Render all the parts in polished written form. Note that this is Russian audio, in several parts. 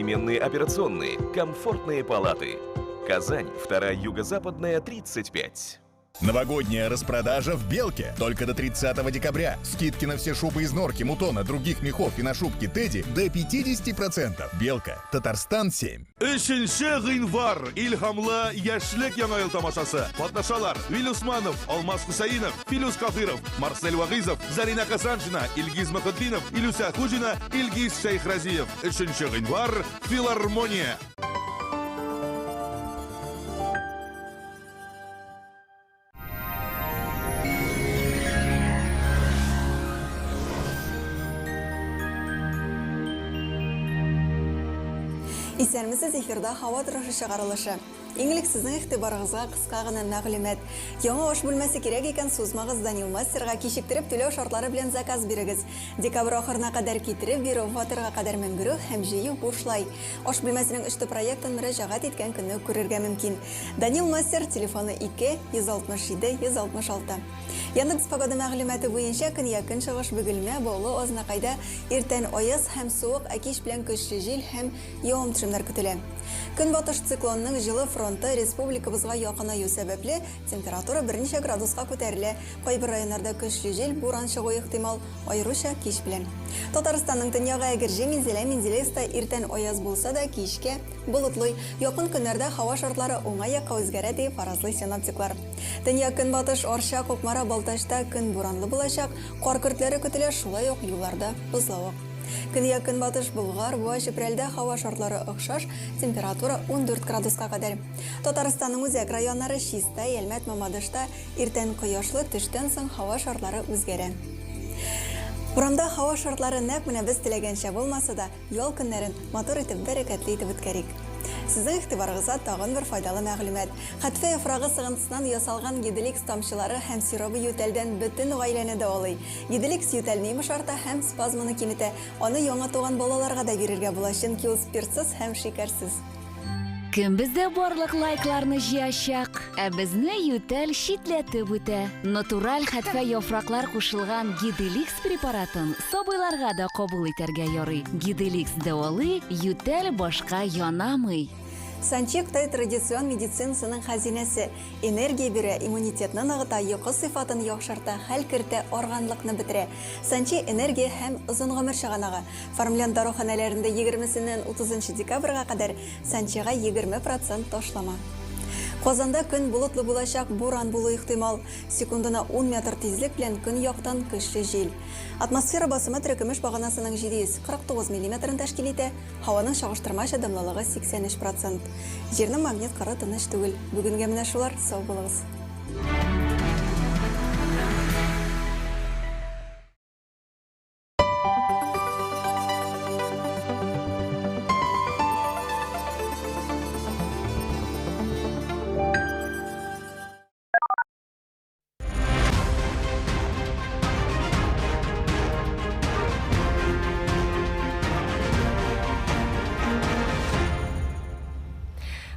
современные операционные, комфортные палаты. Казань, 2-я юго-западная, 35. Новогодняя распродажа в Белке. Только до 30 декабря. Скидки на все шубы из норки, мутона, других мехов и на шубки Тедди до 50%. Белка. Татарстан 7. 3 гыйнвар илһамлы яшьлек яңа ел тамашасы. Катнашалар: Вил Усманов, Алмаз Хусаинов, Филус Кафиров, Марсель Вагизов, Зарина Касанжина, Ильгиз Махатдинов, Илюся Хужина, Ильгиз Шейхразиев. 3 гыйнвар филармония. Исәнмесез, эфирда һава торышы чыгарылышы. Иңлек сезнең игътибарыгызга кыска гына мәгълүмат. Яңа аш бүлмәсе кирәк икән, сузмагыз, Данил Мастерга кичектереп түләү шартлары белән заказ бирегез. Декабрь ахырына кадәр китереп бирү, фатирга кадәр менгерү һәм җыю бушлай. Аш бүлмәсенең эште проектын мөрәҗәгать иткән көнне күрергә мөмкин. Данил Мастер, телефоны 2 167 166. Яндекс погода мәгълүматы буенча көн якын чыгыш Бөгелмә, Баулы, Азнакайда иртән аяз һәм суык, әкиш белән көчле җил һәм явым-төшемнәр көтелә. Көнбатыш циклонның җылы фронты республикабызга якынаю сәбәпле температура берничә градуска күтәрелә. Кайбер районнарда көчле җил, буран чыгу ихтимал, аеруча кич белән. Татарстанның төньягы Әгерҗе, Минзелә-Мензелеста иртән аяз булса да кичкә болытлы. Якын көннәрдә һава шартлары уңай якка үзгәрә дип фаразлый синоптиклар. Төньяк көнбатыш Арча, Кукмара, Балтачта көн буранлы булачак, кар көртләре көтелә, шулай ук юлларда бозлавык. Көньяк көнбатыш Болгар, Буа, Чепрәлдә һава шартлары охшаш, температура 14 градуска кадәр. Татарстанның үзәк районнары Чиста, Ялмәт, Мамадышта иртән кояшлы, төштән соң һава шартлары үзгәрә. Урамда һава шартлары нәкъ менә без теләгәнчә булмаса да, ял көннәрен матур итеп, бәрәкәтле итеп үткәрик. Сезнең игътибарыгызга тагын бер файдалы мәгълүмат. Хәтфә яфрагы сыгынтысыннан ясалган Гиделикс тамчылары һәм сиробы ютәлдән бөтен гаиләне дәвалый. Гиделикс ютәлне йомшарта һәм спазмны киметә. Аны яңа туган балаларга да бирергә була, чөнки ул спиртсыз һәм шикәрсез. Кем бездә барлык лайкларны җыячак, ә безне ютәл шитләтеп үтә. Натураль хәтфә яфраклар кушылган Гиделикс препаратын сабыйларга да кабул итәргә ярый. Гиделикс дәвалый, ютәл башка янамый. Санчи Кытай традицион медицинасының хәзинәсе. Энергия бирә, иммунитетны ныгыта, йокы сыйфатын яхшырта, хәл кертә, органлыкны бетерә. Санчи энергия һәм озын гомер чыганагы. Формулян даруханәләрендә 20-ннән 30 декабрьгә кадәр Санчига 20% ташлама. Казанда көн болытлы булачак, буран булу ихтимал. Секундына 10 метр тизлек белән көн яктан көчле җил. Атмосфера басымы терекөмеш баганасының 749 мм тәшкил итә. Һаваның чагыштырмача дымлылыгы 83%. Җирнең магнит кары тыныч түгел. Бүгенгә менә шулар, сау булыгыз.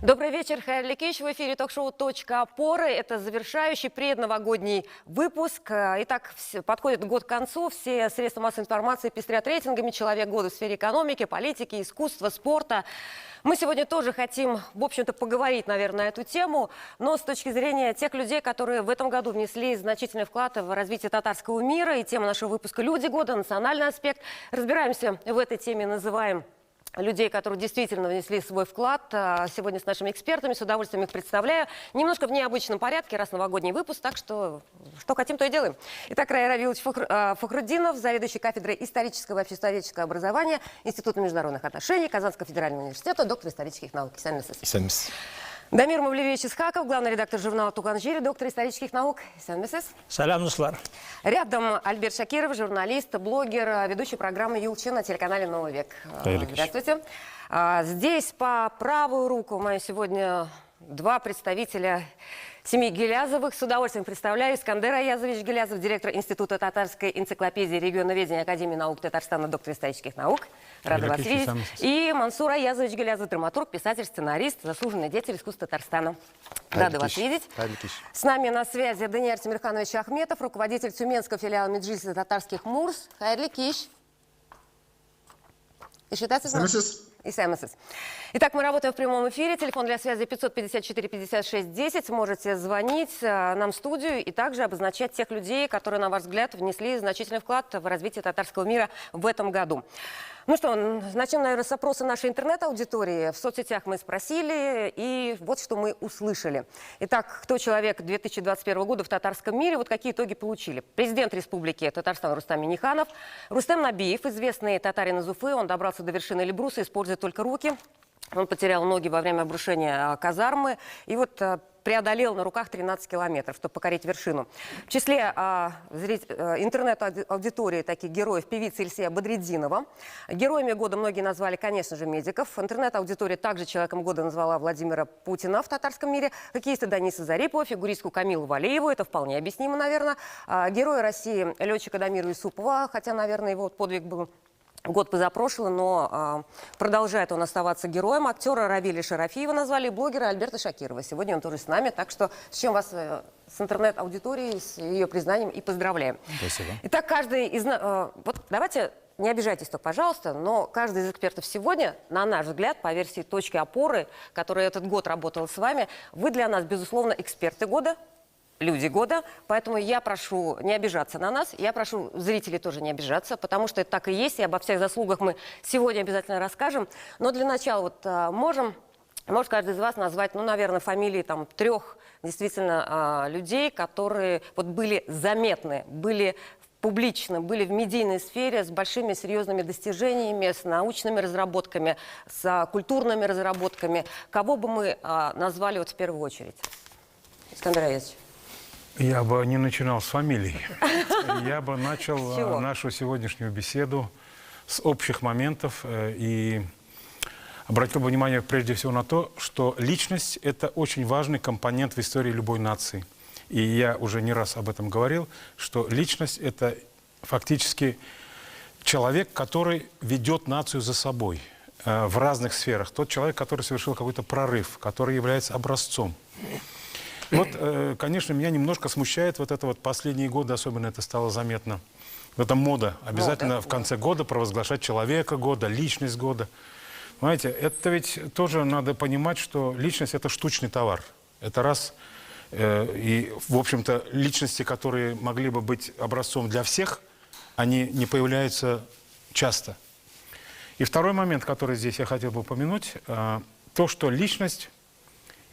Добрый вечер, Хайрли Кич. В эфире ток-шоу «Точка опоры». Это завершающий предновогодний выпуск. Итак, подходит год к концу. Все средства массовой информации пестрят рейтингами. Человек года в сфере экономики, политики, искусства, спорта. Мы сегодня тоже хотим, в общем-то, поговорить, наверное, на эту тему, но с точки зрения тех людей, которые в этом году внесли значительный вклад в развитие татарского мира. И тема нашего выпуска «Люди года», национальный аспект. Разбираемся в этой теме, называем людей, которые действительно внесли свой вклад. Сегодня с нашими экспертами, с удовольствием их представляю. Немножко в необычном порядке, раз новогодний выпуск, так что хотим, то и делаем. Итак, Рая Равилович Фахруддинов, заведующий кафедрой исторического и обществоведческого образования Института международных отношений Казанского федерального университета, доктор исторических наук. Дамир Мавлевич Исхаков, главный редактор журнала «Туган-Жири», доктор исторических наук. Салям, Нуслар. Рядом Альберт Шакиров, журналист, блогер, ведущий программы «Юлчи» на телеканале «Новый век». Здравствуйте. Здесь по правую руку мою сегодня два представителя семьи Гилязовых. С удовольствием представляю. Искандер Аязович Гилязов, директор Института татарской энциклопедии регионоведения Академии наук Татарстана, доктор исторических наук. Рада вас видеть. И Мансур Аязович Гилязов, драматург, писатель, сценарист, заслуженный деятель искусства Татарстана. Рада вас видеть. С нами на связи Даниэль Тимирханович Ахметов, руководитель Тюменского филиала Меджлиса татарских Мурс. Хайрли Кич. ИСМС. Итак, мы работаем в прямом эфире. Телефон для связи 554-56-10. Можете звонить нам в студию и также обозначать тех людей, которые, на ваш взгляд, внесли значительный вклад в развитие татарского мира в этом году. Ну что, начнем, наверное, с опроса нашей интернет-аудитории. В соцсетях мы спросили, и вот что мы услышали. Итак, кто человек 2021 года в татарском мире? Вот какие итоги получили. Президент Республики Татарстан Рустам Минниханов, Рустем Набиев, известный татарин из Уфы. Он добрался до вершины Эльбруса, используя только руки. Он потерял ноги во время обрушения казармы. И вот преодолел на руках 13 километров, чтобы покорить вершину. В числе интернет-аудитории таких героев певица Ильсея Бадреддинова. Героями года многие назвали, конечно же, медиков. Интернет-аудитория также человеком года назвала Владимира Путина в татарском мире. Хоккеиста Даниса Зарипова, фигуристку Камилу Валееву. Это вполне объяснимо, наверное. Героя России летчика Дамира Юсупова. Хотя, наверное, его подвиг был год позапрошлый, но продолжает он оставаться героем. Актера Равиля Шарафиева назвали, блогера Альберта Шакирова. Сегодня он тоже с нами, так что с чем вас с интернет-аудиторией, с ее признанием и поздравляем. Спасибо. Итак, каждый из нас... Вот давайте, не обижайтесь только, пожалуйста, но каждый из экспертов сегодня, на наш взгляд, по версии «Точки опоры», которая этот год работала с вами, вы для нас, безусловно, эксперты года, люди года, поэтому я прошу не обижаться на нас, я прошу зрителей тоже не обижаться, потому что это так и есть, и обо всех заслугах мы сегодня обязательно расскажем. Но для начала вот может каждый из вас назвать, ну, наверное, фамилии там 3 действительно людей, которые вот были заметны, были публично, были в медийной сфере с большими серьезными достижениями, с научными разработками, с культурными разработками. Кого бы мы назвали вот в первую очередь? Искандер Аязович. Я бы не начинал с фамилий. Я бы начал нашу сегодняшнюю беседу с общих моментов и обратил бы внимание прежде всего на то, что личность – это очень важный компонент в истории любой нации. И я уже не раз об этом говорил, что личность – это фактически человек, который ведет нацию за собой в разных сферах. Тот человек, который совершил какой-то прорыв, который является образцом. Вот, конечно, меня немножко смущает вот это вот последние годы, особенно это стало заметно. Это мода. Обязательно в конце года провозглашать человека года, личность года. Понимаете, это ведь тоже надо понимать, что личность – это штучный товар. Это раз. И, в общем-то, личности, которые могли бы быть образцом для всех, они не появляются часто. И второй момент, который здесь я хотел бы упомянуть, то, что личность,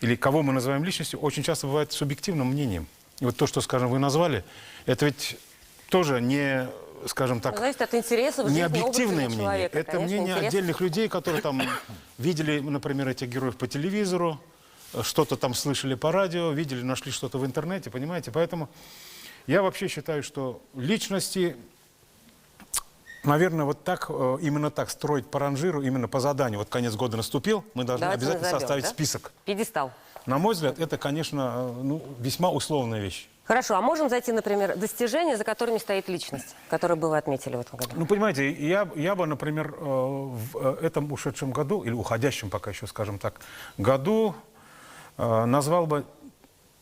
или кого мы называем личностью, очень часто бывает субъективным мнением. И вот то, что, скажем, вы назвали, это ведь тоже не, скажем так, зависит от интересов, не объективное мнение. Человека, это конечно, мнение интерес. Отдельных людей, которые там видели, например, этих героев по телевизору, что-то там слышали по радио, видели, нашли что-то в интернете, понимаете? Поэтому я вообще считаю, что личности, наверное, вот так, именно так строить по ранжиру, именно по заданию. Вот конец года наступил, мы должны обязательно составить список. Пьедестал. На мой взгляд, это, конечно, весьма условная вещь. Хорошо, а можем зайти, например, достижения, за которыми стоит личность, которую бы вы отметили в этом году? Ну, понимаете, я бы, например, в этом ушедшем году, или уходящем пока еще, скажем так, году, назвал бы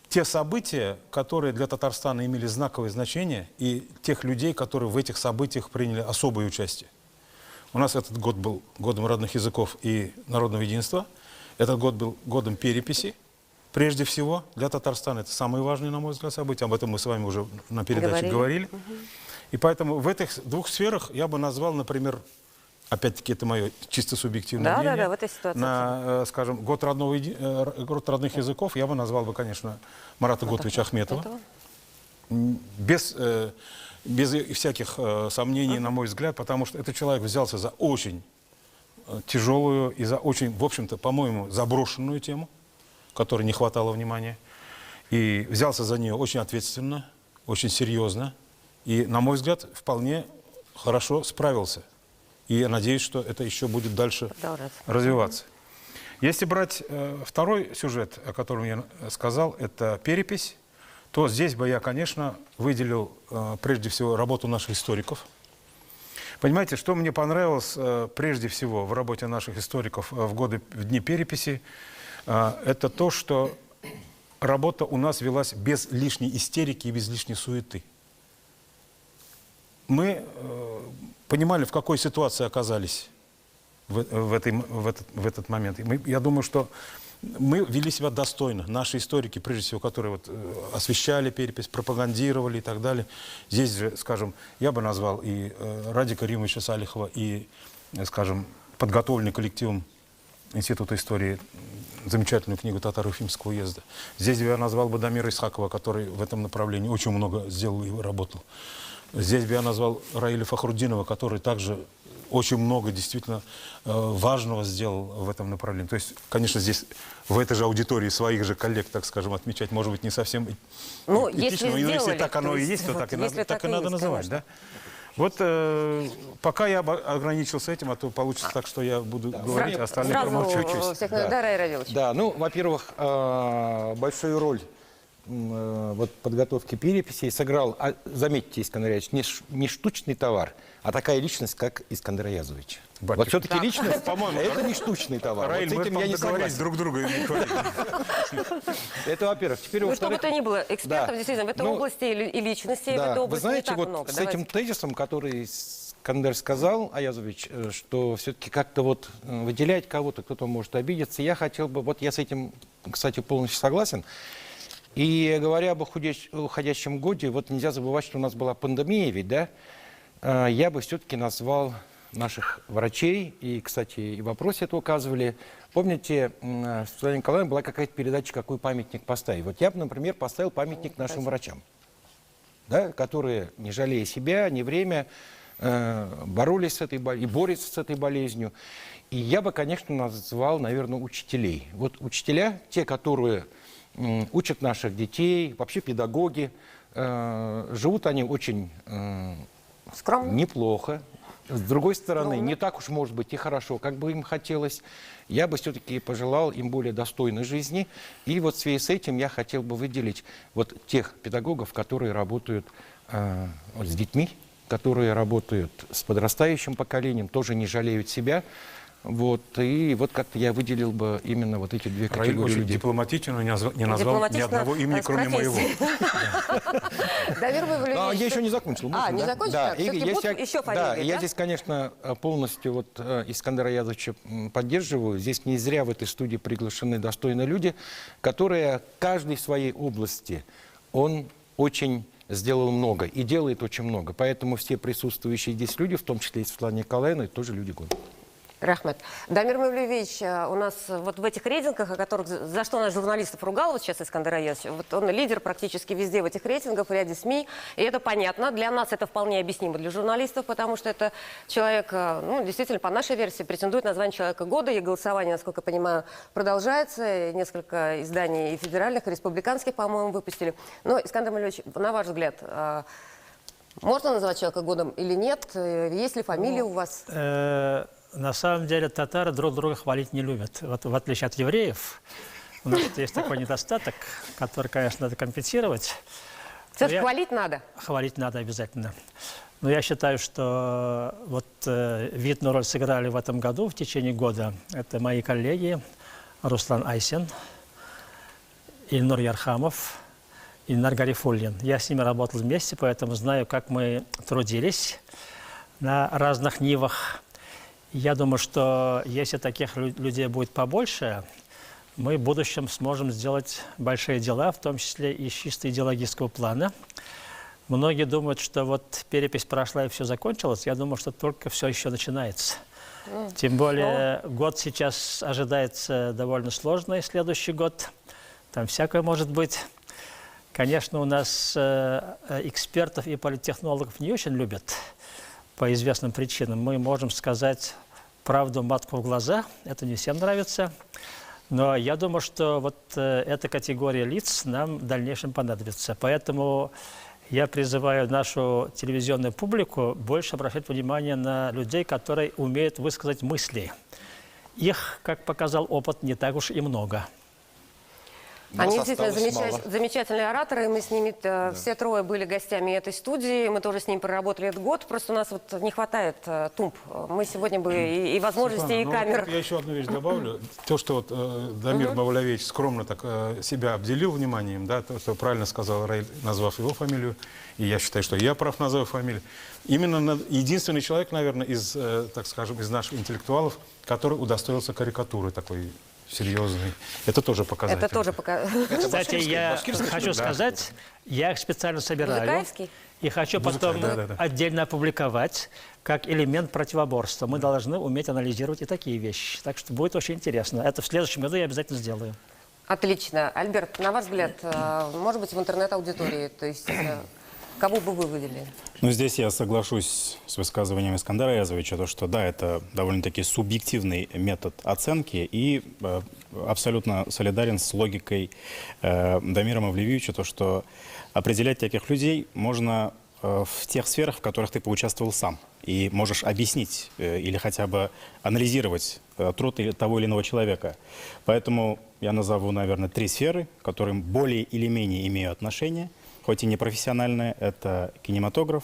те события, которые для Татарстана имели знаковое значение, и тех людей, которые в этих событиях приняли особое участие. У нас этот год был годом родных языков и народного единства. Этот год был годом переписи. Прежде всего, для Татарстана это самое важное, на мой взгляд, событие. Об этом мы с вами уже на передаче говорили. И поэтому в этих 2 сферах я бы назвал, например, опять-таки, это мое чисто субъективное мнение. Да, в этой ситуации. На, скажем, год родных языков я бы назвал бы, конечно, Марата Готовича Ахметова. Без всяких сомнений, на мой взгляд, потому что этот человек взялся за очень тяжелую и за очень, в общем-то, по-моему, заброшенную тему, которой не хватало внимания. И взялся за нее очень ответственно, очень серьезно. И, на мой взгляд, вполне хорошо справился. И я надеюсь, что это еще будет дальше развиваться. Если брать второй сюжет, о котором я сказал, это перепись, то здесь бы я, конечно, выделил прежде всего работу наших историков. Понимаете, что мне понравилось прежде всего в работе наших историков в дни переписи, это то, что работа у нас велась без лишней истерики и без лишней суеты. Мы понимали, в какой ситуации оказались. в этот момент. Я думаю, что мы вели себя достойно. Наши историки, прежде всего, которые вот освещали перепись, пропагандировали и так далее. Здесь же, скажем, я бы назвал и Радика Римовича Салихова, и, скажем, подготовленный коллективом Института истории замечательную книгу Татаро-Уфимского уезда. Здесь я назвал бы Дамира Исхакова, который в этом направлении очень много сделал и работал. Здесь бы я назвал Раиля Фахруддинова, который также очень много действительно важного сделал в этом направлении. То есть, конечно, здесь в этой же аудитории своих же коллег, так скажем, отмечать, может быть, не совсем этично, но если так оно и есть, то так и надо называть. Да? Вот пока я ограничился этим, а то получится так, что я буду говорить, а остальные промолчу чуть-чуть. Да, Рай Равилович. Да, ну, во-первых, большую роль вот подготовки переписей сыграл, заметьте, Искандер Аязович, не штучный товар, а такая личность, как Искандер Аязович. Вот все-таки личность, по-моему, это не штучный товар. Раиль, вот с этим я не согласен. друг друга не говорить. Это, во-первых. Теперь, Ну, что бы то ни было, экспертов действительно в этой области и личностей в этой области вы знаете, не так вот много. с этим тезисом, который Искандер сказал, Аязович, что все-таки как-то вот выделять кого-то, кто-то может обидеться, я хотел бы, вот я с этим, кстати, полностью согласен. И говоря об уходящем годе, вот нельзя забывать, что у нас была пандемия ведь, да? Я бы все-таки назвал наших врачей, и, кстати, и в вопросе это указывали. Помните, Светлана Николаевна, была какая-то передача, какой памятник поставить. Вот я бы, например, поставил памятник нашим врачам, да, которые, не жалея себя, ни время, боролись с этой болезнью и борются с этой болезнью. И я бы, конечно, назвал, наверное, учителей. Вот учителя, те, которые учат наших детей, вообще педагоги, живут они очень скромно, неплохо. С другой стороны, не так уж, может быть, и хорошо, как бы им хотелось. Я бы все-таки пожелал им более достойной жизни. И вот в связи с этим я хотел бы выделить вот тех педагогов, которые работают с детьми, которые работают с подрастающим поколением, тоже не жалеют себя. Вот, и вот как-то я выделил бы именно вот эти две категории Раиль очень людей. дипломатично, но не назвал ни одного имени, кроме моего. Я еще не закончил. Не закончил? Да, еще фамилии, я здесь, конечно, полностью вот Искандера Аязовича поддерживаю. Здесь не зря в этой студии приглашены достойные люди, которые каждый в своей области, он очень сделал много и делает очень много. Поэтому все присутствующие здесь люди, в том числе и Светлана Николаевна, тоже люди года. Рахмет. Дамир Мавлевич, у нас вот в этих рейтингах, о которых, за что наш журналистов ругал вот сейчас Искандер Аязович, вот он лидер практически везде в этих рейтингах, в ряде СМИ, и это понятно. Для нас это вполне объяснимо, для журналистов, потому что это человек, ну, действительно, по нашей версии, претендует на звание Человека года, и голосование, насколько я понимаю, продолжается. Несколько изданий и федеральных, и республиканских, по-моему, выпустили. Но, Искандер Мавлевич, на ваш взгляд, можно называть Человека годом или нет? Есть ли фамилия у вас? На самом деле татары друг друга хвалить не любят. Вот в отличие от евреев, у нас есть такой недостаток, который, конечно, надо компенсировать. Все-таки хвалить надо? Хвалить надо обязательно. Но я считаю, что вот видную роль сыграли в этом году, в течение года. Это мои коллеги Руслан Айсен, Ильнур Ярхамов, Ильнар Гарифуллин. Я с ними работал вместе, поэтому знаю, как мы трудились на разных нивах. Я думаю, что если таких людей будет побольше, мы в будущем сможем сделать большие дела, в том числе и с чисто идеологического плана. Многие думают, что вот перепись прошла и все закончилось. Я думаю, что только все еще начинается. Тем более год сейчас ожидается довольно сложный, следующий год. Там всякое может быть. Конечно, у нас экспертов и политтехнологов не очень любят. По известным причинам. Мы можем сказать правду матку в глаза, это не всем нравится. Но я думаю, что вот эта категория лиц нам в дальнейшем понадобится. Поэтому я призываю нашу телевизионную публику больше обращать внимание на людей, которые умеют высказать мысли. Их, как показал опыт, не так уж и много. Они Нас действительно осталось мало. замечательные ораторы. Мы с ними все трое были гостями этой студии. Мы тоже с ними проработали этот год. Просто у нас вот не хватает тумб. Мы сегодня бы и возможностей, и Светлана, камер. я еще одну вещь добавлю. То, что вот Дамир Мавлявич скромно так себя обделил вниманием, да, то, что правильно сказал Раиль, назвав его фамилию, и я считаю, что я прав, назвав фамилию. Именно единственный человек, наверное, из, так скажем, из наших интеллектуалов, который удостоился карикатуры такой серьезной. Это тоже показатель. Это тоже показатель. Кстати, я хочу сказать, я их специально собираю. Музыкальский? И хочу потом да. отдельно опубликовать как элемент противоборства. Мы должны уметь анализировать и такие вещи. Так что будет очень интересно. Это в следующем году я обязательно сделаю. Отлично. Альберт, на ваш взгляд, может быть, в интернет-аудитории, то есть кого бы вы выделили? Ну, здесь я соглашусь с высказыванием Искандера Аязовича, то, что да, это довольно-таки субъективный метод оценки, и абсолютно солидарен с логикой Дамира Мавлевича, то, что определять таких людей можно в тех сферах, в которых ты поучаствовал сам, и можешь объяснить или хотя бы анализировать труд того или иного человека. Поэтому я назову, наверное, 3 сферы, к которым более или менее имею отношение, хоть и не профессиональное. Это кинематограф,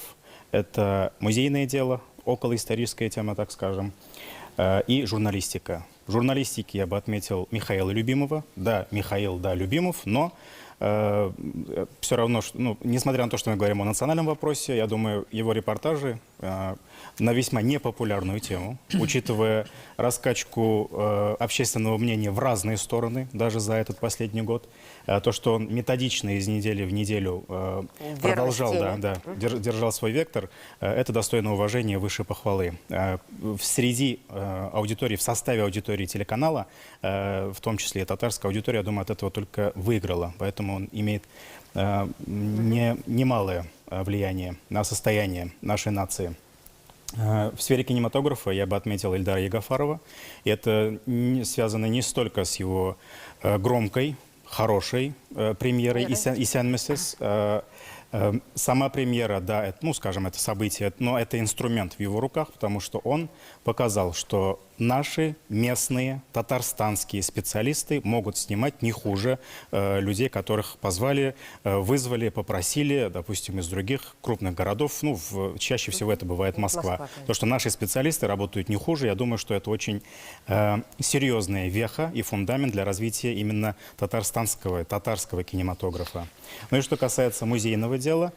это музейное дело, околоисторическая тема, так скажем, и журналистика. В журналистике я бы отметил Михаила Любимова. Да, Михаил, да, Любимов, но все равно, ну, несмотря на то, что мы говорим о национальном вопросе, я думаю, его репортажи на весьма непопулярную тему, учитывая раскачку общественного мнения в разные стороны, даже за этот последний год, то, что он методично из недели в неделю продолжал, держал свой вектор, это достойно уважения, выше похвалы. Среди аудитории, в составе аудитории телеканала, в том числе и татарская аудитория, я думаю, от этого только выиграла. Поэтому он имеет немалое влияние на состояние нашей нации. В сфере кинематографа я бы отметил Ильдара Ягафарова. И это связано не столько с его громкой, хорошей премьерой «Исян Месес». Сама премьера, да, это, ну, скажем, это событие, но это инструмент в его руках, потому что он показал, что наши местные татарстанские специалисты могут снимать не хуже людей, которых позвали, вызвали, попросили, допустим, из других крупных городов. Ну, чаще всего это бывает Москва. То, что наши специалисты работают не хуже, я думаю, что это очень серьезная веха и фундамент для развития именно татарского кинематографа. Ну и что касается музейного дела,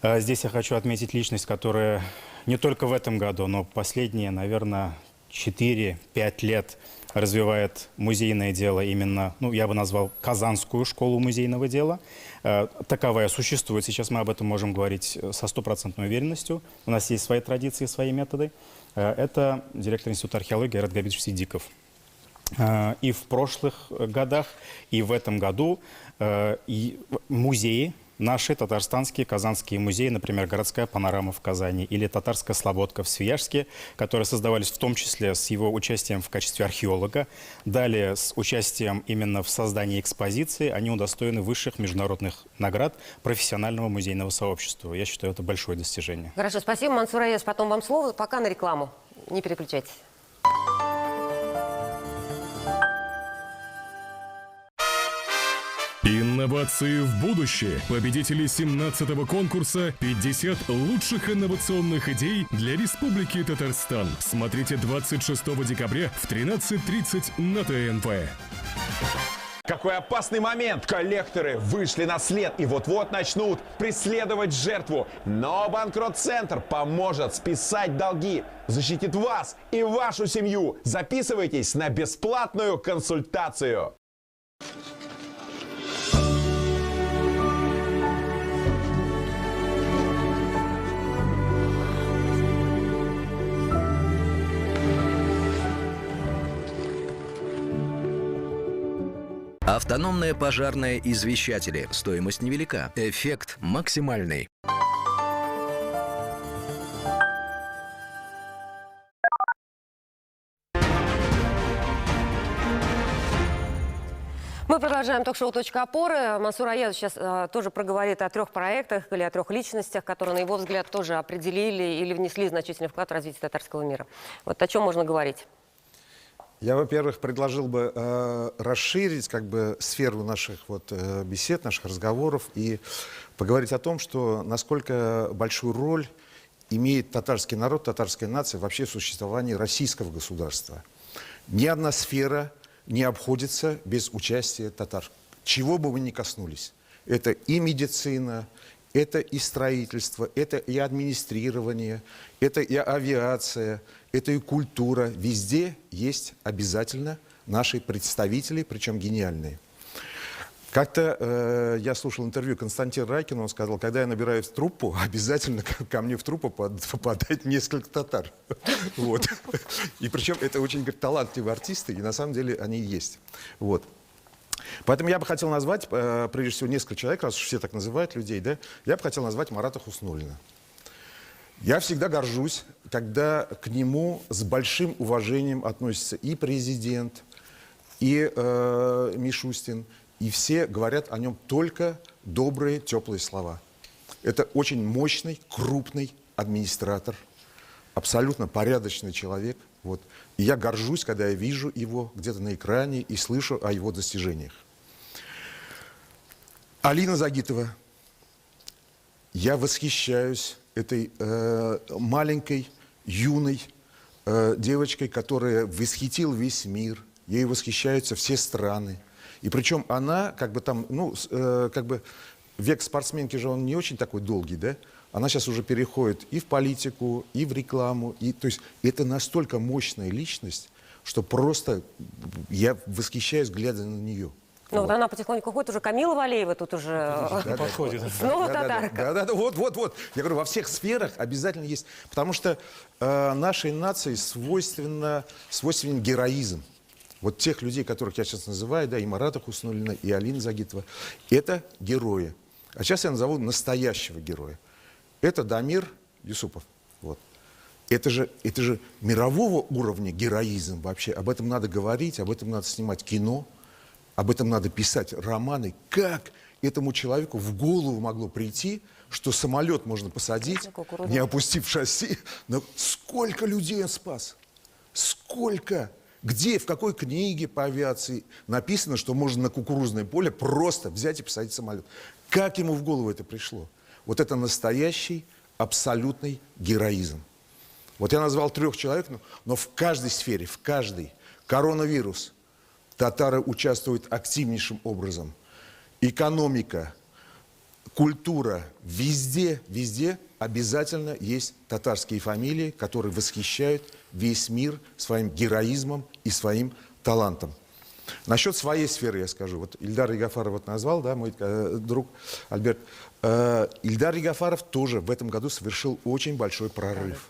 здесь я хочу отметить личность, которая не только в этом году, но последние, наверное, 4-5 лет развивает музейное дело именно, ну, я бы назвал Казанскую школу музейного дела. Таковая существует. Сейчас мы об этом можем говорить со стопроцентной уверенностью. У нас есть свои традиции, свои методы. Это директор Института археологии Айрат Габитович Сиддиков. И в прошлых годах, и в этом году и музеи, наши татарстанские, казанские музеи, например, городская панорама в Казани или татарская слободка в Свияжске, которые создавались в том числе с его участием в качестве археолога, далее с участием именно в создании экспозиции, они удостоены высших международных наград профессионального музейного сообщества. Я считаю, это большое достижение. Хорошо, спасибо, Мансур Аяз. Потом вам слово. Пока на рекламу. Не переключайтесь. Инновации в будущее. Победители 17-го конкурса «50 лучших инновационных идей для Республики Татарстан». Смотрите 26 декабря в 13:30 на ТНП. Какой опасный момент! Коллекторы вышли на след и вот-вот начнут преследовать жертву. Но Банкрот-центр поможет списать долги, защитит вас и вашу семью. Записывайтесь на бесплатную консультацию. Автономные пожарные извещатели. Стоимость невелика. Эффект максимальный. Мы продолжаем ток-шоу «Точка опоры». Мансур Аяз сейчас тоже проговорит о 3 проектах или о 3 личностях, которые, на его взгляд, тоже определили или внесли значительный вклад в развитие татарского мира. Вот о чем можно говорить? Я, во-первых, предложил бы расширить как бы сферу наших бесед, наших разговоров и поговорить о том, что насколько большую роль имеет татарский народ, татарская нация вообще в существовании российского государства. Ни одна сфера не обходится без участия татар. Чего бы вы ни коснулись. Это и медицина, это и строительство, это и администрирование, это и авиация, это и культура. Везде есть обязательно наши представители, причем гениальные. Как-то я слушал интервью Константина Райкина, он сказал, когда я набираю в труппу, обязательно ко мне в труппу попадает несколько татар. Вот. И причем это очень талантливые артисты, и на самом деле они и есть. Вот. Поэтому я бы хотел назвать, прежде всего, несколько человек, раз уж все так называют людей, да, я бы хотел назвать Марата Хуснуллина. Я всегда горжусь, когда к нему с большим уважением относятся и президент, и Мишустин, и все говорят о нем только добрые, теплые слова. Это очень мощный, крупный администратор, абсолютно порядочный человек. Вот. И я горжусь, когда я вижу его где-то на экране и слышу о его достижениях. Алина Загитова. Я восхищаюсь этой маленькой, юной девочкой, которая восхитила весь мир. Ею восхищаются все страны. И причем она, как бы там, век спортсменки же он не очень такой долгий, да? Она сейчас уже переходит и в политику, и в рекламу. То есть это настолько мощная личность, что просто я восхищаюсь, глядя на нее. Ну вот она потихоньку ходит, уже Камила Валеева тут уже подходит. Снова татарка. Да, вот. Я говорю, во всех сферах обязательно есть. Потому что нашей нации свойственен героизм. Вот тех людей, которых я сейчас называю, да, и Марата Хуснуллина, и Алина Загитова, это герои. А сейчас я назову настоящего героя. Это Дамир Юсупов. Вот. Это же мирового уровня героизм вообще. Об этом надо говорить, об этом надо снимать кино, об этом надо писать романы. Как этому человеку в голову могло прийти, что самолет можно посадить, не опустив шасси? Но сколько людей он спас? Сколько? Где, в какой книге по авиации написано, что можно на кукурузное поле просто взять и посадить самолет? Как ему в голову это пришло? Вот это настоящий, абсолютный героизм. Вот я назвал 3 человек, но в каждой сфере, в каждой. Коронавирус. Татары участвуют активнейшим образом. Экономика, культура. Везде обязательно есть татарские фамилии, которые восхищают весь мир своим героизмом и своим талантом. Насчет своей сферы я скажу. Вот Ильдар Ягафаров назвал, да, мой друг Альберт. Ильдар Ягафаров тоже в этом году совершил очень большой прорыв.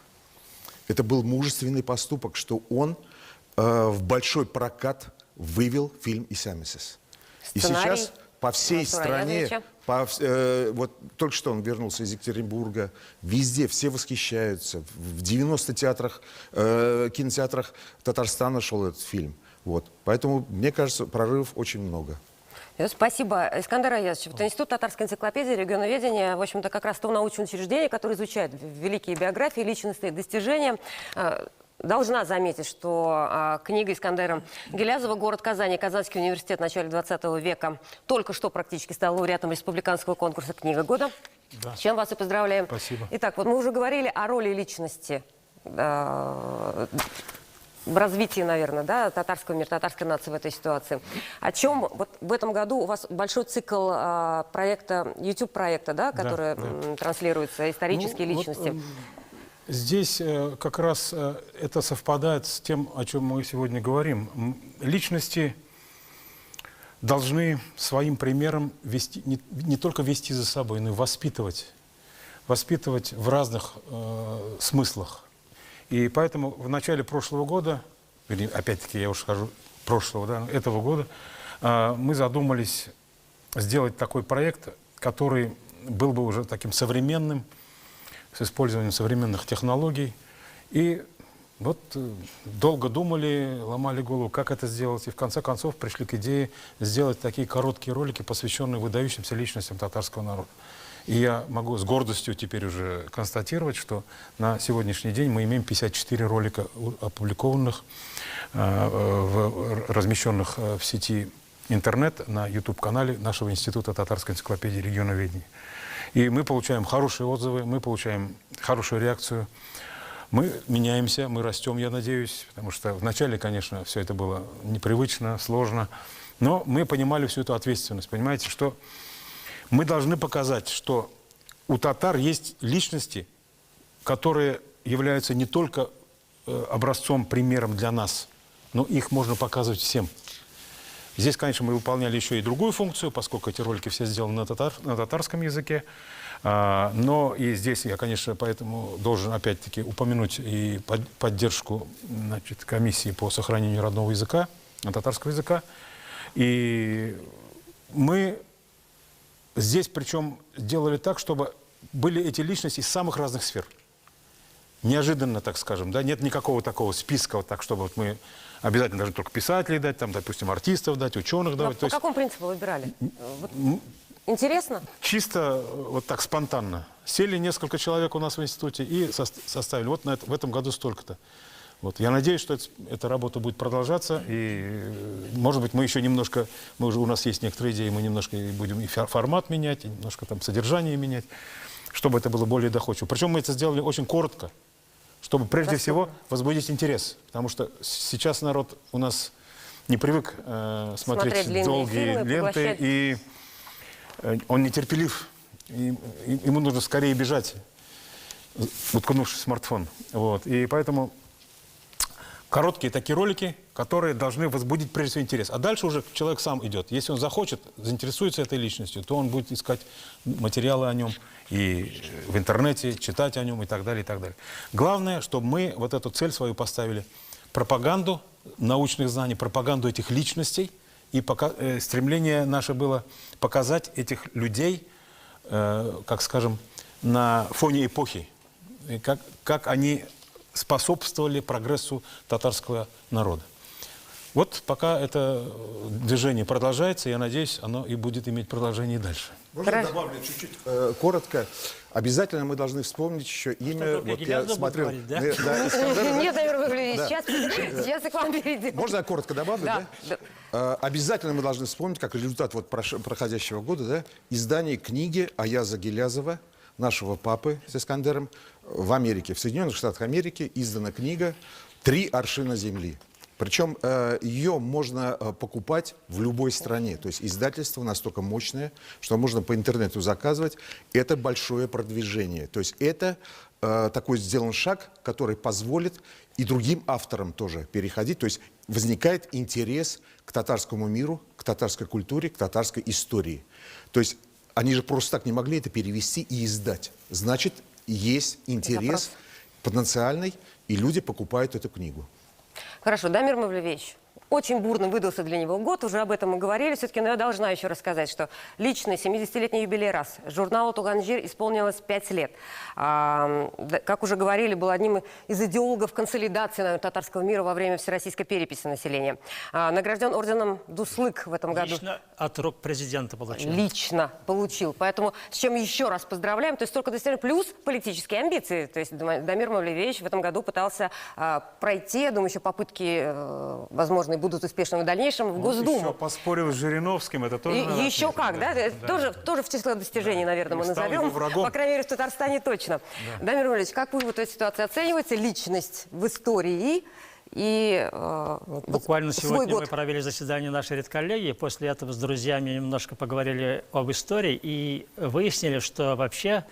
Это был мужественный поступок, что он в большой прокат вывел фильм «Исамисес». И сейчас по всей стране, вот только что он вернулся из Екатеринбурга, везде все восхищаются. В 90 театрах, кинотеатрах Татарстана шел этот фильм. Вот. Поэтому, мне кажется, прорывов очень много. Спасибо, Искандер Аязович. Вот Институт татарской энциклопедии, регионоведения, в общем-то, как раз то научное учреждение, которое изучает великие биографии, личностные достижения. Должна заметить, что книга Искандера Гилязова «Город Казани», Казанский университет в начале 20 века только что практически стал лауреатом республиканского конкурса «Книга года». Да. С чем вас и поздравляем. Спасибо. Итак, вот мы уже говорили о роли личности в развитии, наверное, да, татарского мира, татарской нации в этой ситуации. О чем вот в этом году у вас большой цикл проекта, YouTube-проекта, да, который транслируется, исторические личности. Вот, здесь как раз это совпадает с тем, о чем мы сегодня говорим. Личности должны своим примером вести, не только вести за собой, но и воспитывать. Воспитывать в разных смыслах. И поэтому в начале прошлого года, опять-таки я уже скажу прошлого, да, этого года, мы задумались сделать такой проект, который был бы уже таким современным, с использованием современных технологий. И вот долго думали, ломали голову, как это сделать. И в конце концов пришли к идее сделать такие короткие ролики, посвященные выдающимся личностям татарского народа. И я могу с гордостью теперь уже констатировать, что на сегодняшний день мы имеем 54 ролика, опубликованных, размещенных в сети интернет на YouTube-канале нашего Института татарской энциклопедии регионоведения. И мы получаем хорошие отзывы, мы получаем хорошую реакцию. Мы меняемся, мы растем, я надеюсь, потому что вначале, конечно, все это было непривычно, сложно, но мы понимали всю эту ответственность, понимаете, что мы должны показать, что у татар есть личности, которые являются не только образцом, примером для нас, но их можно показывать всем. Здесь, конечно, мы выполняли еще и другую функцию, поскольку эти ролики все сделаны на татарском языке. Но и здесь я, конечно, поэтому должен опять-таки упомянуть и поддержку, значит, комиссии по сохранению родного языка, татарского языка. И мы здесь причем делали так, чтобы были эти личности из самых разных сфер. Неожиданно, так скажем, да, нет никакого такого списка, вот так, чтобы вот мы обязательно должны только писателей дать, там, допустим, артистов дать, ученых давать. По какому принципу выбирали? Интересно? Чисто вот так спонтанно. Сели несколько человек у нас в институте и составили. Вот в этом году столько-то. Вот. Я надеюсь, что эта работа будет продолжаться. И, может быть, мы еще немножко, у нас есть некоторые идеи, мы немножко будем и формат менять, и немножко там содержание менять, чтобы это было более доходчиво. Причем мы это сделали очень коротко, чтобы прежде всего возбудить интерес. Потому что сейчас народ у нас не привык смотреть долгие ленты, и он нетерпелив. Ему нужно скорее бежать, уткнувшись в смартфон. Вот. И поэтому короткие такие ролики, которые должны возбудить прежде всего интерес. А дальше уже человек сам идет. Если он захочет, заинтересуется этой личностью, то он будет искать материалы о нем и в интернете, читать о нем и так далее, и так далее. Главное, чтобы мы вот эту цель свою поставили. Пропаганду научных знаний, пропаганду этих личностей. И стремление наше было показать этих людей, как скажем, на фоне эпохи. И как они способствовали прогрессу татарского народа. Вот пока это движение продолжается, я надеюсь, оно и будет иметь продолжение и дальше. Можно я добавлю чуть-чуть коротко? Обязательно мы должны вспомнить еще имя. Вот я смотрел. Нет, Дамир Мавлевич, сейчас я к вам перейду. Можно я коротко добавлю? Да? Обязательно мы должны вспомнить, как результат вот проходящего года, да, издание книги Аяза Гилязова, нашего папы с Искандером, в Америке, в Соединенных Штатах Америки, издана книга «Три аршина земли». Причем ее можно покупать в любой стране. То есть издательство настолько мощное, что можно по интернету заказывать. Это большое продвижение. То есть это такой сделан шаг, который позволит и другим авторам тоже переходить. То есть возникает интерес к татарскому миру, к татарской культуре, к татарской истории. То есть они же просто так не могли это перевести и издать. Значит, есть интерес потенциальный, и люди покупают эту книгу. Хорошо, Дамир Мавлевич, очень бурно выдался для него год, уже об этом мы говорили все-таки, но я должна еще рассказать, что личный 70-летний юбилей раз. Журналу «Туганжир» исполнилось 5 лет. Как уже говорили, был одним из идеологов консолидации, наверное, татарского мира во время всероссийской переписи населения. Награжден орденом Дуслык в этом году. Лично от рук президента получил. Лично получил. Поэтому с чем еще раз поздравляем. То есть столько достижений, плюс политические амбиции. То есть Дамир Мавлевич в этом году пытался пройти, я думаю, еще попытки, возможно, будут успешными в дальнейшем в Госдуму. Еще поспорил с Жириновским, это тоже... Еще как, да? Тоже в число достижений, наверное, мы назовем. По крайней мере, в Татарстане точно. Да. Дамир Мавлевич, как вы вот эту ситуацию оцениваете? Личность в истории и буквально сегодня мы провели заседание нашей редколлегии. После этого с друзьями немножко поговорили об истории и выяснили, что вообще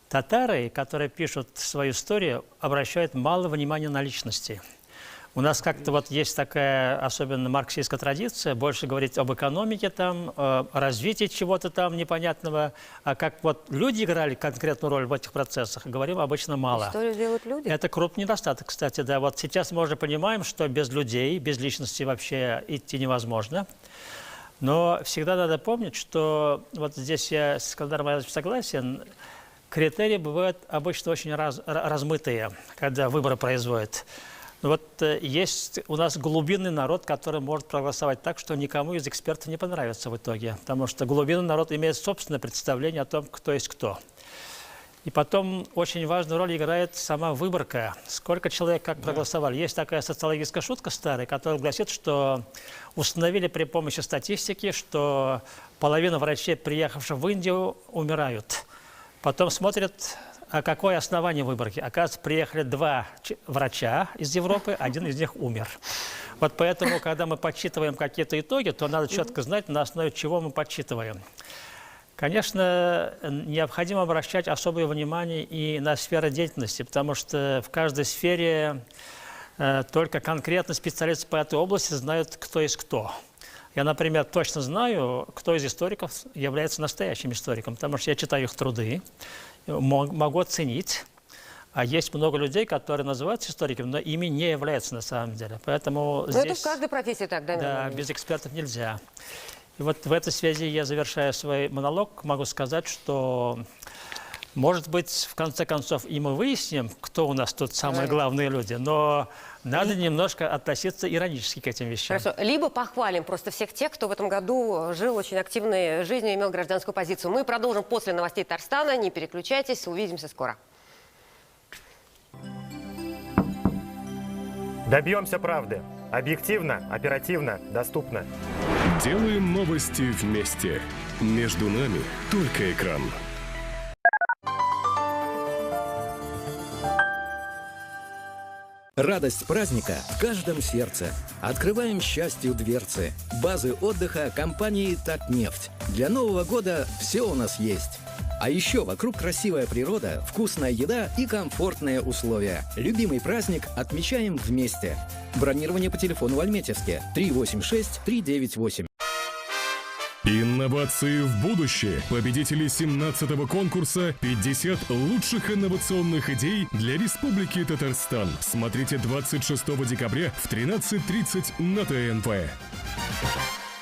татары, которые пишут свою историю, обращают мало внимания на личности. У нас как-то вот есть такая особенно марксистская традиция, больше говорить об экономике, там, о развитии чего-то там непонятного, а как вот люди играли конкретную роль в этих процессах, говорим обычно мало. Историю делают люди? Это крупный недостаток, кстати, да. Вот сейчас мы уже понимаем, что без людей, без личности вообще идти невозможно. Но всегда надо помнить, что вот здесь я с Искандаром Аязовичем согласен, критерии бывают обычно очень размытые, когда выборы производят. Но вот есть у нас глубинный народ, который может проголосовать так, что никому из экспертов не понравится в итоге. Потому что глубинный народ имеет собственное представление о том, кто есть кто. И потом очень важную роль играет сама выборка. Сколько человек как проголосовали. Есть такая социологическая шутка старая, которая гласит, что установили при помощи статистики, что половина врачей, приехавших в Индию, умирают. Потом смотрят, а какое основание выборки. Оказывается, приехали 2 врача из Европы, один из них умер. Вот поэтому, когда мы подсчитываем какие-то итоги, то надо четко знать, на основе чего мы подсчитываем. Конечно, необходимо обращать особое внимание и на сферу деятельности, потому что в каждой сфере только конкретно специалисты по этой области знают, кто есть кто. Я, например, точно знаю, кто из историков является настоящим историком, потому что я читаю их труды, могу оценить. А есть много людей, которые называются историками, но ими не являются на самом деле. Поэтому здесь, это в каждой профессии так, да? Да, без экспертов нельзя. И вот в этой связи я завершаю свой монолог. Могу сказать, что, может быть, в конце концов и мы выясним, кто у нас тут самые главные люди, но надо немножко относиться иронически к этим вещам. Хорошо. Либо похвалим просто всех тех, кто в этом году жил очень активной жизнью и имел гражданскую позицию. Мы продолжим после новостей Татарстана. Не переключайтесь, увидимся скоро. Добьемся правды. Объективно, оперативно, доступно. Делаем новости вместе. Между нами только экран. Радость праздника в каждом сердце. Открываем счастью дверцы. Базы отдыха компании «Татнефть». Для Нового года все у нас есть. А еще вокруг красивая природа, вкусная еда и комфортные условия. Любимый праздник отмечаем вместе. Бронирование по телефону в Альметьевске 386-398. Инновации в будущее. Победители 17-го конкурса 50 лучших инновационных идей для Республики Татарстан. Смотрите 26 декабря в 13:30 на ТНП.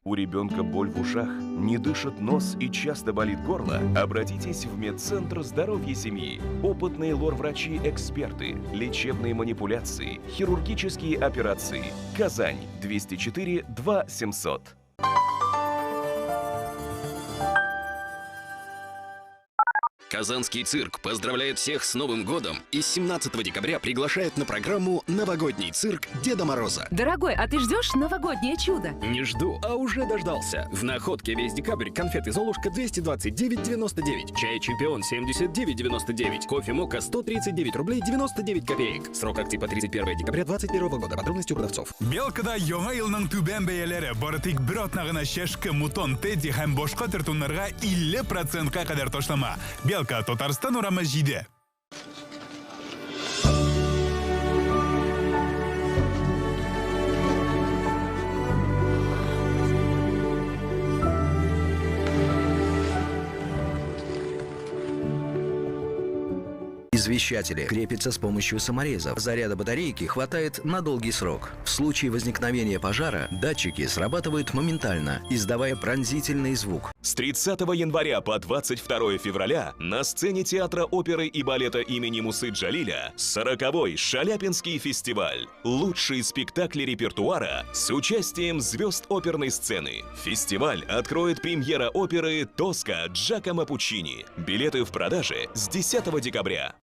У ребенка боль в ушах, не дышит нос и часто болит горло? Обратитесь в медцентр здоровья семьи. Опытные лор-врачи-эксперты, лечебные манипуляции, хирургические операции. Казань, 204 2 700. Казанский цирк поздравляет всех с Новым годом и с 17 декабря приглашает на программу «Новогодний цирк Деда Мороза». Дорогой, а ты ждешь новогоднее чудо? Не жду, а уже дождался. В находке весь декабрь конфеты «Золушка» 229,99, чай «Чемпион» 79,99, кофе «Мока» 139 рублей 99 копеек. Срок акции по 31 декабря 2021 года. Подробности у продавцов. Белкада яңа елның түбән бәяләре бары тик бер атна гына чәшке, мутон, тедди һәм башка тертуннарга 50%-ка кадәр ташлама. Белка Татарстан урамы 7. Извещатели крепятся с помощью саморезов. Заряда батарейки хватает на долгий срок. В случае возникновения пожара датчики срабатывают моментально, издавая пронзительный звук. С 30 января по 22 февраля на сцене театра оперы и балета имени Мусы Джалиля 40-й Шаляпинский фестиваль. Лучшие спектакли репертуара с участием звезд оперной сцены. Фестиваль откроет премьера оперы «Тоска» Джакомо Пуччини. Билеты в продаже с 10 декабря.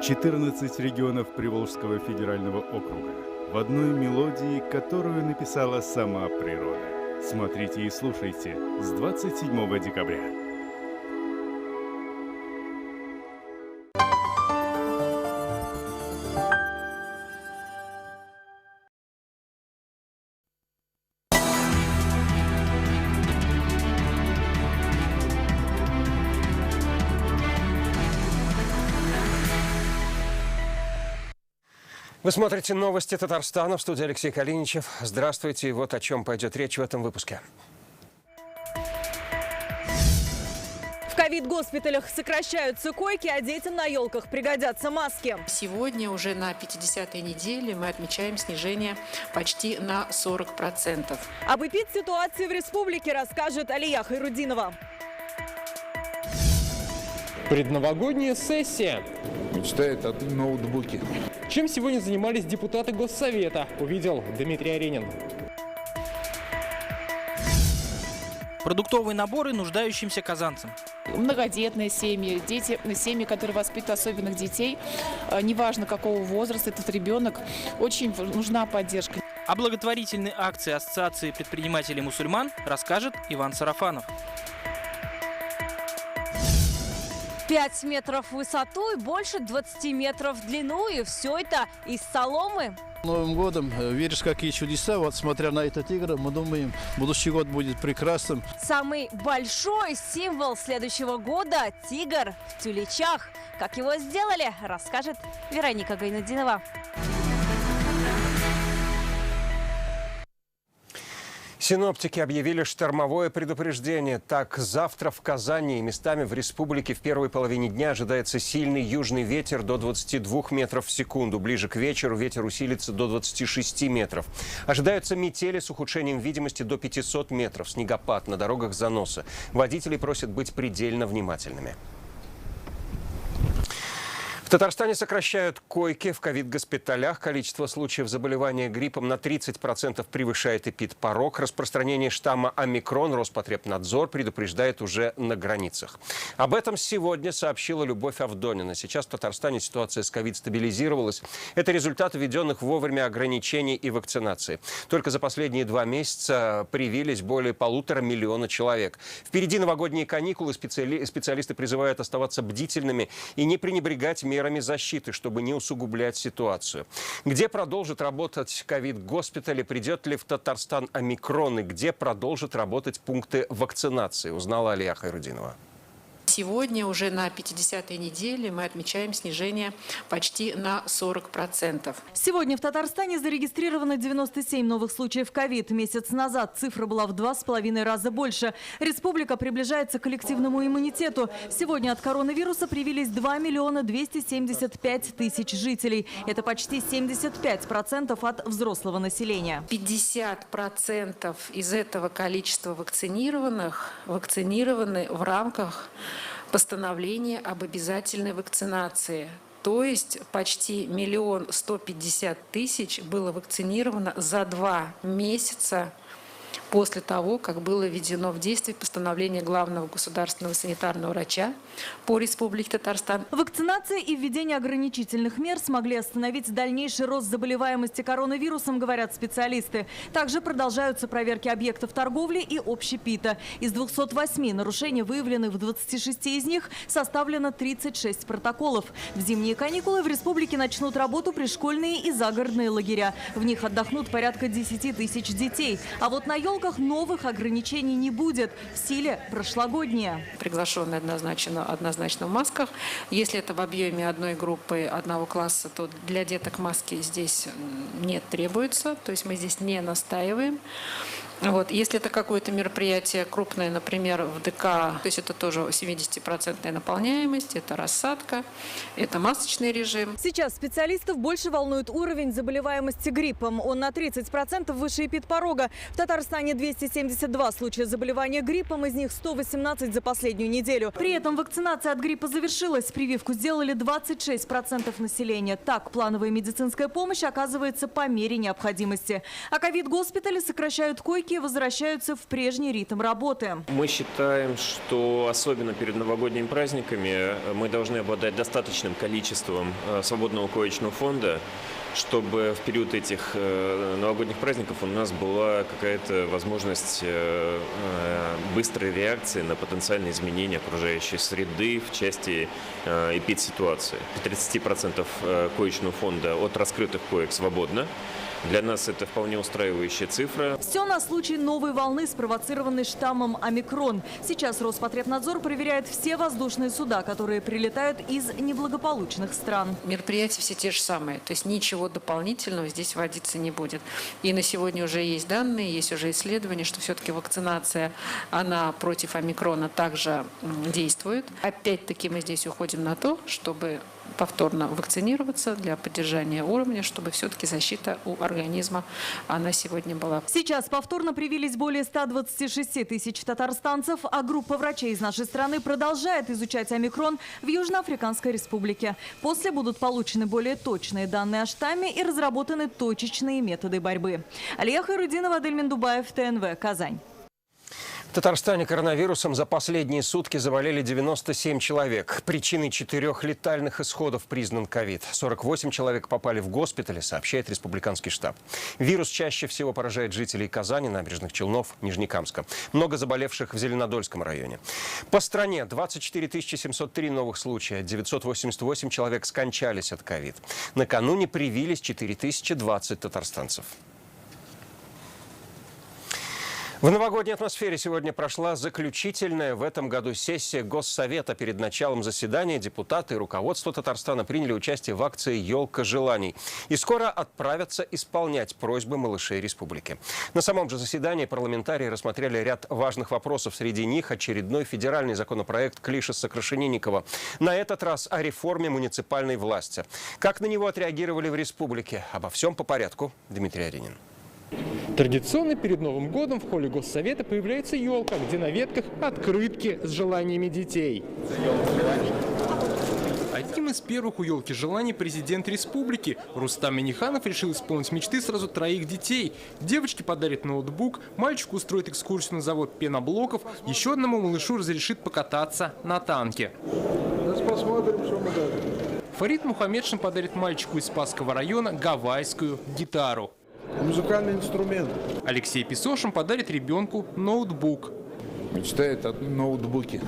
«14 регионов Приволжского федерального округа в одной мелодии, которую написала сама природа. Смотрите и слушайте с 27 декабря. Вы смотрите новости Татарстана, в студии Алексей Калиничев. Здравствуйте, и вот о чем пойдет речь в этом выпуске. ковид-госпиталях сокращаются койки, а детям на елках пригодятся маски. Сегодня уже на 50-й неделе мы отмечаем снижение почти на 40%. Об эпидситуации в республике расскажет Алия Хайрудинова. Предновогодняя сессия. Мечтает о ноутбуке. Чем сегодня занимались депутаты Госсовета, увидел Дмитрий Аренин. Продуктовые наборы нуждающимся казанцам. Многодетные семьи, дети, семьи, которые воспитывают особенных детей, неважно какого возраста этот ребенок, очень нужна поддержка. О благотворительной акции Ассоциации предпринимателей мусульман расскажет Иван Сарафанов. 5 метров в высоту и больше 20 метров в длину. И все это из соломы. Новым годом веришь, какие чудеса. Вот смотря на этот игры, мы думаем, будущий год будет прекрасным. Самый большой символ следующего года – тигр в тюлечах. Как его сделали, расскажет Вероника Гайнудинова. Синоптики объявили штормовое предупреждение. Так, завтра в Казани и местами в республике в первой половине дня ожидается сильный южный ветер до 22 метров в секунду. Ближе к вечеру ветер усилится до 26 метров. Ожидаются метели с ухудшением видимости до 500 метров. Снегопад, на дорогах заносы. Водителей просят быть предельно внимательными. В Татарстане сокращают койки в ковид-госпиталях. Количество случаев заболевания гриппом на 30% превышает эпидпорог. Распространение штамма омикрон Роспотребнадзор предупреждает уже на границах. Об этом сегодня сообщила Любовь Авдонина. Сейчас в Татарстане ситуация с ковид стабилизировалась. Это результат введенных вовремя ограничений и вакцинации. Только за последние 2 месяца привились более 1,5 миллиона человек. Впереди новогодние каникулы. Специалисты призывают оставаться бдительными и не пренебрегать мерами защиты, чтобы не усугублять ситуацию. Где продолжит работать ковид-госпитали, придет ли в Татарстан омикрон и где продолжат работать пункты вакцинации, узнала Алия Хайрудинова. Сегодня уже на 50-й неделе мы отмечаем снижение почти на 40%. Сегодня в Татарстане зарегистрировано 97 новых случаев ковид. Месяц назад цифра была в 2,5 раза больше. Республика приближается к коллективному иммунитету. Сегодня от коронавируса привились 2 275 000 жителей. Это почти 75% от взрослого населения. 50% из этого количества вакцинированных вакцинированы в рамках постановления об обязательной вакцинации. То есть почти 1 150 000 было вакцинировано за 2 месяца после того, как было введено в действие постановление главного государственного санитарного врача по Республике Татарстан. Вакцинация и введение ограничительных мер смогли остановить дальнейший рост заболеваемости коронавирусом, говорят специалисты. Также продолжаются проверки объектов торговли и общепита. Из 208 нарушений, выявленных в 26 из них, составлено 36 протоколов. В зимние каникулы в республике начнут работу пришкольные и загородные лагеря. В них отдохнут порядка 10 000 детей. А вот на елках новых ограничений не будет. В силе прошлогодние. Приглашенные однозначно в масках. Если это в объеме одной группы, одного класса, то для деток маски здесь не требуется. То есть мы здесь не настаиваем. Вот. Если это какое-то мероприятие крупное, например, в ДК, то есть это тоже 70% наполняемость, это рассадка, это масочный режим. Сейчас специалистов больше волнует уровень заболеваемости гриппом. Он на 30% выше эпидпорога. В Татарстане 272 случая заболевания гриппом, из них 118 за последнюю неделю. При этом вакцинация от гриппа завершилась. Прививку сделали 26% населения. Так, плановая медицинская помощь оказывается по мере необходимости. А ковид-госпитали сокращают койки и возвращаются в прежний ритм работы. Мы считаем, что особенно перед новогодними праздниками мы должны обладать достаточным количеством свободного коечного фонда, чтобы в период этих новогодних праздников у нас была какая-то возможность быстрой реакции на потенциальные изменения окружающей среды в части эпидситуации. 30% коечного фонда от раскрытых коек свободно. Для нас это вполне устраивающая цифра. Все на случай случай новой волны, спровоцированной штаммом омикрон. Сейчас Роспотребнадзор проверяет все воздушные суда, которые прилетают из неблагополучных стран. Мероприятия все те же самые, то есть ничего дополнительного здесь вводиться не будет. И на сегодня уже есть данные, есть уже исследования, что все-таки вакцинация, она против омикрона также действует. Опять-таки мы здесь уходим на то, чтобы повторно вакцинироваться для поддержания уровня, чтобы все-таки защита у организма, она сегодня была. Сейчас повторно привились более 126 тысяч татарстанцев, а группа врачей из нашей страны продолжает изучать омикрон в Южноафриканской республике. После будут получены более точные данные о штамме и разработаны точечные методы борьбы. Алия Хайрудинова, Адель Мендубаев, ТНВ, Казань. В Татарстане коронавирусом за последние сутки заболели 97 человек. Причиной 4 летальных исходов признан ковид. 48 человек попали в госпитали, сообщает республиканский штаб. Вирус чаще всего поражает жителей Казани, Набережных Челнов, Нижнекамска. Много заболевших в Зеленодольском районе. По стране 24 703 новых случая. 988 человек скончались от ковид. Накануне привились 4020 татарстанцев. В новогодней атмосфере сегодня прошла заключительная в этом году сессия Госсовета. Перед началом заседания депутаты и руководство Татарстана приняли участие в акции «Елка желаний» и скоро отправятся исполнять просьбы малышей республики. На самом же заседании парламентарии рассмотрели ряд важных вопросов. Среди них очередной федеральный законопроект Клишес-Крашенинникова. На этот раз о реформе муниципальной власти. Как на него отреагировали в республике? Обо всем по порядку. Дмитрий Аринин. Традиционно перед Новым годом в холле Госсовета появляется елка, где на ветках открытки с желаниями детей. Одним из первых у елки желаний президент республики Рустам Минниханов решил исполнить мечты сразу 3 детей. Девочке подарит ноутбук, мальчику устроит экскурсию на завод пеноблоков, еще одному малышу разрешит покататься на танке. Посмотрим, что мы дадим. Фарид Мухаммедшин подарит мальчику из Спасского района гавайскую гитару. Музыкальный инструмент. Алексей Песошин подарит ребенку ноутбук. Мечтает о ноутбуке.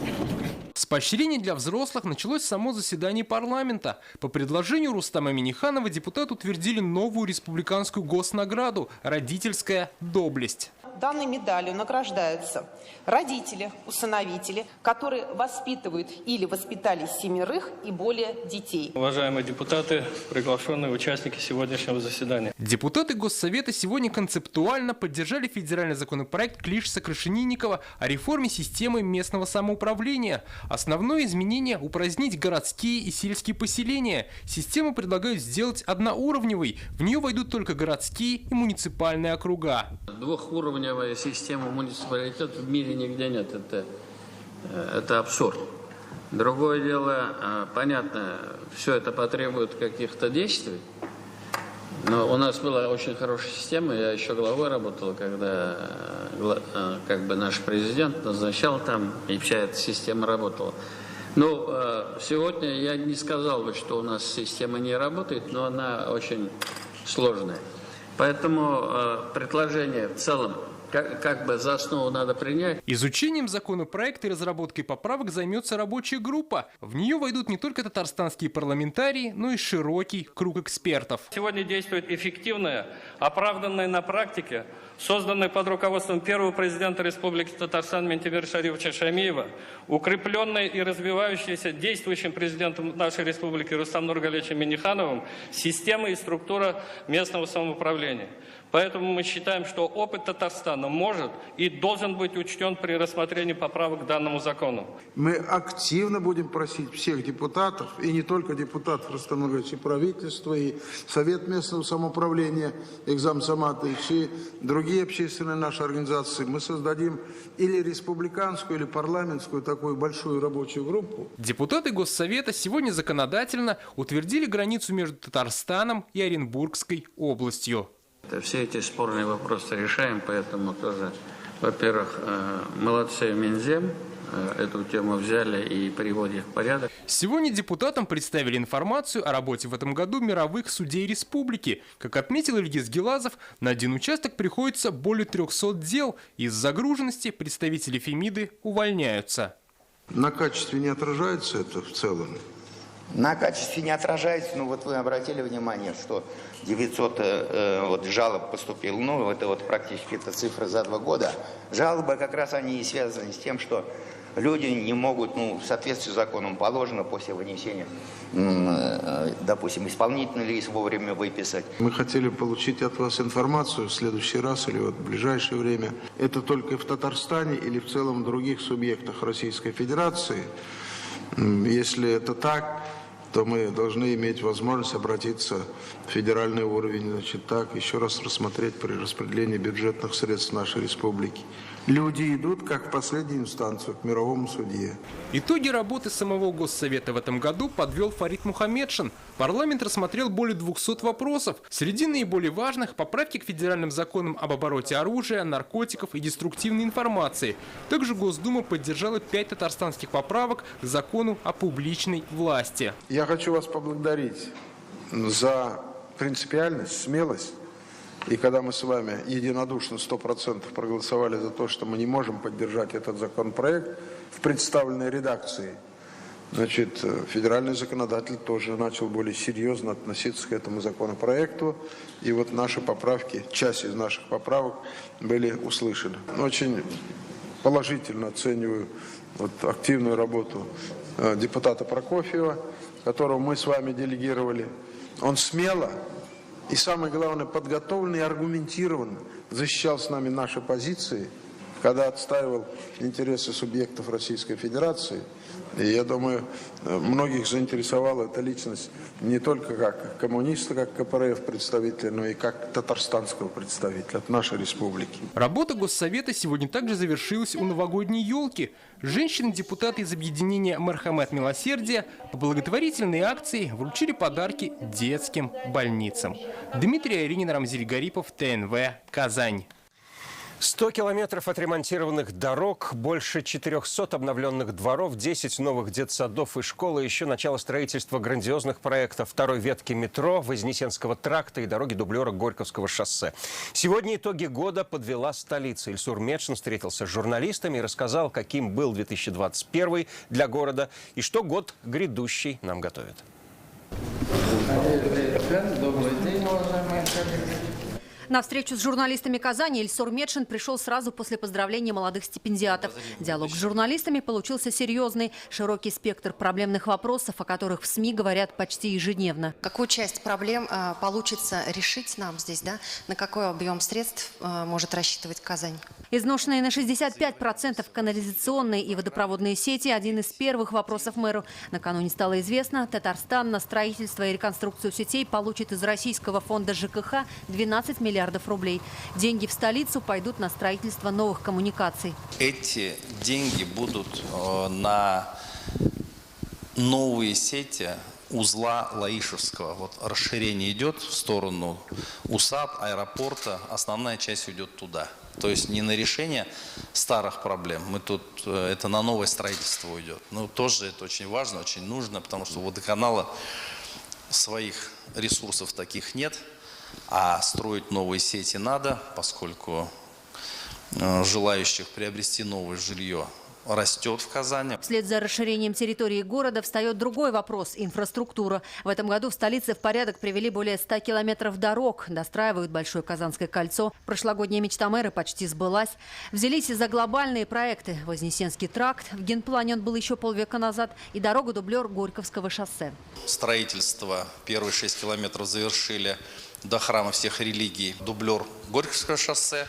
С поощрения для взрослых началось само заседание парламента. По предложению Рустама Минниханова депутаты утвердили новую республиканскую госнаграду «Родительская доблесть». Данной медалью награждаются родители, усыновители, которые воспитывают или воспитали 7 и более детей. Уважаемые депутаты, приглашенные участники сегодняшнего заседания. Депутаты Госсовета сегодня концептуально поддержали федеральный законопроект Клишеса-Крашенинникова о реформе системы местного самоуправления. Основное изменение – упразднить городские и сельские поселения. Систему предлагают сделать одноуровневой. В нее войдут только городские и муниципальные округа. Двухуровневая система муниципалитетов в мире нигде нет. Это абсурд. Другое дело, понятно, все это потребует каких-то действий. Но у нас была очень хорошая система. Я еще главой работал, когда наш президент назначал там, и вся эта система работала. Но сегодня я не сказал бы, что у нас система не работает, но она очень сложная. Поэтому предложение в целом за основу надо принять. Изучением законопроекта и разработкой поправок займется рабочая группа. В нее войдут не только татарстанские парламентарии, но и широкий круг экспертов. Сегодня действует эффективная, оправданная на практике, созданная под руководством первого президента Республики Татарстан Ментимира Шариповича Шаймиева, укрепленная и развивающаяся действующим президентом нашей республики Рустамом Нургалиевичем Миннихановым система и структура местного самоуправления. Поэтому мы считаем, что опыт Татарстана может и должен быть учтен при рассмотрении поправок к данному закону. Мы активно будем просить всех депутатов, и не только депутатов Рустама Нургалиевича, и правительства, и Совет местного самоуправления, Экзамсаматович, и другие общественные наши организации. Мы создадим или республиканскую, или парламентскую такую большую рабочую группу. Депутаты Госсовета сегодня законодательно утвердили границу между Татарстаном и Оренбургской областью. Все эти спорные вопросы решаем, поэтому тоже, во-первых, молодцы Минзем, эту тему взяли и приводят в порядок. Сегодня депутатам представили информацию о работе в этом году мировых судей республики. Как отметил Ильгиз Гилазов, на один участок приходится более 300 дел. Из-за загруженности представители Фемиды увольняются. На качестве не отражается это в целом. На качестве не отражается, ну вот вы обратили внимание, что 900 жалоб поступило, ну это практически эта цифра за 2 года. Жалобы как раз они и связаны с тем, что люди не могут, в соответствии с законом положено после вынесения, допустим, исполнительный лист вовремя выписать. Мы хотели получить от вас информацию в следующий раз или в ближайшее время. Это только в Татарстане или в целом в других субъектах Российской Федерации? Если это так, то мы должны иметь возможность обратиться в федеральный уровень, еще раз рассмотреть при распределении бюджетных средств нашей республики. Люди идут, как в последнюю инстанцию, к мировому судье. Итоги работы самого Госсовета в этом году подвел Фарид Мухаммедшин. Парламент рассмотрел более 200 вопросов. Среди наиболее важных – поправки к федеральным законам об обороте оружия, наркотиков и деструктивной информации. Также Госдума поддержала 5 татарстанских поправок к закону о публичной власти. Я хочу вас поблагодарить за принципиальность, смелость. И когда мы с вами единодушно 100% проголосовали за то, что мы не можем поддержать этот законопроект в представленной редакции, федеральный законодатель тоже начал более серьезно относиться к этому законопроекту. И наши поправки, часть из наших поправок были услышаны. Очень положительно оцениваю активную работу депутата Прокофьева, которого мы с вами делегировали. Он смело и, самое главное, подготовленно и аргументированно защищал с нами наши позиции, когда отстаивал интересы субъектов Российской Федерации. И я думаю, многих заинтересовала эта личность не только как коммуниста, как КПРФ представителя, но и как татарстанского представителя от нашей республики. Работа Госсовета сегодня также завершилась у новогодней елки. Женщины-депутаты из объединения «Мархамат Милосердия» по благотворительной акции вручили подарки детским больницам. Дмитрий Айринин, Рамзиль Гарипов, ТНВ, Казань. 100 километров отремонтированных дорог, больше 400 обновленных дворов, 10 новых детсадов и школ, и еще начало строительства грандиозных проектов второй ветки метро, Вознесенского тракта и дороги-дублера Горьковского шоссе. Сегодня итоги года подвела столица. Ильсур Метшин встретился с журналистами и рассказал, каким был 2021 для города и что год грядущий нам готовит. Добрый день, уважаемые коллеги. На встречу с журналистами Казани Ильсур Метшин пришел сразу после поздравления молодых стипендиатов. Диалог с журналистами получился серьезный. Широкий спектр проблемных вопросов, о которых в СМИ говорят почти ежедневно. Какую часть проблем получится решить нам здесь, да? На какой объем средств может рассчитывать Казань? Изношенные на 65% канализационные и водопроводные сети – один из первых вопросов мэру. Накануне стало известно, Татарстан на строительство и реконструкцию сетей получит из Российского фонда ЖКХ 12 миллиардов рублей. Деньги в столицу пойдут на строительство новых коммуникаций. Эти деньги будут на новые сети узла Лаишевского. Расширение идет в сторону УСАД, аэропорта. Основная часть идет туда. То есть не на решение старых проблем. Это на новое строительство уйдет. Но тоже это очень важно, очень нужно, потому что у водоканала своих ресурсов таких нет. А строить новые сети надо, поскольку желающих приобрести новое жилье растет в Казани. Вслед за расширением территории города встает другой вопрос – инфраструктура. В этом году в столице в порядок привели более 100 километров дорог. Достраивают Большое Казанское кольцо. Прошлогодняя мечта мэра почти сбылась. Взялись и за глобальные проекты. Вознесенский тракт. В генплане он был еще полвека назад. И дорога-дублер Горьковского шоссе. Строительство первые 6 километров завершили до храма всех религий. Дублер Горьковского шоссе.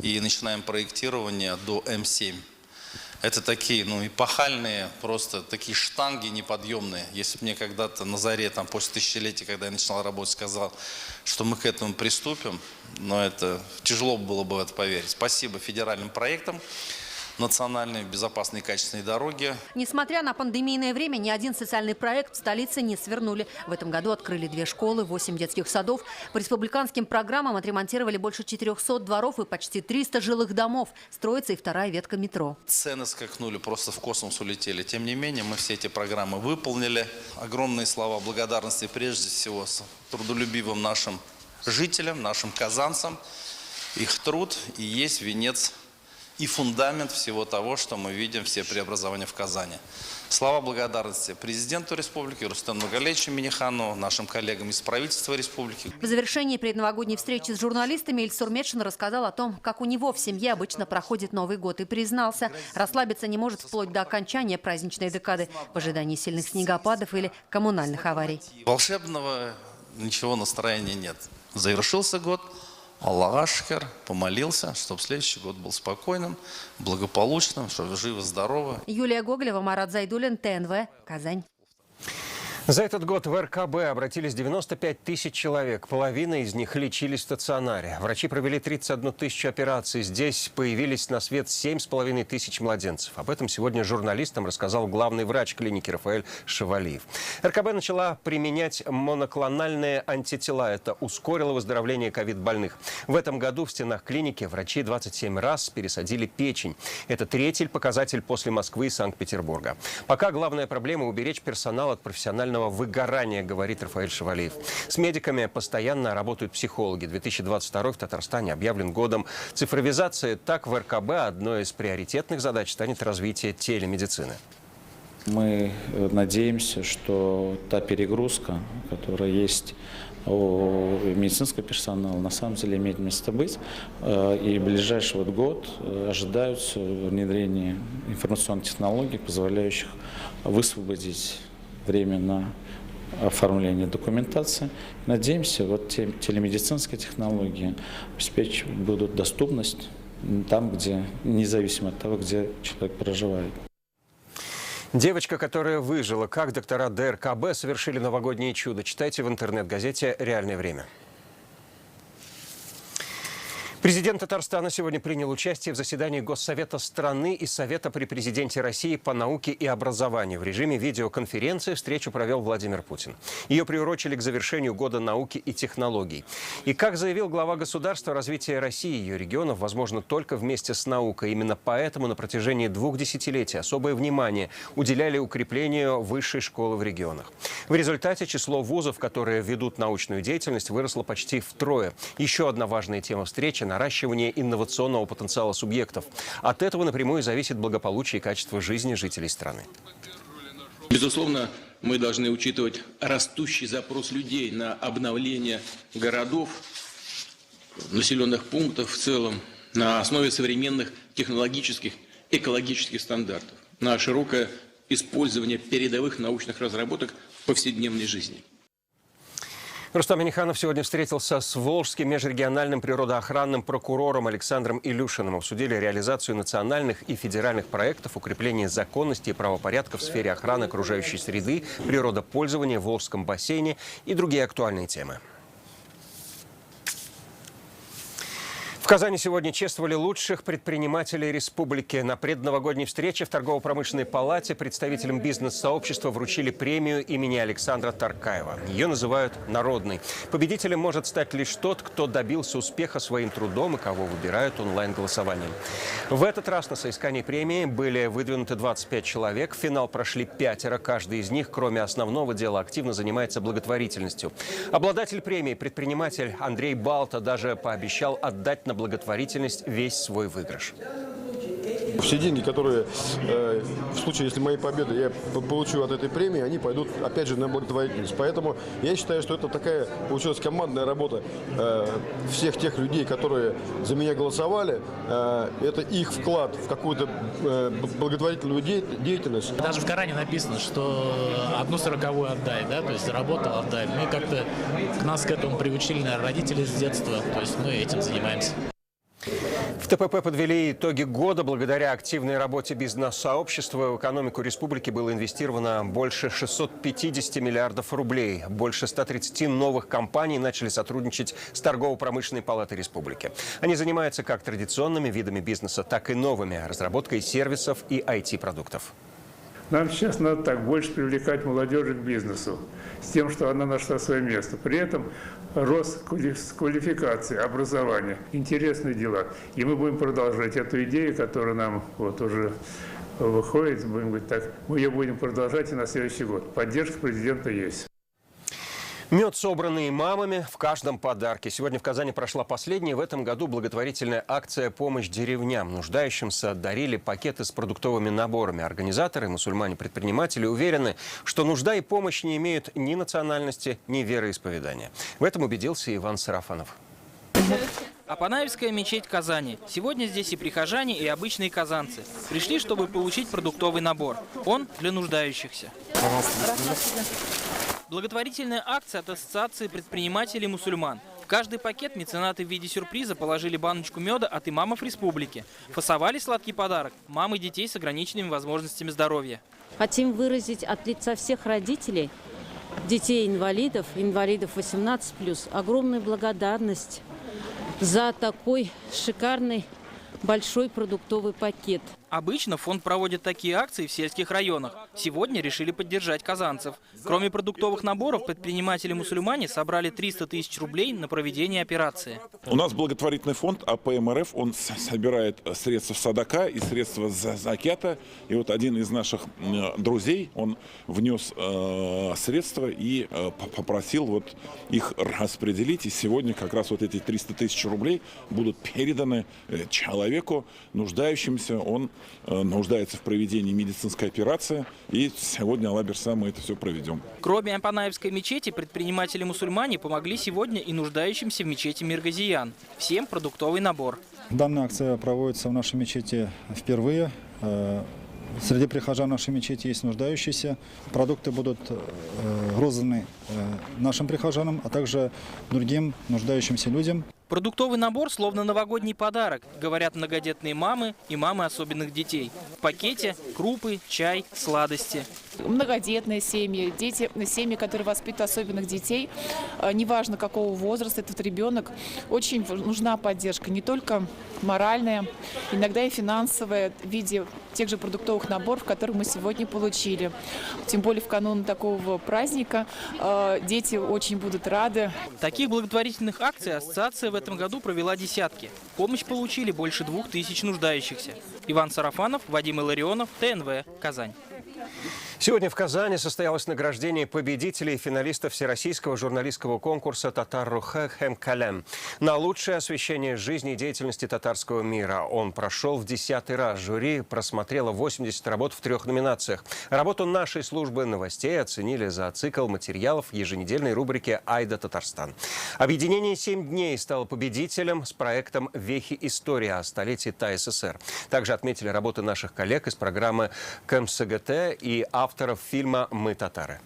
И начинаем проектирование до М7. Это такие, эпохальные, просто такие штанги неподъемные. Если бы мне когда-то на заре, после тысячелетия, когда я начинал работать, сказал, что мы к этому приступим, но это тяжело было бы в это поверить. Спасибо федеральным проектам. Национальные безопасные и качественные дороги. Несмотря на пандемийное время, ни один социальный проект в столице не свернули. В этом году открыли 2 школы, 8 детских садов. По республиканским программам отремонтировали больше 400 дворов и почти 300 жилых домов. Строится и вторая ветка метро. Цены скакнули, просто в космос улетели. Тем не менее, мы все эти программы выполнили. Огромные слова благодарности прежде всего трудолюбивым нашим жителям, нашим казанцам. Их труд и есть венец и фундамент всего того, что мы видим, все преобразования в Казани. Слова благодарности президенту республики Рустему Нургалиевичу Миннихану, нашим коллегам из правительства республики. В завершении предновогодней встречи с журналистами Ильсур Метшин рассказал о том, как у него в семье обычно проходит Новый год, и признался, расслабиться не может вплоть до окончания праздничной декады в ожидании сильных снегопадов или коммунальных аварий. Волшебного ничего настроения нет. Завершился год. Аллах ашкар, помолился, чтобы следующий год был спокойным, благополучным, чтобы живо-здорово. Юлия Гоголева, Марат Зайдуллин, ТНВ, Казань. За этот год в РКБ обратились 95 тысяч человек. Половина из них лечились в стационаре. Врачи провели 31 тысячу операций. Здесь появились на свет 7,5 тысяч младенцев. Об этом сегодня журналистам рассказал главный врач клиники Рафаэль Шавалиев. РКБ начала применять моноклональные антитела. Это ускорило выздоровление ковид-больных. В этом году в стенах клиники врачи 27 раз пересадили печень. Это третий показатель после Москвы и Санкт-Петербурга. Пока главная проблема – уберечь персонал от профессионального выгорания, говорит Рафаэль Шавалиев. С медиками постоянно работают психологи. 2022 в Татарстане объявлен годом цифровизации. Так, в РКБ одной из приоритетных задач станет развитие телемедицины. Мы надеемся, что та перегрузка, которая есть у медицинского персонала, на самом деле имеет место быть. И в ближайший год ожидаются внедрение информационных технологий, позволяющих высвободить время на оформление документации. Надеемся, вот те телемедицинские технологии обеспечивать будут доступность там, где, независимо от того, где человек проживает. Девочка, которая выжила, как доктора ДРКБ совершили новогоднее чудо. Читайте в интернет-газете «Реальное время». Президент Татарстана сегодня принял участие в заседании Госсовета страны и Совета при президенте России по науке и образованию. В режиме видеоконференции встречу провел Владимир Путин. Ее приурочили к завершению года науки и технологий. И, как заявил глава государства, развитие России и ее регионов возможно только вместе с наукой. Именно поэтому на протяжении 2 десятилетий особое внимание уделяли укреплению высшей школы в регионах. В результате число вузов, которые ведут научную деятельность, выросло почти втрое. Еще одна важная тема встречи – наращивание инновационного потенциала субъектов. От этого напрямую зависит благополучие и качество жизни жителей страны. Безусловно, мы должны учитывать растущий запрос людей на обновление городов, населенных пунктов в целом, на основе современных технологических, экологических стандартов, на широкое использование передовых научных разработок в повседневной жизни. Рустам Минниханов сегодня встретился с волжским межрегиональным природоохранным прокурором Александром Илюшиным. Обсудили реализацию национальных и федеральных проектов, укрепление законности и правопорядка в сфере охраны окружающей среды, природопользования в Волжском бассейне и другие актуальные темы. В Казани сегодня чествовали лучших предпринимателей республики. На предновогодней встрече в торгово-промышленной палате представителям бизнес-сообщества вручили премию имени Александра Таркаева. Ее называют народной. Победителем может стать лишь тот, кто добился успеха своим трудом и кого выбирают онлайн-голосованием. В этот раз на соискании премии были выдвинуты 25 человек. В финал прошли 5. Каждый из них, кроме основного дела, активно занимается благотворительностью. Обладатель премии, предприниматель Андрей Балта, даже пообещал отдать на благотворительность весь свой выигрыш. Все деньги, которые в случае, если моей победы я получу от этой премии, они пойдут, опять же, на благотворительность. Поэтому я считаю, что это такая получилась командная работа всех тех людей, которые за меня голосовали. Это их вклад в какую-то благотворительную деятельность. Даже в Коране написано, что 1/40 отдай, да, то есть заработал, отдай. Мы как-то нас к этому приучили, наверное, родители с детства, то есть мы этим занимаемся. В ТПП подвели итоги года. Благодаря активной работе бизнес-сообщества в экономику республики было инвестировано больше 650 миллиардов рублей. Больше 130 новых компаний начали сотрудничать с торгово-промышленной палатой республики. Они занимаются как традиционными видами бизнеса, так и новыми – разработкой сервисов и IT-продуктов. Нам сейчас надо так больше привлекать молодежь к бизнесу, с тем, что она нашла свое место. При этом рост квалификации, образования, интересные дела. И мы будем продолжать эту идею, которая нам вот уже выходит, будем говорить так, мы ее будем продолжать и на следующий год. Поддержка президента есть. Мед, собранный мамами, в каждом подарке. Сегодня в Казани прошла последняя в этом году благотворительная акция «Помощь деревням». Нуждающимся дарили пакеты с продуктовыми наборами. Организаторы, мусульмане-предприниматели уверены, что нужда и помощь не имеют ни национальности, ни вероисповедания. В этом убедился Иван Сарафанов. Апанаевская мечеть Казани. Сегодня здесь и прихожане, и обычные казанцы. Пришли, чтобы получить продуктовый набор. Он для нуждающихся. Благотворительная акция от Ассоциации предпринимателей-мусульман. В каждый пакет меценаты в виде сюрприза положили баночку меда от имамов республики. Фасовали сладкий подарок мамы детей с ограниченными возможностями здоровья. Хотим выразить от лица всех родителей, детей-инвалидов, инвалидов 18+, огромную благодарность за такой шикарный большой продуктовый пакет. Обычно фонд проводит такие акции в сельских районах. Сегодня решили поддержать казанцев. Кроме продуктовых наборов, предприниматели-мусульмане собрали 300 тысяч рублей на проведение операции. У нас благотворительный фонд АПМРФ, он собирает средства садака и средства закята. И вот один из наших друзей, он внес средства и попросил вот их распределить. И сегодня как раз вот эти 300 тысяч рублей будут переданы человеку, нуждающимся. Он нуждается в проведении медицинской операции. И сегодня, Аллах берса, мы это все проведем. Кроме Апанаевской мечети, предприниматели-мусульмане помогли сегодня и нуждающимся в мечети Миргазиян. Всем продуктовый набор. Данная акция проводится в нашей мечети впервые. Среди прихожан нашей мечети есть нуждающиеся. Продукты будут розданы нашим прихожанам, а также другим нуждающимся людям. Продуктовый набор словно новогодний подарок, говорят многодетные мамы и мамы особенных детей. В пакете крупы, чай, сладости. Многодетные семьи, семьи, которые воспитывают особенных детей, неважно какого возраста этот ребенок, очень нужна поддержка, не только моральная, иногда и финансовая, в виде тех же продуктовых наборов, которые мы сегодня получили. Тем более в канун такого праздника дети очень будут рады. Таких благотворительных акций ассоциация в этом году провела десятки. Помощь получили больше 2000 нуждающихся. Иван Сарафанов, Вадим Илларионов, ТНВ, Казань. Сегодня в Казани состоялось награждение победителей и финалистов Всероссийского журналистского конкурса «Татар-Рухэ Хэм-Калем» на лучшее освещение жизни и деятельности татарского мира. Он прошел в 10-й раз. Жюри просмотрело 80 работ в 3 номинациях. Работу нашей службы новостей оценили за цикл материалов еженедельной рубрики «Айда Татарстан». Объединение «7 дней» стало победителем с проектом «Вехи истории» о столетии ТАССР. Также отметили работы наших коллег из программы КМСГТ и авторов фильма «Мы татары».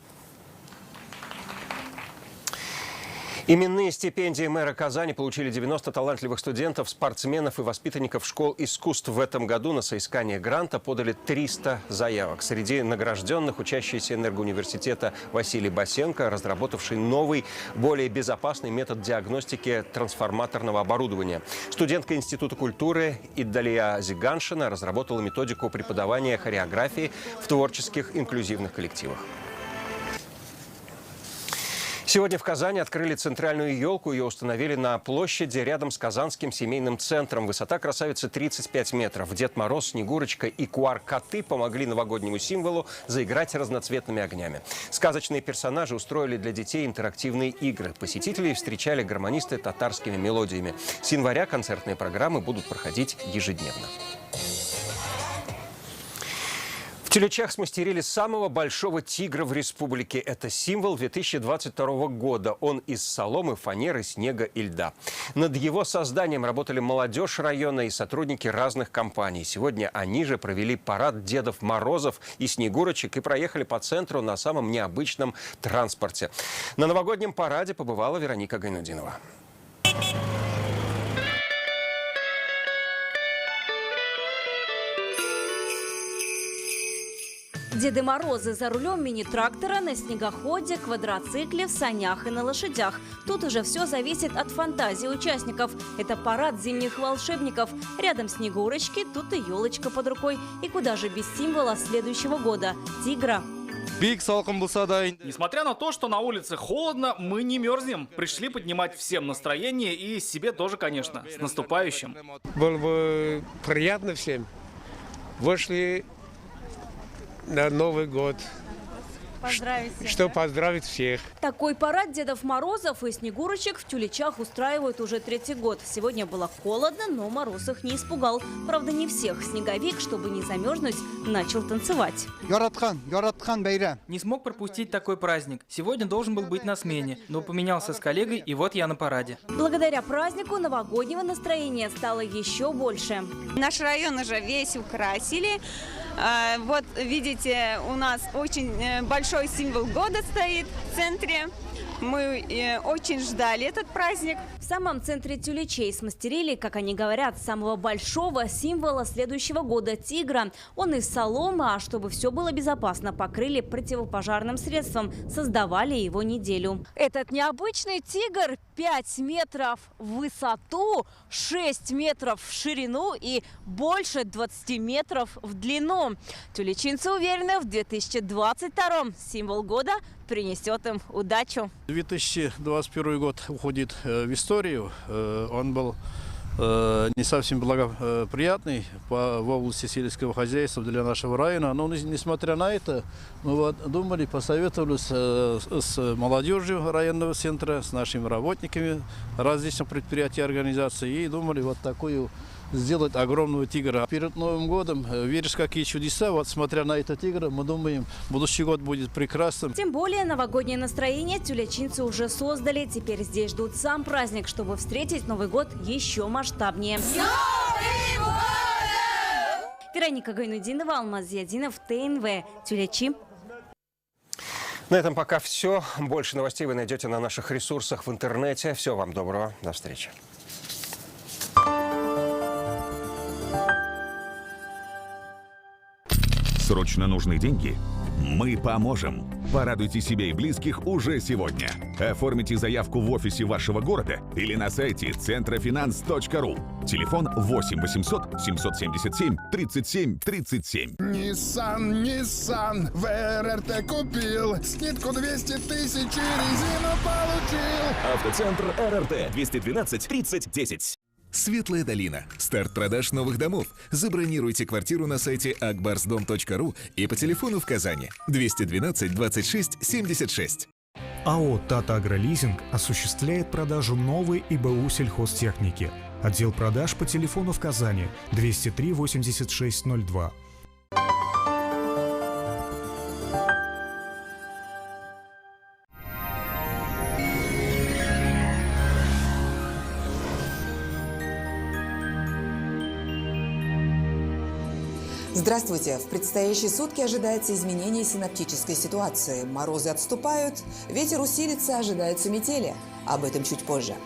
Именные стипендии мэра Казани получили 90 талантливых студентов, спортсменов и воспитанников школ искусств. В этом году на соискание гранта подали 300 заявок. Среди награжденных учащиеся энергоуниверситета Василий Басенко, разработавший новый, более безопасный метод диагностики трансформаторного оборудования. Студентка Института культуры Иддалия Зиганшина разработала методику преподавания хореографии в творческих инклюзивных коллективах. Сегодня в Казани открыли центральную елку. Ее установили на площади рядом с Казанским семейным центром. Высота красавицы 35 метров. Дед Мороз, Снегурочка и Куар-коты помогли новогоднему символу заиграть разноцветными огнями. Сказочные персонажи устроили для детей интерактивные игры. Посетителей встречали гармонисты татарскими мелодиями. С января концертные программы будут проходить ежедневно. В Тюлечах смастерили самого большого тигра в республике. Это символ 2022 года. Он из соломы, фанеры, снега и льда. Над его созданием работали молодежь района и сотрудники разных компаний. Сегодня они же провели парад Дедов Морозов и Снегурочек и проехали по центру на самом необычном транспорте. На новогоднем параде побывала Вероника Гайнудинова. Деды Морозы за рулем мини-трактора, на снегоходе, квадроцикле, в санях и на лошадях. Тут уже все зависит от фантазии участников. Это парад зимних волшебников. Рядом Снегурочки, тут и елочка под рукой. И куда же без символа следующего года – тигра. Несмотря на то, что на улице холодно, мы не мерзнем. Пришли поднимать всем настроение и себе тоже, конечно. С наступающим. Было бы приятно всем. Вышли на Новый год поздравить всех. Такой парад Дедов Морозов и Снегурочек в Тюлечах устраивают уже 3-й год. Сегодня было холодно, но мороз их не испугал. Правда, не всех. Снеговик, чтобы не замерзнуть, начал танцевать. Не смог пропустить такой праздник. Сегодня должен был быть на смене, но поменялся с коллегой, и вот я на параде. Благодаря празднику новогоднего настроения стало еще больше. Наш район уже весь украсили. Вот видите, у нас очень большой символ года стоит в центре. Мы очень ждали этот праздник. В самом центре Тюлечей смастерили, как они говорят, самого большого символа следующего года – тигра. Он из соломы, а чтобы все было безопасно, покрыли противопожарным средством. Создавали его неделю. Этот необычный тигр 5 метров в высоту, 6 метров в ширину и больше 20 метров в длину. Тюлечинцы уверены, в 2022-м символ года принесет им удачу. 2021 год уходит в историю. Он был не совсем благоприятный в области сельского хозяйства для нашего района. Но несмотря на это, мы вот думали, посоветовались с молодежью районного центра, с нашими работниками различных предприятий и организаций и думали вот такую сделать огромного тигра. Перед Новым годом веришь, какие чудеса. Вот смотря на этот тигр, мы думаем, будущий год будет прекрасным. Тем более новогоднее настроение тюлячинцы уже создали. Теперь здесь ждут сам праздник, чтобы встретить Новый год еще масштабнее. Вероника Гайнудинова, Алмаз Зиядинов, ТНВ, Тюлячи. На этом пока все. Больше новостей вы найдете на наших ресурсах в интернете. Всего вам доброго. До встречи. Срочно нужны деньги? Мы поможем. Порадуйте себя и близких уже сегодня. Оформите заявку в офисе вашего города или на сайте centrofinance.ru. Телефон 8 800 777 37 37. Nissan в РРТ купил. Скидку 200 тысяч и резину получил. Автоцентр РРТ 212 30 10. Светлая долина. Старт продаж новых домов. Забронируйте квартиру на сайте akbarsdom.ru и по телефону в Казани 212 26 76. АО «Тата Агролизинг» осуществляет продажу новой ИБУ сельхозтехники. Отдел продаж по телефону в Казани 203 86 02. Здравствуйте! В предстоящие сутки ожидается изменение синоптической ситуации. Морозы отступают, ветер усилится, ожидаются метели. Об этом чуть позже.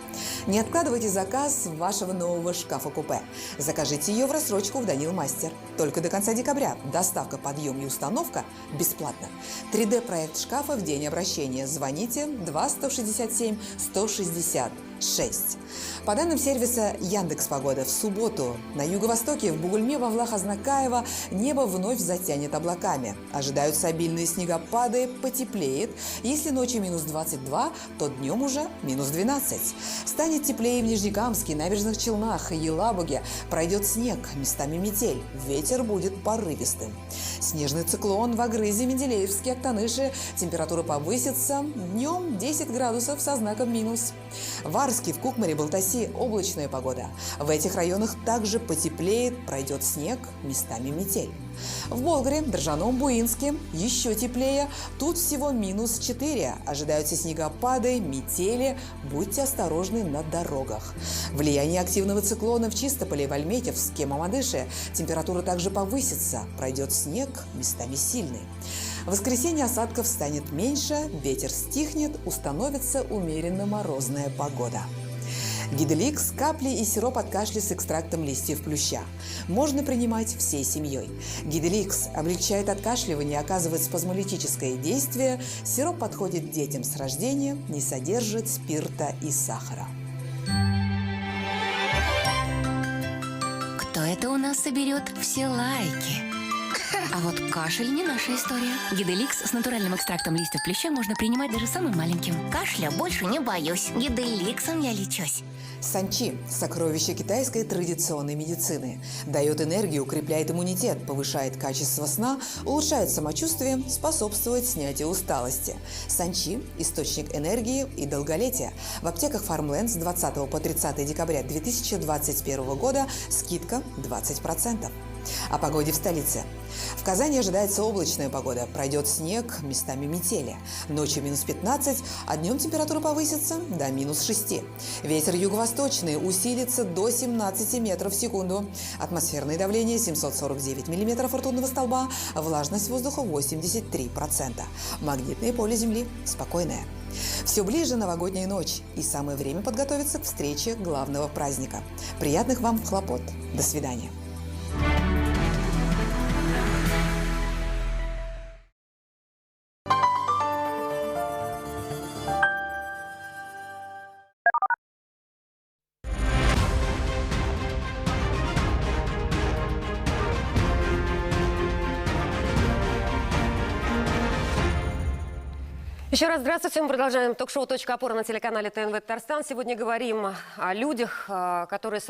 Не откладывайте заказ вашего нового шкафа-купе. Закажите ее в рассрочку в Данил Мастер. Только до конца декабря. Доставка, подъем и установка бесплатно. 3D-проект шкафа в день обращения. Звоните 2 167 166. По данным сервиса Яндекс.Погода, в субботу на юго-востоке, в Бугульме, во Влахознакаево небо вновь затянет облаками. Ожидаются обильные снегопады, потеплеет. Если ночью минус 22, то днем уже минус 12. Станет теплее в Нижнекамске, Набережных Челнах, Елабуге. Пройдет снег, местами метель. Ветер будет порывистым. Снежный циклон в Агрызе, Менделеевске, Актаныше. Температура повысится. Днем 10 градусов со знаком минус. В Арске, в Кукмаре, Балтаси облачная погода. В этих районах также потеплеет, пройдет снег, местами метель. В Болгаре, Дрожжаном, Буинске еще теплее. Тут всего минус 4. Ожидаются снегопады, метели. Будьте осторожны на дорогах. Влияние активного циклона в Чистополе, в Альметьевске, Мамадыше. Температура также повысится. Пройдет снег, местами сильный. В воскресенье осадков станет меньше, ветер стихнет, установится умеренно морозная погода. Гиделикс, капли и сироп от кашля с экстрактом листьев плюща. Можно принимать всей семьей. Гиделикс облегчает откашливание, оказывает спазмолитическое действие. Сироп подходит детям с рождения, не содержит спирта и сахара. Кто это у нас соберет все лайки? А вот кашель не наша история. Гиделикс с натуральным экстрактом листьев плюща можно принимать даже самым маленьким. Кашля больше не боюсь. Гиделиксом я лечусь. Санчи – сокровище китайской традиционной медицины. Дает энергию, укрепляет иммунитет, повышает качество сна, улучшает самочувствие, способствует снятию усталости. Санчи – источник энергии и долголетия. В аптеках Farmland с 20 по 30 декабря 2021 года скидка 20%. О погоде в столице. В Казани ожидается облачная погода. Пройдет снег, местами метели. Ночью минус 15, а днем температура повысится до минус 6. Ветер юго-восточный усилится до 17 метров в секунду. Атмосферное давление 749 миллиметров ртутного столба. Влажность воздуха 83%. Магнитное поле Земли спокойное. Все ближе новогодняя ночь, и самое время подготовиться к встрече главного праздника. Приятных вам хлопот. До свидания. Еще раз здравствуйте. Мы продолжаем ток-шоу «Точка опоры» на телеканале ТНВ Татарстан. Сегодня говорим о людях, которые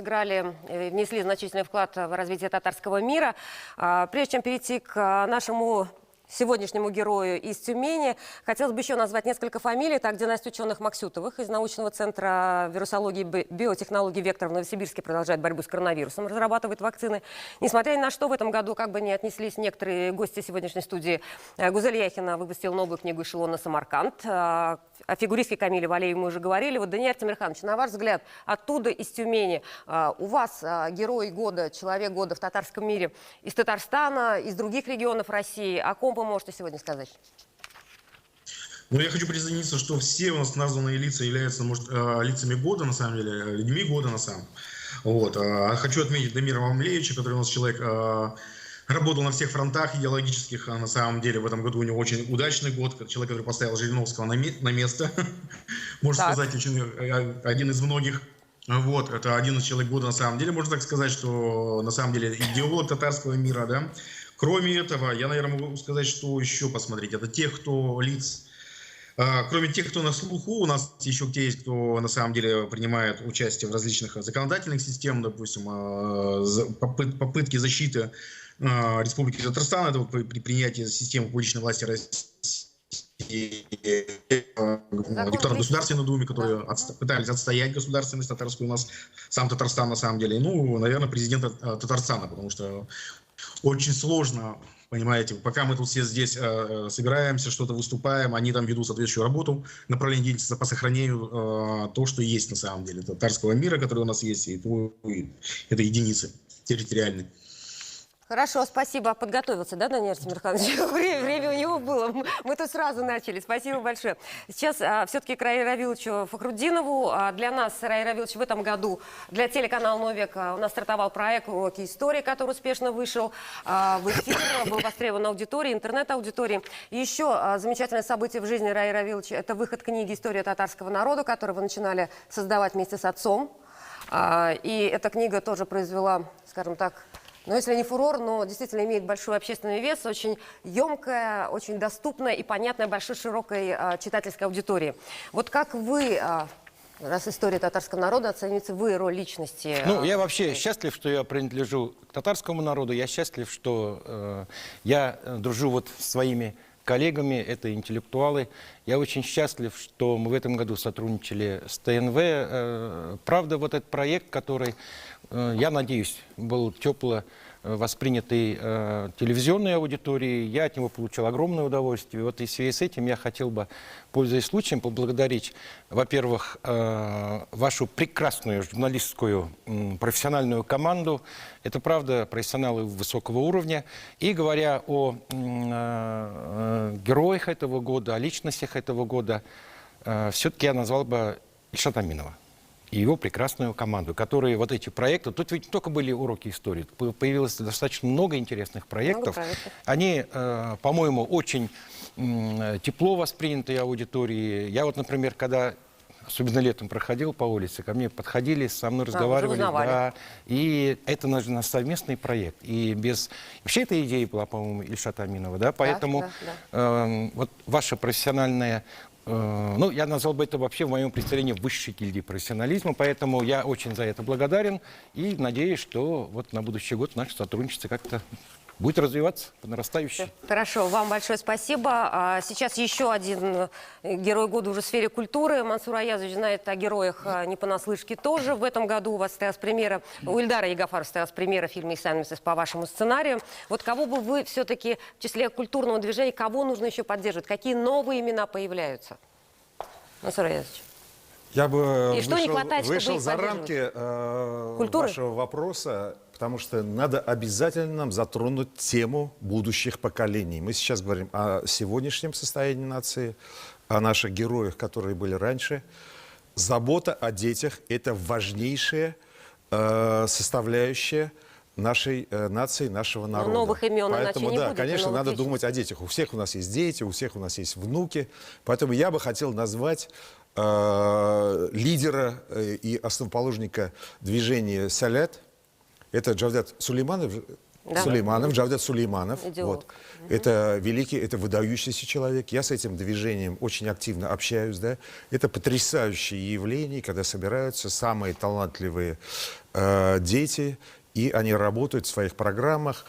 внесли значительный вклад в развитие татарского мира. Прежде чем перейти к нашему сегодняшнему герою из Тюмени, хотелось бы еще назвать несколько фамилий. Так, династия ученых Максютовых из научного центра вирусологии и биотехнологий «Вектор» в Новосибирске продолжает борьбу с коронавирусом, разрабатывает вакцины. Несмотря ни на что, в этом году, как бы ни отнеслись некоторые гости сегодняшней студии, Гузель Яхина выпустила новую книгу «Эшелон Самарканд». О фигуристке Камиле Валеевой мы уже говорили. Вот, Даниил Тимирханович, на ваш взгляд, оттуда, из Тюмени, у вас герой года, человек года в татарском мире из Татарстана, из других регионов России. О ком вы можете сегодня сказать? Ну, я хочу присоединиться, что все у нас названные лица являются, может, лицами года, на самом деле, людьми года, на самом. Вот. Хочу отметить Дамира Мамлеевича, который у нас человек работал на всех фронтах идеологических. На самом деле, в этом году у него очень удачный год. Человек, который поставил Жириновского на место. Можно сказать, один из многих. Вот, это один из человек года, на самом деле. Можно так сказать, что, на самом деле, идеолог татарского мира, да. Кроме этого, я, наверное, могу сказать, что еще посмотреть. Это тех, кто кроме тех, кто на слуху, у нас еще те есть, кто на самом деле принимает участие в различных законодательных системах, допустим, попытки защиты Республики Татарстан, это при принятии системы публичной власти России, депутаты Государственной Думы, которые пытались отстоять государственность татарскую у нас, сам Татарстан на самом деле, ну, наверное, президента Татарстана, потому что очень сложно, понимаете, пока мы тут все здесь собираемся, что-то выступаем, они там ведут соответствующую работу, направление деятельности по сохранению то, что есть на самом деле, татарского мира, который у нас есть, и это единицы территориальные. Хорошо, спасибо. Подготовился, да, Даниил Тимирханович? Время у него было. Мы тут сразу начали. Спасибо большое. Сейчас все-таки к Раиле Равиловичу Фахруддинову. Для нас, Раиль Равилович, в этом году для телеканала «Новик» у нас стартовал проект «Уроки истории», который успешно вышел в эфир, был востребован аудиторией, интернет-аудиторией. И еще замечательное событие в жизни Раиля Равиловича – это выход книги «История татарского народа», которую вы начинали создавать вместе с отцом. И эта книга тоже произвела, скажем так, но если не фурор, но действительно имеет большой общественный вес, очень емкая, очень доступная и понятная большой широкой читательской аудитории. Вот как вы, раз история татарского народа, оцените вы роль личности? Ну, я вообще счастлив, что я принадлежу к татарскому народу. Я счастлив, что я дружу вот с своими коллегами, это интеллектуалы. Я очень счастлив, что мы в этом году сотрудничали с ТНВ. Правда, вот этот проект, который, я надеюсь, был тепло воспринятый телевизионной аудиторией, я от него получил огромное удовольствие. Вот и в связи с этим я хотел бы, пользуясь случаем, поблагодарить, во-первых, вашу прекрасную журналистскую профессиональную команду. Это, правда, профессионалы высокого уровня. И говоря о героях этого года, о личностях этого года, все-таки я назвал бы Ильшата Аминова и его прекрасную команду, которые вот эти проекты, тут ведь не только были уроки истории, появилось достаточно много интересных проектов. Они, по-моему, очень тепло восприняты аудиторией. Я вот, например, когда особенно летом проходил по улице, ко мне подходили, со мной разговаривали. Да, и это наш совместный проект. И без... Вообще эта идея была, по-моему, Ильшата Аминова, да? Поэтому вот ваша профессиональная... Ну, я назвал бы это вообще в моем представлении высшей гильдии профессионализма, поэтому я очень за это благодарен и надеюсь, что вот на будущий год наше сотрудничество как-то будет развиваться по нарастающей. Хорошо, вам большое спасибо. Сейчас еще один герой года уже в сфере культуры. Мансур Аязович знает о героях не понаслышке тоже. В этом году у вас состоялась премьера, у Ильдара Ягафарова состоялась премьера фильма «Исламец» по вашему сценарию. Вот кого бы вы все-таки в числе культурного движения, кого нужно еще поддерживать? Какие новые имена появляются? Мансур Аязович. Я бы вышел за рамки вашего вопроса, потому что надо обязательно нам затронуть тему будущих поколений. Мы сейчас говорим о сегодняшнем состоянии нации, о наших героях, которые были раньше. Забота о детях – это важнейшая составляющая нашей нации, нашего народа. Новых имен Поэтому, иначе не да, будет, конечно, надо думать о детях. У всех у нас есть дети, у всех у нас есть внуки. Поэтому я бы хотел назвать лидера и основоположника движения «Салят». Это Джавдат Сулейманов. Джавдат Сулейманов. Вот. Это великий, это выдающийся человек. Я с этим движением очень активно общаюсь. Да? Это потрясающее явление, когда собираются самые талантливые дети, и они работают в своих программах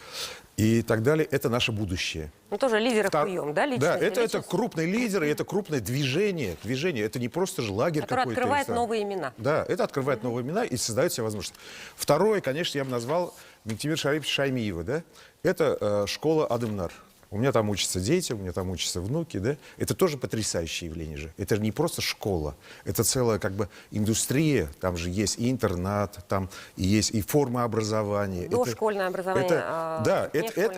и так далее. Это наше будущее. Ну, тоже лидеров прием, да? Да, это крупный лидер, и это крупное движение. Это не просто же лагерь какой-то. Который открывает новые имена. Да, это открывает новые имена и создает себе возможность. Второе, конечно, я бы назвал Мектимир Шарипович Шаймиева. Да? Это школа Адымнар. У меня там учатся дети, у меня там учатся внуки. Да? Это тоже потрясающее явление же. Это не просто школа, это целая как бы индустрия. Там же есть и интернат, там и есть и форма образования. Дошкольное образование.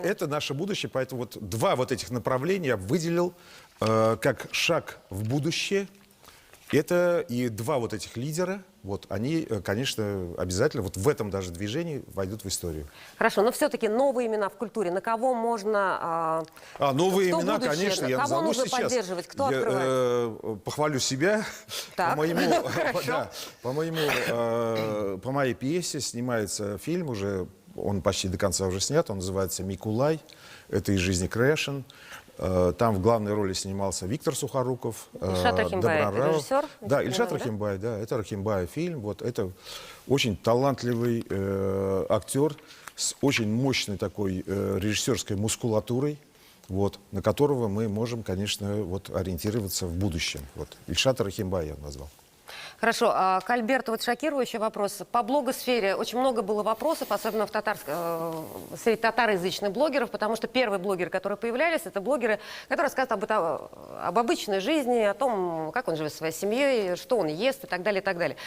Это наше будущее. Поэтому вот два вот этих направления я выделил как шаг в будущее. Это и два вот этих лидера, вот они, конечно, обязательно вот в этом даже движении войдут в историю. Хорошо, но все-таки новые имена в культуре. На кого можно... новые имена, будущее? Конечно, я кого назову нужно сейчас. Поддерживать? Кто открывает? Похвалю себя. По моей пьесе снимается фильм уже, он почти до конца уже снят, он называется «Микулай». Это из жизни Крэшен. Там в главной роли снимался Виктор Сухоруков. Ильшат Рахимбаев, режиссер? Да, Ильшат Рахимбаев, да, это Рахимбаев фильм. Вот, это очень талантливый актер с очень мощной такой режиссерской мускулатурой, вот, на которого мы можем, конечно, вот, ориентироваться в будущем. Вот. Ильшат Рахимбаев я назвал. Хорошо, к Альберту вот шокирующий вопрос. По блогосфере очень много было вопросов, особенно среди татароязычных блогеров, потому что первые блогеры, которые появлялись, это блогеры, которые рассказывают об обычной жизни, о том, как он живет со своей семьей, что он ест и так далее, и так далее.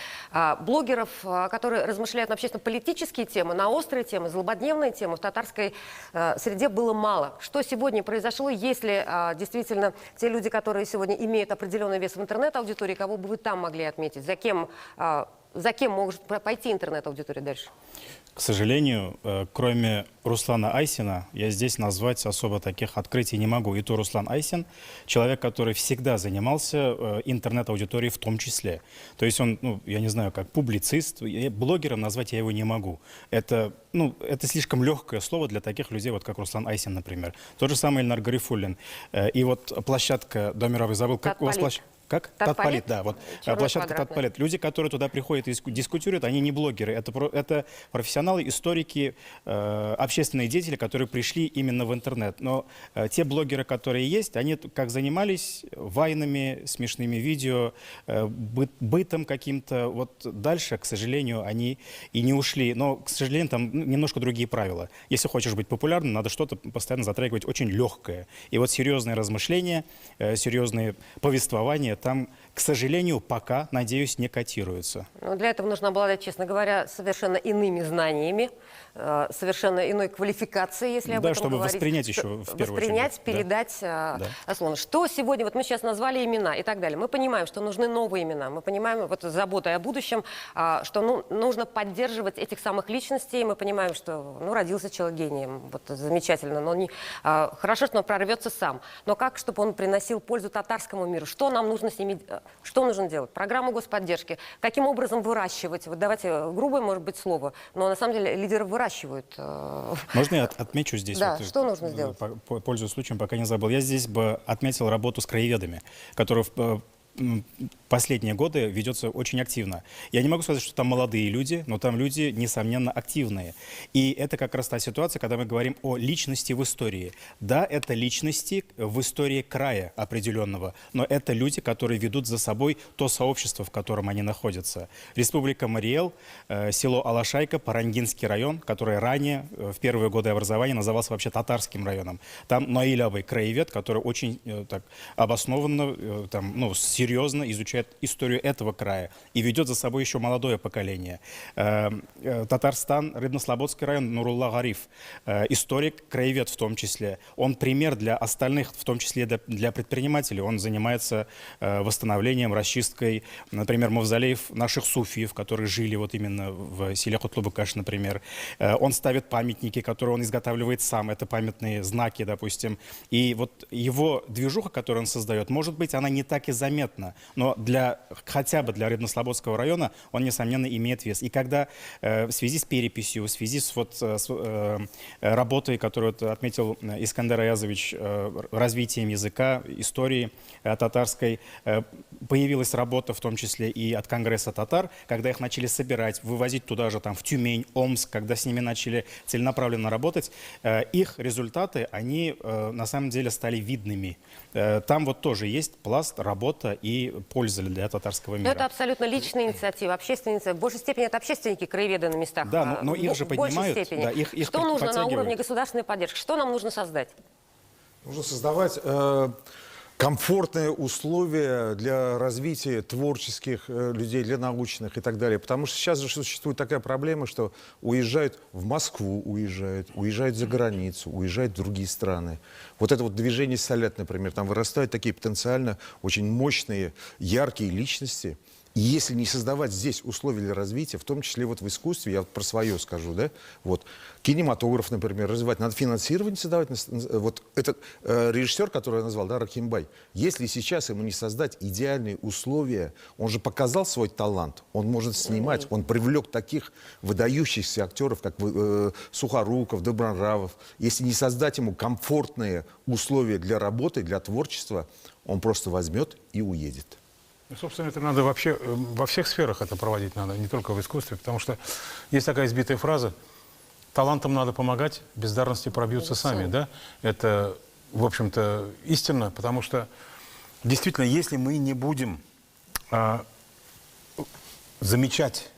Блогеров, которые размышляют на общественно-политические темы, на острые темы, злободневные темы в татарской среде было мало. Что сегодня произошло, если действительно те люди, которые сегодня имеют определенный вес в интернет-аудитории, кого бы вы там могли отметить? За кем может пойти интернет-аудитория дальше? К сожалению, кроме Руслана Айсина, я здесь назвать особо таких открытий не могу. И то Руслан Айсин, человек, который всегда занимался интернет-аудиторией в том числе. То есть он, я не знаю, как публицист, блогером назвать я его не могу. Это слишком легкое слово для таких людей, вот как Руслан Айсин, например. Тот же самый Эльнар Гарифуллин. И вот площадка, Домировый забыл, как у вас площадка? Как? Татполит, да. Вот площадка Татполит. Люди, которые туда приходят и дискутируют, они не блогеры. Это профессионалы, историки, общественные деятели, которые пришли именно в интернет. Но те блогеры, которые есть, они как занимались вайнами, смешными видео, бытом каким-то. Вот дальше, к сожалению, они и не ушли. Но, к сожалению, там немножко другие правила. Если хочешь быть популярным, надо что-то постоянно затрагивать очень легкое. И вот серьезные размышления, серьезные повествования там, к сожалению, пока, надеюсь, не котируются. Но для этого нужно обладать, честно говоря, совершенно иными знаниями, совершенно иной квалификацией, если об этом чтобы говорить. Воспринять еще в первую очередь. Передать словно. Что сегодня, вот мы сейчас назвали имена и так далее. Мы понимаем, что нужны новые имена. Мы понимаем, вот заботой о будущем, что нужно поддерживать этих самых личностей. Мы понимаем, что родился человек гением, вот замечательно, но хорошо, что он прорвется сам. Но как, чтобы он приносил пользу татарскому миру? Что нам нужно с ними Что нужно делать? Программу господдержки. Каким образом выращивать? Вот давайте грубое, может быть, слово, но на самом деле лидеры выращивают. Можно я отмечу здесь? Да, вот, что нужно сделать? Пользуясь случаем, пока не забыл. Я здесь бы отметил работу с краеведами, которые последние годы ведется очень активно. Я не могу сказать, что там молодые люди, но там люди, несомненно, активные. И это как раз та ситуация, когда мы говорим о личности в истории. Да, это личности в истории края определенного, но это люди, которые ведут за собой то сообщество, в котором они находятся. Республика Мариэл, село Алашайка, Парангинский район, который ранее, в первые годы образования, назывался вообще татарским районом. Там Наилявый краевед, который очень так обоснованно, там, ну, серьезно изучает историю этого края и ведет за собой еще молодое поколение. Татарстан, Рыбнослободский район, Нурулла Гариф, историк, краевед в том числе. Он пример для остальных, в том числе для предпринимателей. Он занимается восстановлением, расчисткой, например, мавзолеев наших суфиев, которые жили вот именно в селе Кутлубыкаш, например. Он ставит памятники, которые он изготавливает сам. Это памятные знаки, допустим. И вот его движуха, которую он создает, может быть, она не так и заметна, но хотя бы для Рыбнослободского района он, несомненно, имеет вес. И когда в связи с переписью, в связи с работой, которую отметил Искандер Аязович, развитием языка, истории татарской, появилась работа, в том числе и от Конгресса татар, когда их начали собирать, вывозить туда же, там, в Тюмень, Омск, когда с ними начали целенаправленно работать, их результаты, они на самом деле стали видными. Там вот тоже есть пласт, работа и польза для татарского мира. Но это абсолютно личная инициатива, общественная инициатива. В большей степени это общественники, краеведы на местах. Да, но их же поднимают. Да, их что нужно на уровне государственной поддержки? Что нам нужно создать? Нужно создавать комфортные условия для развития творческих людей, для научных и так далее. Потому что сейчас же существует такая проблема, что уезжают в Москву, уезжают за границу, уезжают в другие страны. Вот это вот движение «Салят», например, там вырастают такие потенциально очень мощные, яркие личности. И если не создавать здесь условия для развития, в том числе вот в искусстве, я вот про свое скажу, да, вот, кинематограф, например, развивать, надо финансирование создавать. Вот этот режиссер, который я назвал, да, Рахимбай, если сейчас ему не создать идеальные условия, он же показал свой талант, он может снимать, он привлек таких выдающихся актеров, как Сухоруков, Добронравов. Если не создать ему комфортные условия для работы, для творчества, он просто возьмет и уедет. Собственно, это надо вообще во всех сферах это проводить надо, не только в искусстве, потому что есть такая избитая фраза: талантам надо помогать, бездарности пробьются сами, да? Это, в общем-то, истинно, потому что действительно, если мы не будем замечать,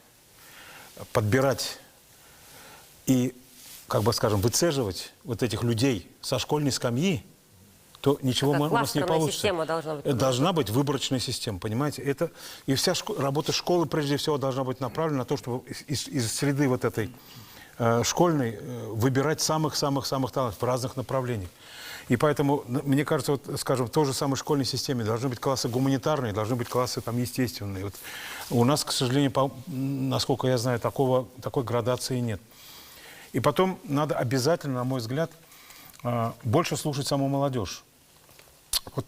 подбирать и, как бы скажем, выцеживать вот этих людей со школьной скамьи, то ничего у нас не получится. Должна быть выборочная система, понимаете? Это, и вся работа школы, прежде всего, должна быть направлена на то, чтобы из среды вот этой школьной выбирать самых-самых талантов в разных направлениях. И поэтому, мне кажется, вот, скажем, в той же самой школьной системе должны быть классы гуманитарные, должны быть классы там естественные. Вот у нас, к сожалению, насколько я знаю, такой градации нет. И потом надо обязательно, на мой взгляд, больше слушать саму молодежь. Вот,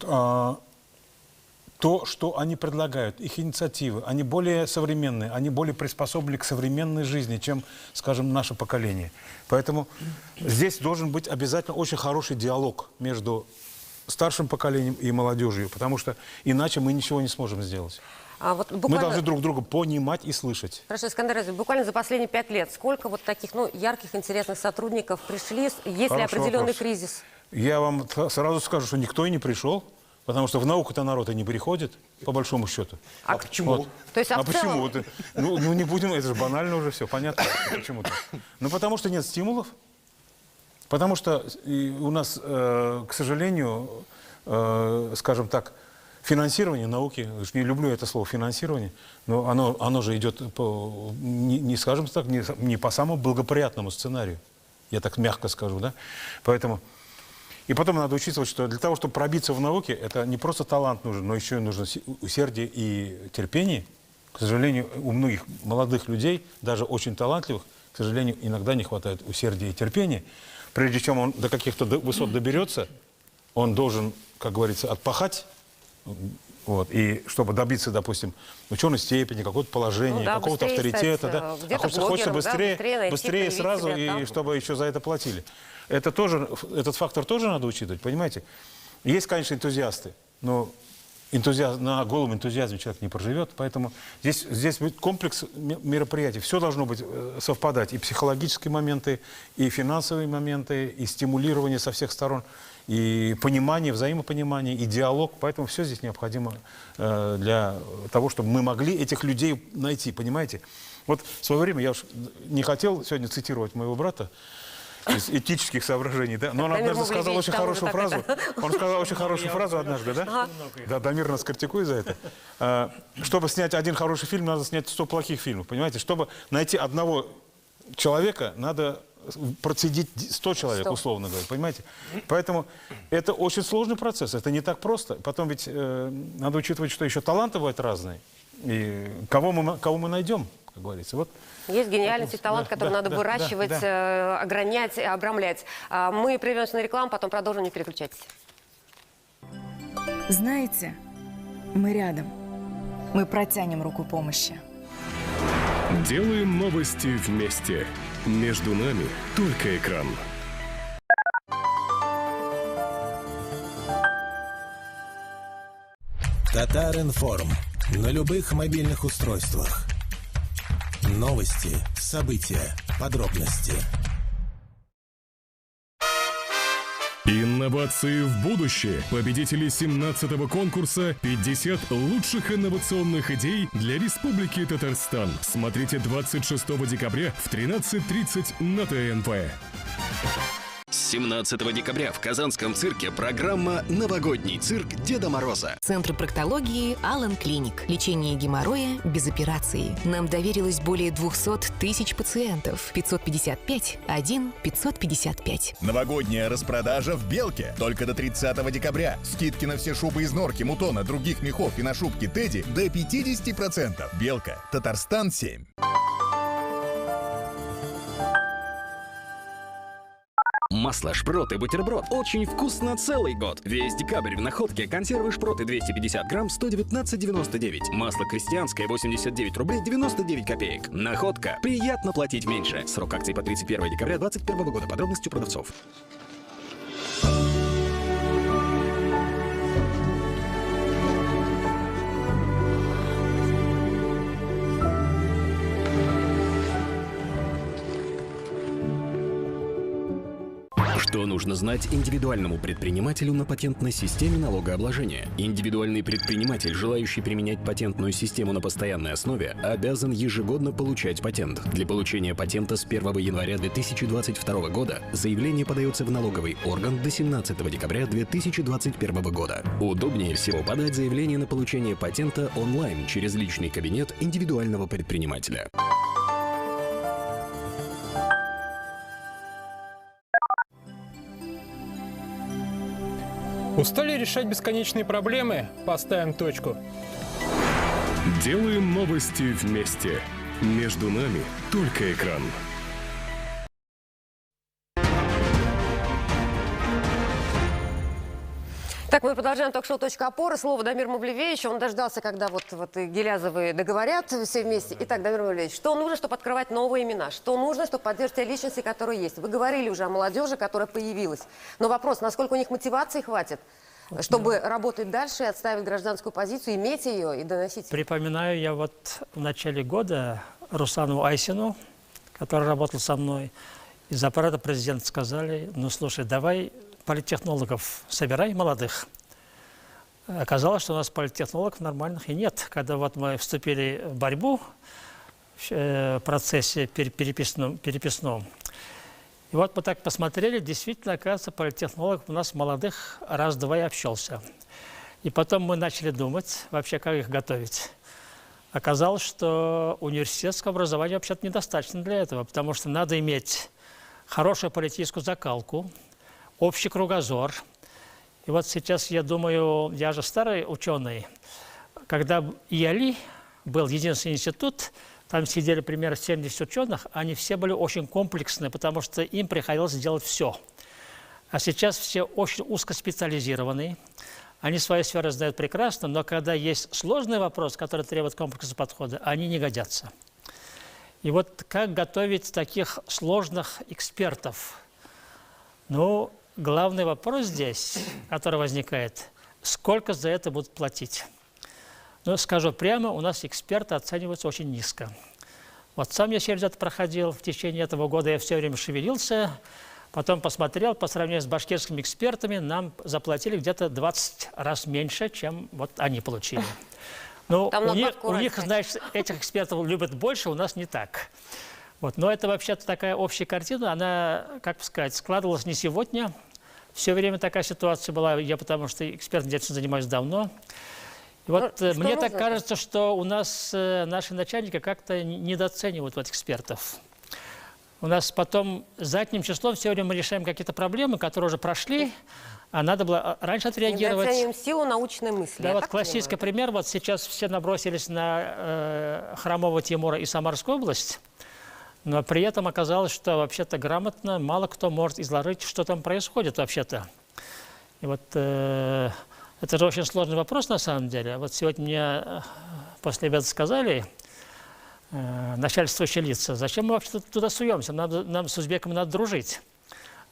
то, что они предлагают, их инициативы, они более современные, они более приспособлены к современной жизни, чем, скажем, наше поколение. Поэтому здесь должен быть обязательно очень хороший диалог между старшим поколением и молодежью, потому что иначе мы ничего не сможем сделать. Вот буквально... Мы должны друг друга понимать и слышать. Хорошо, Искандер Аязович, буквально за последние 5 лет сколько вот таких, ну, ярких, интересных сотрудников пришли, есть ли определенный кризис? Я вам сразу скажу, что никто и не пришел, потому что в науку-то народ и не приходит, по большому счету. А почему? Вот. То есть, почему? Ну, не будем, это же банально уже все, понятно почему-то. Ну, потому что нет стимулов, потому что у нас, к сожалению, скажем так, финансирование науки, не люблю это слово финансирование, но оно же идет по, не скажем так, не по самому благоприятному сценарию, я так мягко скажу, да, поэтому... И потом надо учитывать, что для того, чтобы пробиться в науке, это не просто талант нужен, но еще и нужно усердие и терпение. К сожалению, у многих молодых людей, даже очень талантливых, к сожалению, иногда не хватает усердия и терпения. Прежде чем он до каких-то высот доберется, он должен, как говорится, отпахать Вот. И чтобы добиться, допустим, ученой степени, какого-то положения, какого-то авторитета. Стать, да? Хочется быстрее, быстрее сразу, и чтобы еще за это платили. Этот фактор тоже надо учитывать, понимаете? Есть, конечно, энтузиасты, но на голом энтузиазме человек не проживет, поэтому здесь будет комплекс мероприятий. Все должно быть совпадать. И психологические моменты, и финансовые моменты, и стимулирование со всех сторон, и понимание, взаимопонимание, и диалог. Поэтому все здесь необходимо для того, чтобы мы могли этих людей найти, понимаете? Вот в свое время, я уж не хотел сегодня цитировать моего брата, из этических соображений, да? Но он однажды сказал очень хорошую фразу. Он сказал очень хорошую фразу однажды, да? Да, Дамир нас критикует за это. Чтобы снять один хороший фильм, надо снять 100 плохих фильмов, понимаете? Чтобы найти одного человека, надо процедить 100 человек, условно говоря, понимаете? Поэтому это очень сложный процесс, это не так просто. Потом ведь надо учитывать, что еще таланты бывают разные. И кого мы найдем, как говорится. Вот. Есть гениальность и талант, который надо выращивать, огранять и обрамлять. Мы прервемся на рекламу, потом продолжим, не переключайтесь. Знаете, мы рядом. Мы протянем руку помощи. Делаем новости вместе. Между нами только экран. Татаринформ. На любых мобильных устройствах. Новости, события, подробности. Инновации в будущее. Победители 17-го конкурса «50 лучших инновационных идей для Республики Татарстан». Смотрите 26 декабря в 13:30 на ТНВ. 17 декабря в Казанском цирке программа «Новогодний цирк Деда Мороза». Центр проктологии Алан Клиник. Лечение геморроя без операции. Нам доверилось более 200 тысяч пациентов. 555 1 555. Новогодняя распродажа в Белке. Только до 30 декабря. Скидки на все шубы из норки, мутона, других мехов и на шубки Тедди до 50%. Белка. Татарстан 7. Масло шпрот и бутерброд. Очень вкусно целый год. Весь декабрь в Находке консервы шпроты 250 грамм 119,99. Масло крестьянское 89 рублей 99 копеек. Находка. Приятно платить меньше. Срок акций по 31 декабря 2021 года. Подробности у продавцов. Что нужно знать индивидуальному предпринимателю на патентной системе налогообложения? Индивидуальный предприниматель, желающий применять патентную систему на постоянной основе, обязан ежегодно получать патент. Для получения патента с 1 января 2022 года заявление подается в налоговый орган до 17 декабря 2021 года. Удобнее всего подать заявление на получение патента онлайн через личный кабинет индивидуального предпринимателя. Устали решать бесконечные проблемы? Поставим точку. Делаем новости вместе. Между нами только экран. Так, мы продолжаем ток-шоу «Точка опоры». Слово Дамир Мавлевич. Он дождался, когда вот и Гилязовы договорят все вместе. Итак, Дамир Мавлевич, что нужно, чтобы открывать новые имена? Что нужно, чтобы поддерживать те личности, которые есть? Вы говорили уже о молодежи, которая появилась. Но вопрос, насколько у них мотивации хватит, чтобы работать дальше и отставить гражданскую позицию, иметь ее и доносить? Припоминаю я вот в начале года Руслану Айсину, который работал со мной, из аппарата президента сказали: ну слушай, давай политтехнологов собирай, молодых. Оказалось, что у нас политтехнологов нормальных и нет. Когда вот мы вступили в борьбу в процессе переписном, и вот мы так посмотрели, действительно, оказывается, политтехнологов у нас молодых раз-два и общался. И потом мы начали думать, вообще, как их готовить. Оказалось, что университетского образования вообще-то недостаточно для этого, потому что надо иметь хорошую политическую закалку, общий кругозор. И вот сейчас я думаю, я же старый ученый, когда ИАЛИ был единственный институт, там сидели примерно 70 ученых, они все были очень комплексные, потому что им приходилось делать все. А сейчас все очень узкоспециализированные. Они свою сферу знают прекрасно, но когда есть сложный вопрос, который требует комплексного подхода, они не годятся. И вот как готовить таких сложных экспертов? Ну, главный вопрос здесь, который возникает, сколько за это будут платить? Ну, скажу прямо, у нас эксперты оцениваются очень низко. Вот сам я через это проходил, в течение этого года я все время шевелился, потом посмотрел, по сравнению с башкирскими экспертами, нам заплатили где-то 20 раз меньше, чем вот они получили. Ну, у них, значит, этих экспертов любят больше, у нас не так. Вот. Но это вообще-то такая общая картина, она, как бы сказать, складывалась не сегодня. Все время такая ситуация была, я потому что экспертом деятельностью занимаюсь давно. И вот мне так кажется, что у нас наши начальники как-то недооценивают вот экспертов. У нас потом задним числом все время мы решаем какие-то проблемы, которые уже прошли, а надо было раньше отреагировать. Недооцениваем силу научной мысли. Да, вот классический пример. Вот сейчас все набросились на Хромова Тимура и Самарскую область, но при этом оказалось, что вообще-то грамотно мало кто может изложить, что там происходит вообще-то. И вот это же очень сложный вопрос на самом деле. Вот сегодня мне после обеда сказали начальствующие лица, зачем мы вообще туда суемся, нам с узбеками надо дружить.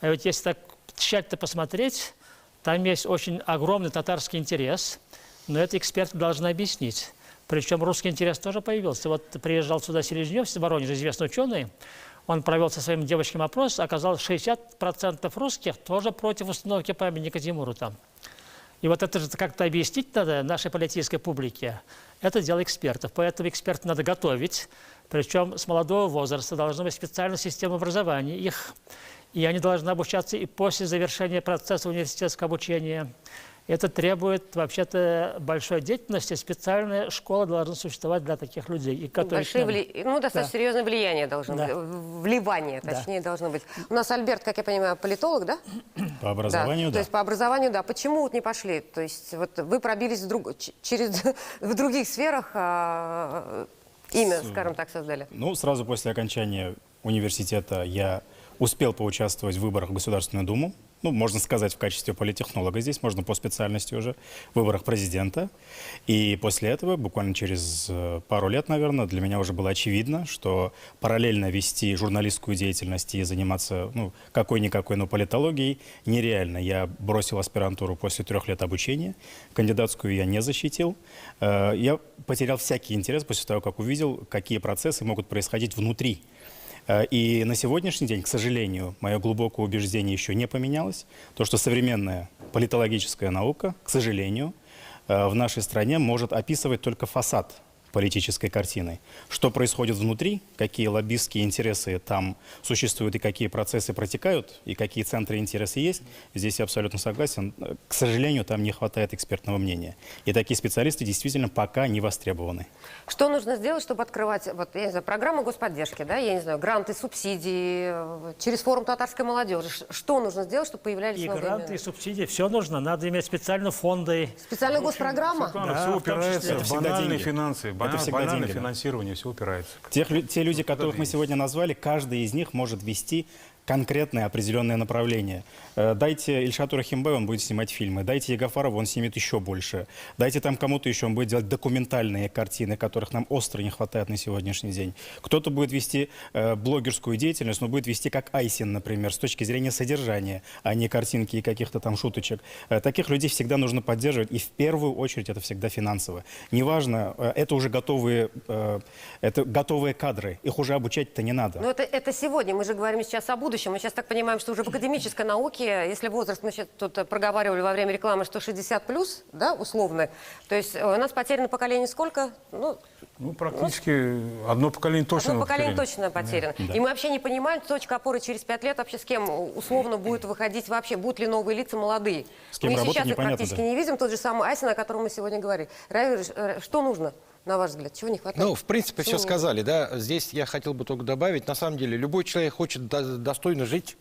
А ведь если так тщательно посмотреть, там есть очень огромный татарский интерес, но это эксперты должны объяснить. Причем русский интерес тоже появился. Вот приезжал сюда Селезнев из Воронежа, известный ученый, он провел со своими девочками опрос, оказалось, 60% русских тоже против установки памятника Тимуру там. И вот это же как-то объяснить надо нашей политической публике. Это дело экспертов. Поэтому экспертов надо готовить. Причем с молодого возраста должна быть специальная система образования их. И они должны обучаться и после завершения процесса университетского обучения. Это требует вообще-то большой деятельности. Специальная школа должна существовать для таких людей. И достаточно серьезное влияние должно быть. Вливание, точнее, должно быть. У нас Альберт, как я понимаю, политолог, да? По образованию, да. То есть по образованию, да. Почему вот не пошли? То есть вот вы пробились в других сферах, имя, скажем так, создали. Ну, сразу после окончания университета я успел поучаствовать в выборах в Государственную Думу. Ну, можно сказать, в качестве политтехнолога здесь, можно по специальности уже, в выборах президента. И после этого, буквально через пару лет, наверное, для меня уже было очевидно, что параллельно вести журналистскую деятельность и заниматься, ну, какой-никакой, но политологией нереально. Я бросил аспирантуру после 3 лет обучения, кандидатскую я не защитил. Я потерял всякий интерес после того, как увидел, какие процессы могут происходить внутри. И на сегодняшний день, к сожалению, мое глубокое убеждение еще не поменялось. То, что современная политологическая наука, к сожалению, в нашей стране может описывать только фасад политической картины. Что происходит внутри, какие лоббистские интересы там существуют и какие процессы протекают, и какие центры интереса есть, здесь я абсолютно согласен. К сожалению, там не хватает экспертного мнения. И такие специалисты действительно пока не востребованы. Что нужно сделать, чтобы открывать, вот, я не знаю, программы господдержки, да, я не знаю, гранты, субсидии, через форум татарской молодежи? Что нужно сделать, чтобы появлялись новые гранты, имена? и субсидии, все нужно. Надо иметь специальные фонды. Специальная госпрограмма? Да, все упирается в банальные финансы. Это всегда деньги, финансирование, все упирается. Те люди, которых мы сегодня назвали, каждый из них может вести конкретное определенное направление. Дайте Ильшату Рахимбаю, он будет снимать фильмы. Дайте Егафарову, он снимет еще больше. Дайте там кому-то еще, он будет делать документальные картины, которых нам остро не хватает на сегодняшний день. Кто-то будет вести блогерскую деятельность, но будет вести как Айсин, например, с точки зрения содержания, а не картинки и каких-то там шуточек. Таких людей всегда нужно поддерживать, и в первую очередь это всегда финансово. Неважно, это уже готовые кадры, их уже обучать-то не надо. Но это сегодня, мы же говорим сейчас о будущем. Мы сейчас так понимаем, что уже в академической науке, если возраст, мы сейчас тут проговаривали во время рекламы, что 60+, да, условно, то есть у нас потеряно поколение сколько? Ну, практически одно поколение точно. Одно поколение точно потеряно. Да. И мы вообще не понимаем, точка опоры через 5 лет вообще с кем условно будет выходить вообще, будут ли новые лица молодые. С кем мы работать, сейчас их непонятно, практически да. не видим, тот же самый Айсин, о котором мы сегодня говорили. Равиль, что нужно, на ваш взгляд? Чего не хватает? Ну, в принципе, все сказали, да. Здесь я хотел бы только добавить, на самом деле, любой человек хочет достойно жить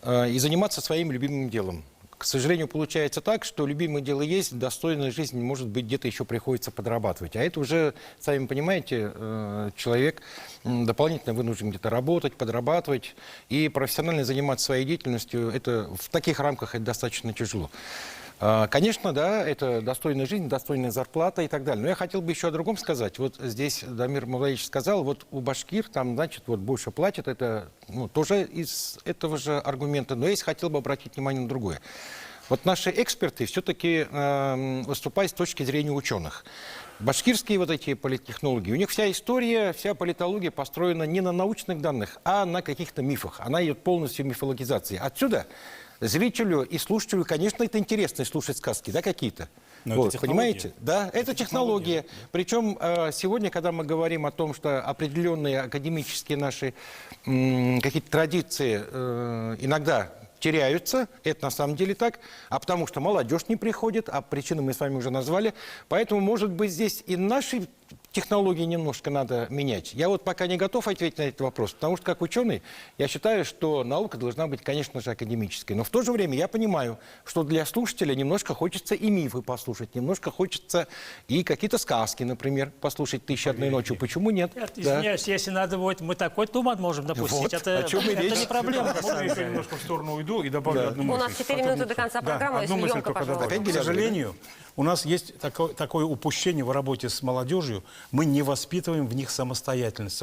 и заниматься своим любимым делом. К сожалению, получается так, что любимое дело есть, достойная жизнь, может быть, где-то еще приходится подрабатывать. А это уже, сами понимаете, человек дополнительно вынужден где-то работать, подрабатывать. И профессионально заниматься своей деятельностью, это в таких рамках это достаточно тяжело. Конечно, да, это достойная жизнь, достойная зарплата и так далее. Но я хотел бы еще о другом сказать. Вот здесь Дамир Мавлаевич сказал, вот у башкир там, значит, вот больше платят. Это тоже из этого же аргумента. Но я хотел бы обратить внимание на другое. Вот наши эксперты все-таки выступают с точки зрения ученых. Башкирские вот эти политтехнологи, у них вся история, вся политология построена не на научных данных, а на каких-то мифах. Она идет полностью мифологизации. Отсюда зрителю и слушателю, конечно, это интересно слушать сказки, да, какие-то. Вот, понимаете? Да, это технология. Причем сегодня, когда мы говорим о том, что определенные академические наши какие-то традиции иногда теряются, это на самом деле так, а потому что молодежь не приходит, а причины мы с вами уже назвали. Поэтому, может быть, здесь и наши технологии немножко надо менять. Я вот пока не готов ответить на этот вопрос, потому что, как ученый, я считаю, что наука должна быть, конечно же, академической. Но в то же время я понимаю, что для слушателя немножко хочется и мифы послушать, немножко хочется и какие-то сказки, например, послушать «Тысяча одной ночью». Почему нет? Нет, извиняюсь, если надо будет, мы такой туман можем допустить. Вот, это не проблема. Можно я немножко в сторону уйду и добавлю одну мысль? У нас 4 минуты до конца программы, если одну мысль емко, только пожалуйста. добавлю. К сожалению, у нас есть такое упущение в работе с молодежью. Мы не воспитываем в них самостоятельность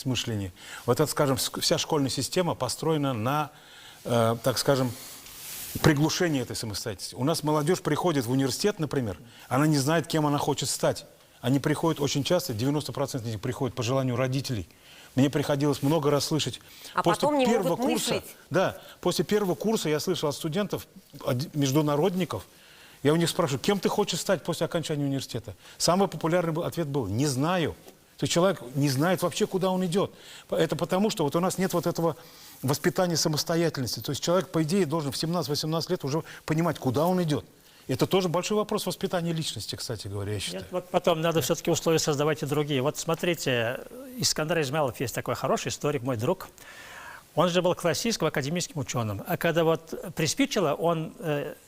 мышления. Вот это, скажем, вся школьная система построена на, так скажем, приглушении этой самостоятельности. У нас молодежь приходит в университет, например, она не знает, кем она хочет стать. Они приходят очень часто, 90% из них приходят по желанию родителей. Мне приходилось много раз слышать. А потом не могут мыслить. Да, после первого курса я слышал от студентов, от международников, я у них спрашиваю, кем ты хочешь стать после окончания университета? Самый популярный ответ был: не знаю. То есть человек не знает вообще, куда он идет. Это потому, что вот у нас нет вот этого воспитания самостоятельности. То есть человек, по идее, должен в 17-18 лет уже понимать, куда он идет. Это тоже большой вопрос воспитания личности, кстати говоря, я считаю. Нет, вот потом надо все-таки условия создавать и другие. Вот смотрите, Искандар Измайлов есть такой хороший историк, мой друг. Он же был классическим академическим ученым. А когда вот приспичило, он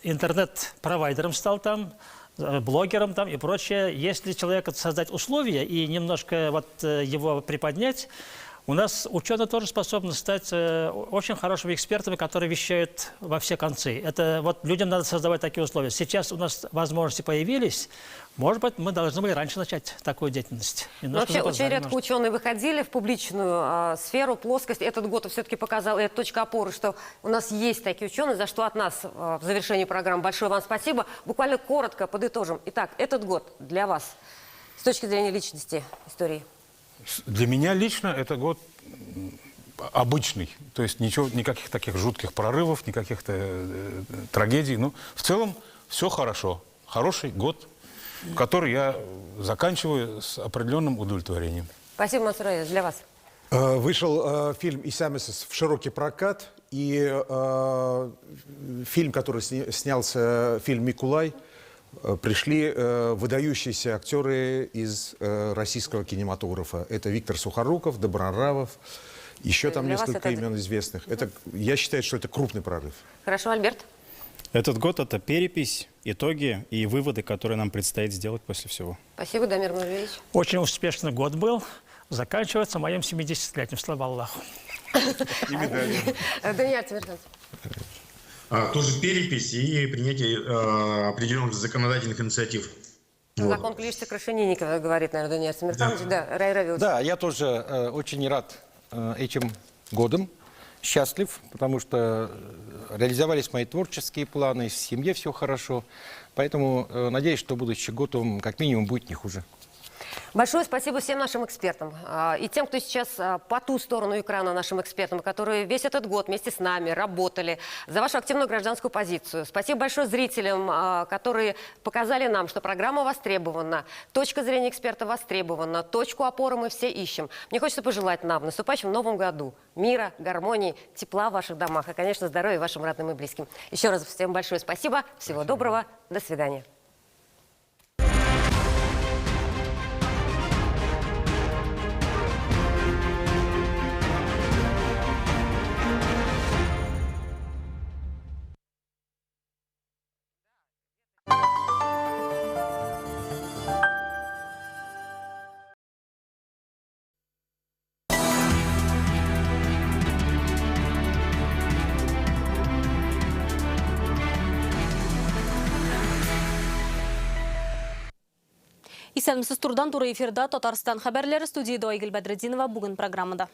интернет-провайдером стал там, блогером там и прочее. Если человеку создать условия и немножко вот его приподнять, у нас ученые тоже способны стать очень хорошими экспертами, которые вещают во все концы. Это вот людям надо создавать такие условия. Сейчас у нас возможности появились. Может быть, мы должны были раньше начать такую деятельность. Вообще, очень редко ученые выходили в публичную сферу, плоскость. Этот год все-таки показал, и это точка опоры, что у нас есть такие ученые, за что от нас в завершении программы большое вам спасибо. Буквально коротко подытожим. Итак, этот год для вас с точки зрения личности, истории. Для меня лично это год обычный. То есть никаких таких жутких прорывов, никаких трагедий. Но в целом все хорошо. Хороший год, который я заканчиваю с определенным удовлетворением. Спасибо, Мансур Аязович, для вас. Вышел фильм «Исамесис» в широкий прокат. И фильм, который снялся, фильм «Микулай», пришли выдающиеся актеры из российского кинематографа. Это Виктор Сухоруков, Добронравов, еще там несколько имен известных. Я считаю, что это крупный прорыв. Хорошо, Альберт? Этот год – это перепись, итоги и выводы, которые нам предстоит сделать после всего. Спасибо, Дамир Мавлеевич. Очень успешный год был. Заканчивается моим 70-летним, слава Аллаху. И медали. Даниэль Тимиржанович. Тоже перепись и принятие определенных законодательных инициатив. Закон Клишца Крашенинникова, говорит, наверное, Даниэль Тимиржанович. Да, Рай Равилович. Да, я тоже очень рад этим годом, счастлив, потому что реализовались мои творческие планы, в семье все хорошо. Поэтому надеюсь, что будущий год он как минимум будет не хуже. Большое спасибо всем нашим экспертам и тем, кто сейчас по ту сторону экрана нашим экспертам, которые весь этот год вместе с нами работали, за вашу активную гражданскую позицию. Спасибо большое зрителям, которые показали нам, что программа востребована, точка зрения эксперта востребована, точку опоры мы все ищем. Мне хочется пожелать нам в наступающем новом году мира, гармонии, тепла в ваших домах и, конечно, здоровья вашим родным и близким. Еще раз всем большое спасибо, всего доброго, до свидания. Исәнмесез турдан туры эфирда Татарстан хәбәрләре, студияда Айгөл Бәдретдинова бүген программада.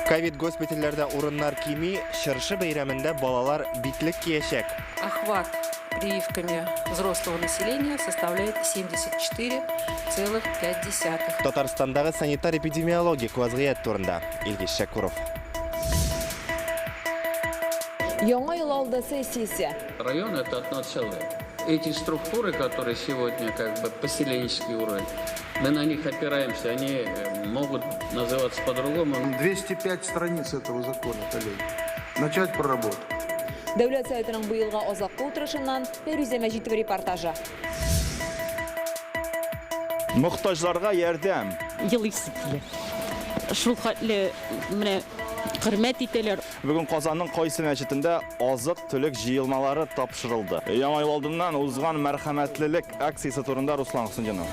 Ковид госпитальләрдә урыннар кими, чыршы бәйрәмендә балалар битлек киячәк. Охват прививками взрослого населения составляет 74,5. Татарстандагы санитар-эпидемиологик вазгыять турында Илгиз Шакуров. Яңа ел алды сессиясе. Район — это одно целое. Эти структуры, которые сегодня как бы поселенческий уровень, мы на них опираемся, они могут называться по-другому. 205 страниц этого закона, коллеги. Начать проработку. Дәүләт Советының быелга азакка утырышыннан Фәрүзә Мәҗитова репортажы. Мохтаҗларга ярдәм. Елыйсы килә. Шул хәтле менә хөрмәт итәләр. Бүген Казанның кайсы мәчетендә азык-төлек җыелмалары тапшырылды. Яңа ел алдыннан узган мәрхәмәтлелек акциясе турында Руслан Хусынҗанов.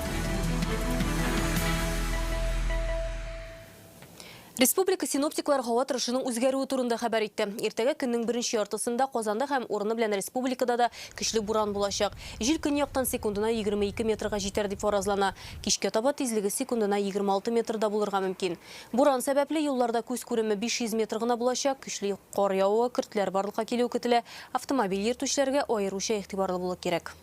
Республика синоптиклар һава торышының үзгәрүе турында хәбәр итте. Иртәгә көннең беренче яртысында Казанда һәм урыны белән республикада да көчле буран булачак. Җил көньяктан секундына 22 метрга җитәр дип фаразлана. Кичкә таба тизлеге секундына 26 метрда булырга мөмкин. Буран сәбәпле юлларда күз күреме 500 метр гына булачак. Көчле кар явуы, көртләр барлыкка килү көтелә. Автомобиль йөртүчеләргә аеруча игътибарлы булу кирәк.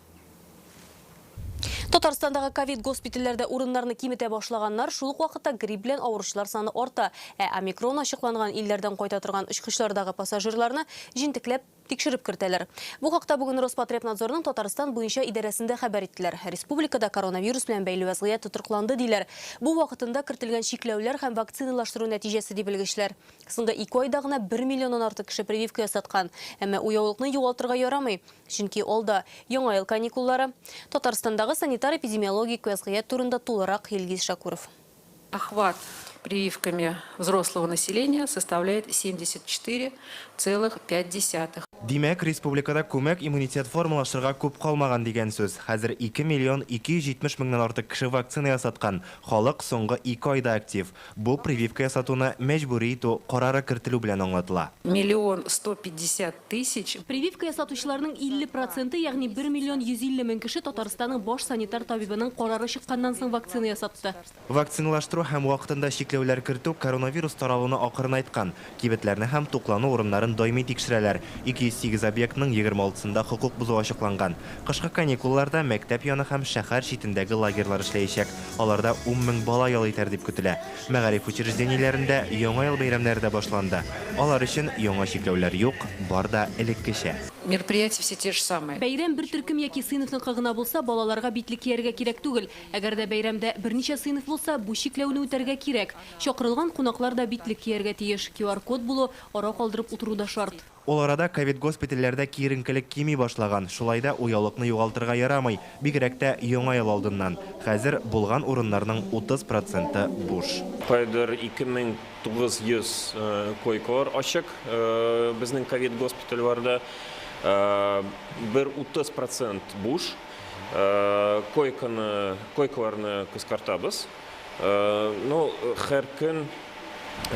Татарстандагы ковид госпитальләрдә урыннарны киметә башлаганнар, шул ук вакытта грипп белән авыручылар саны арта. Омикрон ачыкланган илләрдән кайта торган очкычлардагы пассажирларны җинтекләп тикшереп кертәләр. Бу хакта бүген Роспотребнадзорның Татарстан буенча идарәсендә хәбәр иттеләр. Республикада коронавирус белән бәйле вазгыять тотрыкланды диләр. Бу вакытында кертелгән чикләүләр һәм вакциналаштыру нәтиҗәсе дип белгечләр. Соңгы 2 айда гына 1 миллионнан артык кеше прививка ясаткан. Әмма уяулыкны югалтырга ярамый, чөнки алда яңа ел каникуллары. Татарстандагы санитар-эпидемиологик вазгыять турында тулырак Илгиз Шакуров. Охват прививками взрослого населения составляет 74,5. Димәк, республикада күмәк иммунитет формалашырга күп калмаган дигән сүз. Хәзер 2 миллион 270 меңнән артык кеше вакцина ясаткан. Халык соңгы 2 айда актив. Бу прививка ясатуны мәҗбүри итү карары кертелү белән аңлатыла. 1 150 000. Прививка ясатучыларның 50%, ягъни 1 миллион 150 мең кеше Татарстанның баш санитар табибының карары чыкканнан соң вакцина ясатты. Вакциналаштыру һәм вакытында чикләүләр кертү коронавирус таралуны акырынайткан. Кибетләрне һәм туклану урыннарын даими тикшерәләр. 208 объектның 26-сында хукук бузу ачыкланган. Кышкы каникулларда мәктәп яны һәм шәһәр читендәге лагерьлар эшләячәк. Аларда 10 мең бала ял итәр дип көтелә. Мәгариф учреждениеләрендә яңа ел бәйрәмнәре дә башланды. Алар өчен яңа чикләүләр юк, бар да элеккечә. Мероприятия все те же самые. Бәйрәм бер төркем яки сыйныфныкы гына булса, балаларга битлек кияргә кирәк түгел. Әгәр дә бәйрәмдә берничә сыйныф булса, бу чикләүне үтәргә кирәк. Чакырылган кунаклар да битлек кияргә тиеш. QR-код булу, ара калдырып утыру да шарт. Ул арада ковид госпитальләрдә киеренкелек кими башлаган. Шулай да уяулыкны югалтырга ярамый. Бигрәк тә яңа ел алдыннан. Хәзер булган урыннарның 30% буш. Кайдыр 2900 койкалар ачык безнең ковид госпитальләрдә. Бер 30% буш. Койкаларны кыскартабыз. Ну, һәр көн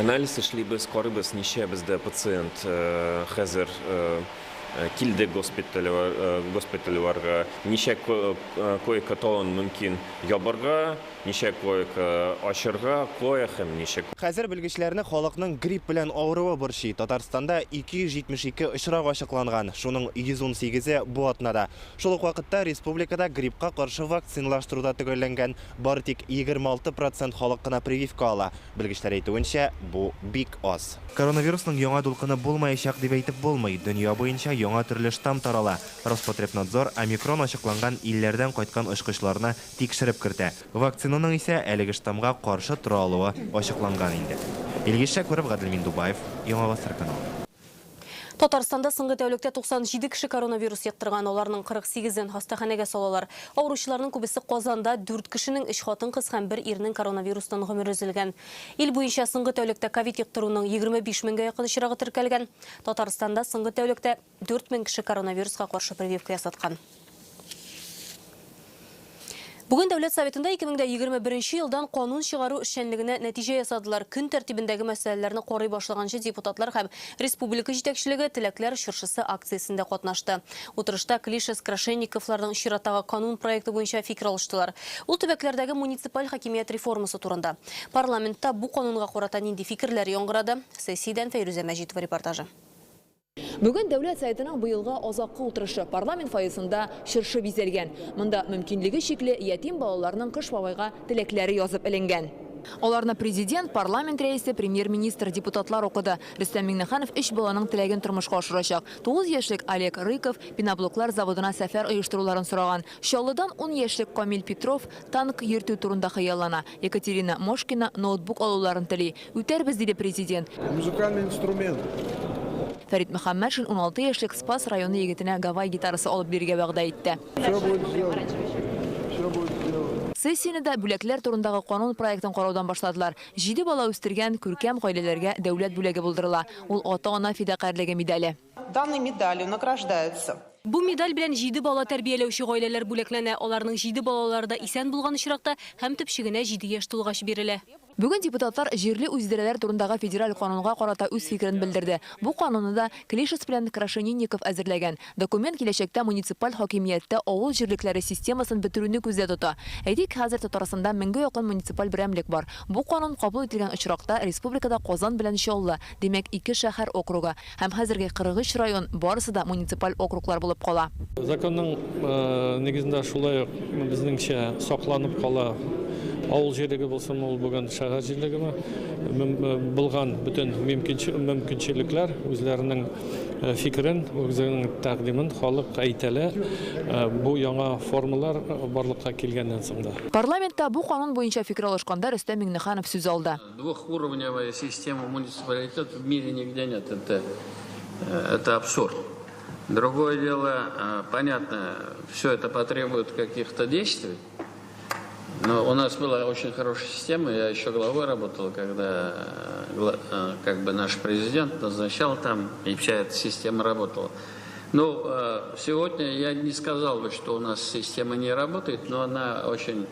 анализ эшлибез, карыйбыз, ничә бездә пациент хәзер килде госпитальләргә, ничә койка талон мөмкин ябарга, ничә койка ачырга, кое һәм ничә. Хәзер белгечләрне халыкның грипп белән авыруы борчый. Татарстанда 272 очрак ачыкланган, шуның 118-е бу атнада. Шул ук вакытта республикада гриппка каршы вакциналаштыруда төгәлләнгән, бары тик 26% халык кына прививка ала. Белгечләр әйтүенчә, бу бик аз. Коронавирусның яңа дулкыны булмаячак дип әйтеп булмый. Дөнья буенча яңа төрле штамм тарала. Роспотребнадзор омикрон ачыкланган илләрдән кайткан очкычларны тикшереп кертә. Вакцинаның исә әлеге штаммга каршы тора алуы ачыкланган инде. Илгиз Шакуров, Гаделмин Дубаев, Яңа Гасыр каналы. Татарстанда соңгы тәүлектә 97 кеше коронавирус яктырган, аларның 48-ен хастаханәгә салалар. Авыручыларның күбесе Казанда, 4 кешенең 3 хатын-кыз һәм 1 ирнең коронавирустан гомер өзелгән. Ил буенча соңгы тәүлектә ковид яктыруның 25 меңгә якын очрагы теркәлгән. Татарстанда соңгы тәүлектә 4 мең кеше коронавируска каршы прививка ясаткан. Бүгін Дәулет Советында 2021 елдан қанун шығару ішшенлігіне нәтиже ясадылар. Күн тәртібіндегі мәселелеріні қорай башлаганчы депутатлар һәм республика жетекшілігі тіләкләр шыршысы акциясында катнашты. Отырышта Клишес Крашенниковлардың шираттағы канун проекты бойынша фикір алыштылар. Ул төбәкләрдәге муниципаль хакимият реформасы турында. Парламентта бу канунга карата нинди фикерләр яңгырады? Сессиядан Фәйрүзә Мәҗитова репортажы. Бүгін Дәулет Советының быелғы азаққы утырышы парламент фойесында шыршы бизелгән. Монда мөмкинлеге шикле ятим балаларның кыш бабайга теләкләре язып эленгән. Аларны президент, парламент рәисе, премьер-министр, депутатлар оқыды. Рөстәм Миңнеханов 3 баланың теләген тормышка ашырачак. 9 яшьлек Олег Рыков пеноблоклар заводына сәфәр оештыруларын сораган. Чаллыдан 10 яшьлек Камил Петров танк йөртү турында хыяллана. Екатерина Мошкина ноутбук алуларын тели. Үтәрбез диде президент. Музыкальный инструмент. Фәрит Мөхәммәтшин 16 яшьлек Спас районы егетенә гавай гитарасы алып бирергә вәгъдә итте. Сессияны да бүләкләр турындагы канун проектын караудан башладылар. 7 бала үстергән күркәм гаиләләргә дәүләт бүләге булдырыла. Ул ата-ана фидакарьлеге медале. Данной медалью награждаются. Бу медаль белән 7 бала тәрбияләүче гаиләләр бүләкләнә. Аларның 7 балалары да исән булган очракта һәм төпчегенә 7 яшь тулгач бирелә. Бүген депутатлар җирле үзидарәләр турындагы федераль канунга карата үз фикерен белдерде. Бу канунны да Клишес белән Крашенинников әзерләгән. Документ киләчәктә муниципаль хакимияттә авыл җирлекләре системасын бетерүне күздә тота. Әйтик, хәзер Татарстанда 1000-гә якын муниципаль берәмлек бар. Бу канун кабул ителгән очракта республикада Казан белән Чаллы, димәк 2 шәһәр округы һәм хәзерге 43 район барысы да муниципаль округлар булып кала. Законның нигезендә шулай безнеңчә сакланып кала. Авыл җирлеге булсын, ул бүген шәһәр җирлегеме булган бүтән мөмкинчелекләр үзләренең фикерен, үзләренең тәкъдимен халык әйтәләр. Бу яңа формалар барлыкка килгәннән соң да. Парламентта бу канун буенча фикер алышканда Рөстәм Миңнеханов сүз алды. Двухуровневая система муниципалитетов в мире нигде нет. Это абсурд. Другое дело, понятно, все это потребует каких-то действий. Но у нас была очень хорошая система. Я еще главой работал, когда как бы наш президент назначал там, и вся эта система работала. Ну, сегодня я не сказал бы, что у нас система не работает, но она очень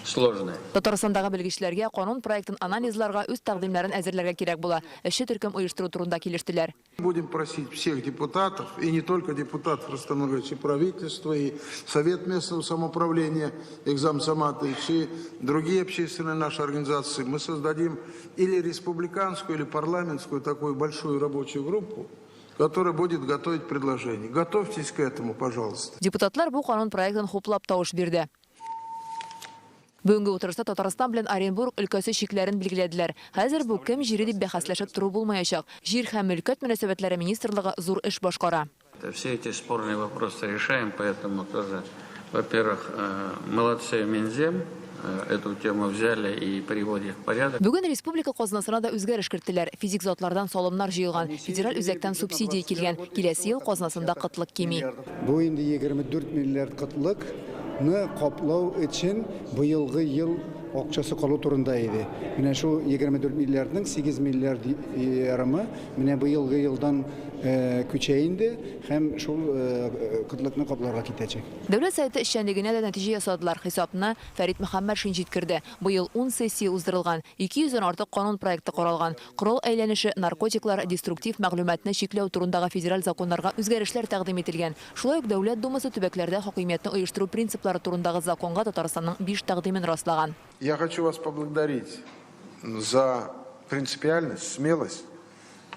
сложная. Татарстандагы белгечләргә канун проектын анализларга үз тәкъдимнәрен әзерләргә кирәк була. Эшче төркем оештыру турында килештеләр. Будем просить всех депутатов, и не только депутатов, Рустам Ильич, и правительства, и Совет местного самоуправления, Экзамсаматович, и другие общественные наши организации. Мы создадим или республиканскую, или парламентскую такую большую рабочую группу, которая будет готовить предложения. Готовьтесь к этому, пожалуйста. Депутатлар бу канун проектын хуплап тавыш бирде. Бүгенге утырышта Татарстан белән Оренбург өлкәсе шикләрен билгеләделәр. Хәзер бу кем җире дип бәхәсләшеп тору булмаячак. Җир һәм мөлкәт мөнәсәбәтләре министрлыгы зур эш башкара. Все эти спорные вопросы решаем, поэтому тоже, во-первых, молодцы Минзем, эту тему взяли и приводят в порядок. Бүген республика казнасына да үзгәреш кертеләр. Физик затлардан салымнар җыелган, федераль үзәктән субсидия килгән. Киләсе ел казнасында кытлык кими. Бу инде 24 миллиард кытлык каплау өчен быелгы ел акчасы калу турында иде. Менә шу 24 миллиардның 8 миллиард ярымы менә быелгы елдан күчәенде һәм шул кытлыкны капларга китәчәк. Дәүләт Советы эшчәнлегенә дә нәтиҗә ясадылар. Хисапны Фәрит Мөхәммәтшин җиткерде. Быел 10 сессия уздырылган, 200-дән артык канун проекты каралган. Корал әйләнеше, наркотиклар, деструктив мәгълүматны чикләү турындагы федераль законнарга үзгәрешләр тәкъдим ителгән. Шулай ук Дәүләт Думасы төбәкләрдә хакимиятне оештыру принциплары турындагы законга Татарстанның 5 тәкъдимен раслаган. Я хочу вас поблагодарить за принципиальность, смелость.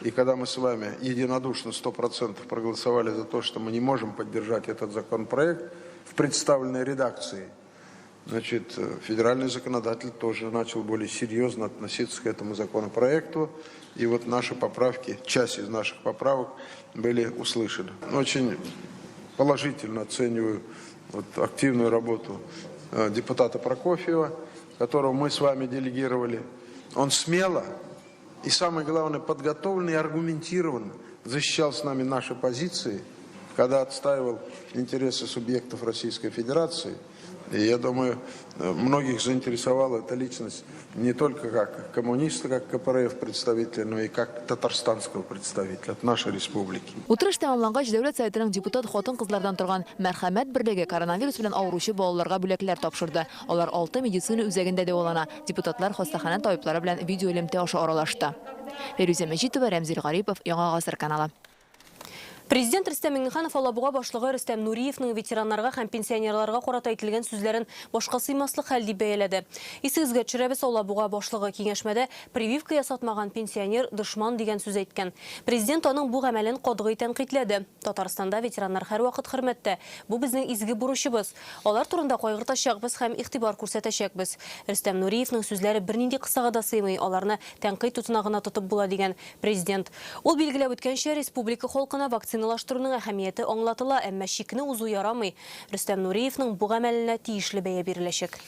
И когда мы с вами единодушно 100% проголосовали за то, что мы не можем поддержать этот законопроект в представленной редакции, значит, федеральный законодатель тоже начал более серьезно относиться к этому законопроекту. И вот наши поправки, часть из наших поправок были услышаны. Очень положительно оцениваю активную работу депутата Прокофьева, которого мы с вами делегировали. Он смело и, самое главное, подготовленно и аргументированно защищал с нами наши позиции, когда отстаивал интересы субъектов Российской Федерации, И я думаю, многих заинтересовала эта личность не только как коммуниста, как КПРФ представителя, но и как татарстанского представителя от нашей республики. Утырыш тәмамлангач, дәүләт советының депутат хатын-кызлардан торган мәрхәмәт берлеге коронавирус белән авыручы балаларга бүләкләр тапшырды. Алар 6 медицина үзәгендә дәвалана. Депутатлар хастахана табиблары белән видео элемтә аша аралашты. Феруза Мәҗитова, Рәмзил Гарипов, Яңа Гасыр каналы. Президент Рөстәм Миңнеханов Алабуга башлыгы Рөстәм Нуриевның ветераннарга һәм пенсионерларга карата әйтелгән сүзләрен башка сыймаслык хәл дип бәяләде. Исегезгә төшерәбез, Алабуга башлыгы киңәшмәдә прививка ясатмаган пенсионер дошман дигән сүз әйткән. Президент аның бу гамәлен катгый тәнкыйтьләде. Татарстанда ветераннар һәрвакыт хөрмәттә. Бу безнең изге бурычыбыз. Алар турында кайгыртачакбыз һәм игътибар күрсәтәчәкбез. Рөстәм Нуриевның сүзләре бернинди кысага да сыймый, аларны тәнкыйть тутына гына тотып була дигән президент. Ул билгеләп үткәнчә республика халкына вакциналаштыруның әһәмияте аңлатыла, әмма шикне узу ярамый. Рөстәм Нуриевның бу гамәленә тиешле бәя биреләчәк.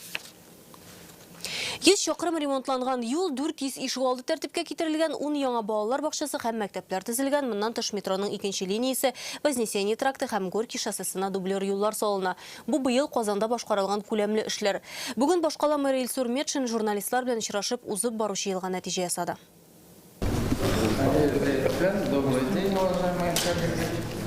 100 чакрым ремонтланган юл, 400 ишегалды тәртипкә китерелгән, 10 яңа балалар бакчасы һәм мәктәпләр төзелгән. Моннан тыш метроның 2нче линиясе, Вознесение тракты һәм Горький шоссесына дублер юллар салына. Бу быел Казанда башкарылган күләмле эшләр. Бүген башкала мэр Илсур Метшин журналистлар белән очрашып, узып баручы елга нәтиҗә ясады.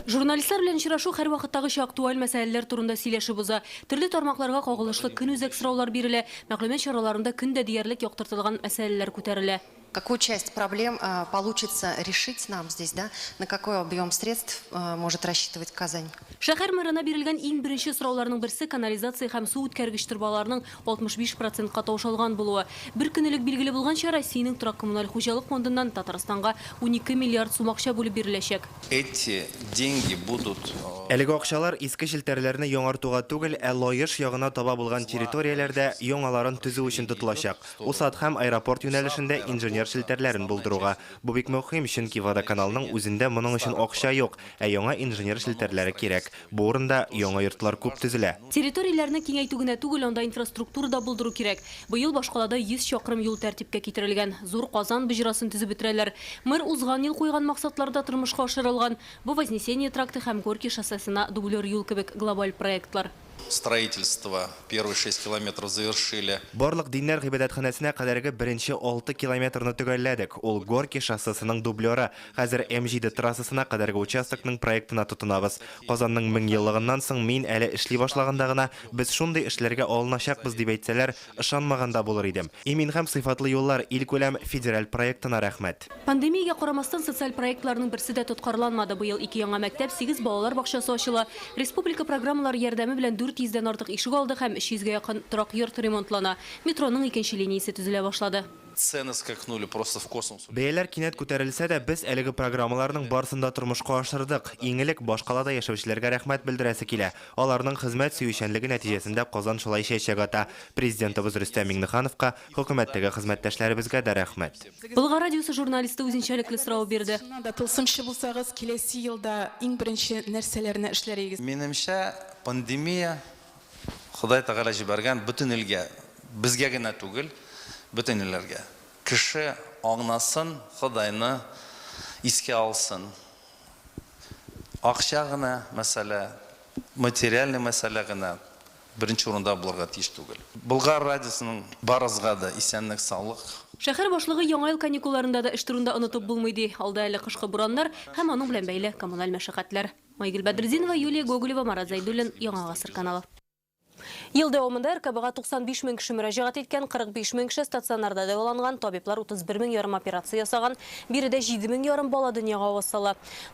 Журналистлар белән очрашу һәр вакыттагыча актуаль мәсьәләләр турында сөйләшеп уза. Төрле тармакларга кагылышлы көнүзәк сораулар бирелә, мәгълүмат чараларында көндә диярлек яктыртылган мәсьәләләр күтәрелә. Какую часть проблем получится решить нам здесь, да? На какой объем средств может рассчитывать Казань? Шәһәр мэрына бирелгән иң беренче сорауларның берсе канализация һәм су үткәргеч трубаларының 65%-ка таушалган булуы. Бер көнлек билгеле булганча Россиянең торак коммуналь хуҗалык фондыннан Татарстанга 12 миллиард сум акча бүлеп биреләчәк. Эти деньги будут... Әлеге акчалар иске челтәрләрне яңартуга түгел, ә лаеш ягына таба булган территорияләрдә яңаларын төзү өчен тотылачак. Усат һәм аэропорт юнәлешендә инженер челтәрләрен булдыруга. Бу бик мөһим, чөнки водоканалның үзендә моның өчен акча юк, ә яңа инженер челтәрләре кирәк. Бу урында яңа йортлар күп төзелә. Территорияләрне киңәйтү генә түгел, анда инфраструктура да булдыру кирәк. Быел башкалада 100 чакрым юл тәртипкә китерелгән. Зур Казан бөҗрасын төзеп бетерәләр. Мэр узган ел куйган максатларда тормышка ашырылган. Бу Вознесение тракты һәм Горький шоссесына дублер юл кебек глобаль проектлар. Строительство первые 6 километров завершили. Барлык диннәр гыйбадәтханәсенә кадәрге беренче 6 километрны төгәлләдек. Ул Горький шоссесының дублеры. Хәзер М7 трассасына кадәрге участокның проектына тотынабыз. Казанның 1000 еллыгыннан соң мин әле эшли башлаганда гына без шундый эшләргә алыначакбыз дип әйтсәләр, ышанмаганда булыр идем. Имин һәм сыйфатлы юллар илкүләм федераль проектына рәхмәт. Пандемиягә карамастан социаль проектларның берсе дә тоткарланмады. Быел 2 яңа мәктәп, 8 балалар бакчасы ачыла. Республика программалары ярдәме белән 400-дән артык ишек алды һәм 300-гә якын торак йорт ремонтлана. Метроның 2нче линиясе төзелә башлады. Цены скакнули просто в космос. Бәяләр кинәт күтәрелсә дә, без әлеге программаларның барысында тормышка ашырдык. Иң элек башкалада яшәүчеләргә рәхмәт белдерәсе килә. Аларның хезмәт сөючәнлеге нәтиҗәсендә Казан шулай чәчәк ата. Президентыбыз Рөстәм Миңнехановка, хөкүмәттәге хезмәттәшләребезгә дә рәхмәт. Болгар радиосы журналисты үзенчәлекле сорау бирде. Тылсымчы булсагыз, киләсе елда иң беренче нәрсәләрне эшләрегез? Минемчә, пандемия Ходай Тәгалә җибәргән бөтен илгә, безгә генә түгел, бөтен илләргә. Кеше аңнасын, Ходайны искә алсын. Акча гына мәсьәлә, материальный мәсьәлә гына беренче урында булырга тиеш түгел. Болгар радиосының барызга да исәнлек, саулык. Шәһәр башлыгы яңа ел каникулларында да эш турында онытып булмый ди. Алда әле кышкы бураннар һәм аның белән бәйле коммуналь мәшәкатьләр. Майгөл Бәдретдинова, Юлия Гоголева, Марат Зайдуллин, Яңа Гасыр каналы. Ел дәвамында РКБга 95 мең кеше мөрәҗәгать иткән, 45 мең кеше стационарда дәваланган, табиблар 31 мең ярым операция ясаган, биредә 7 мең ярым бала дөньяга авыз.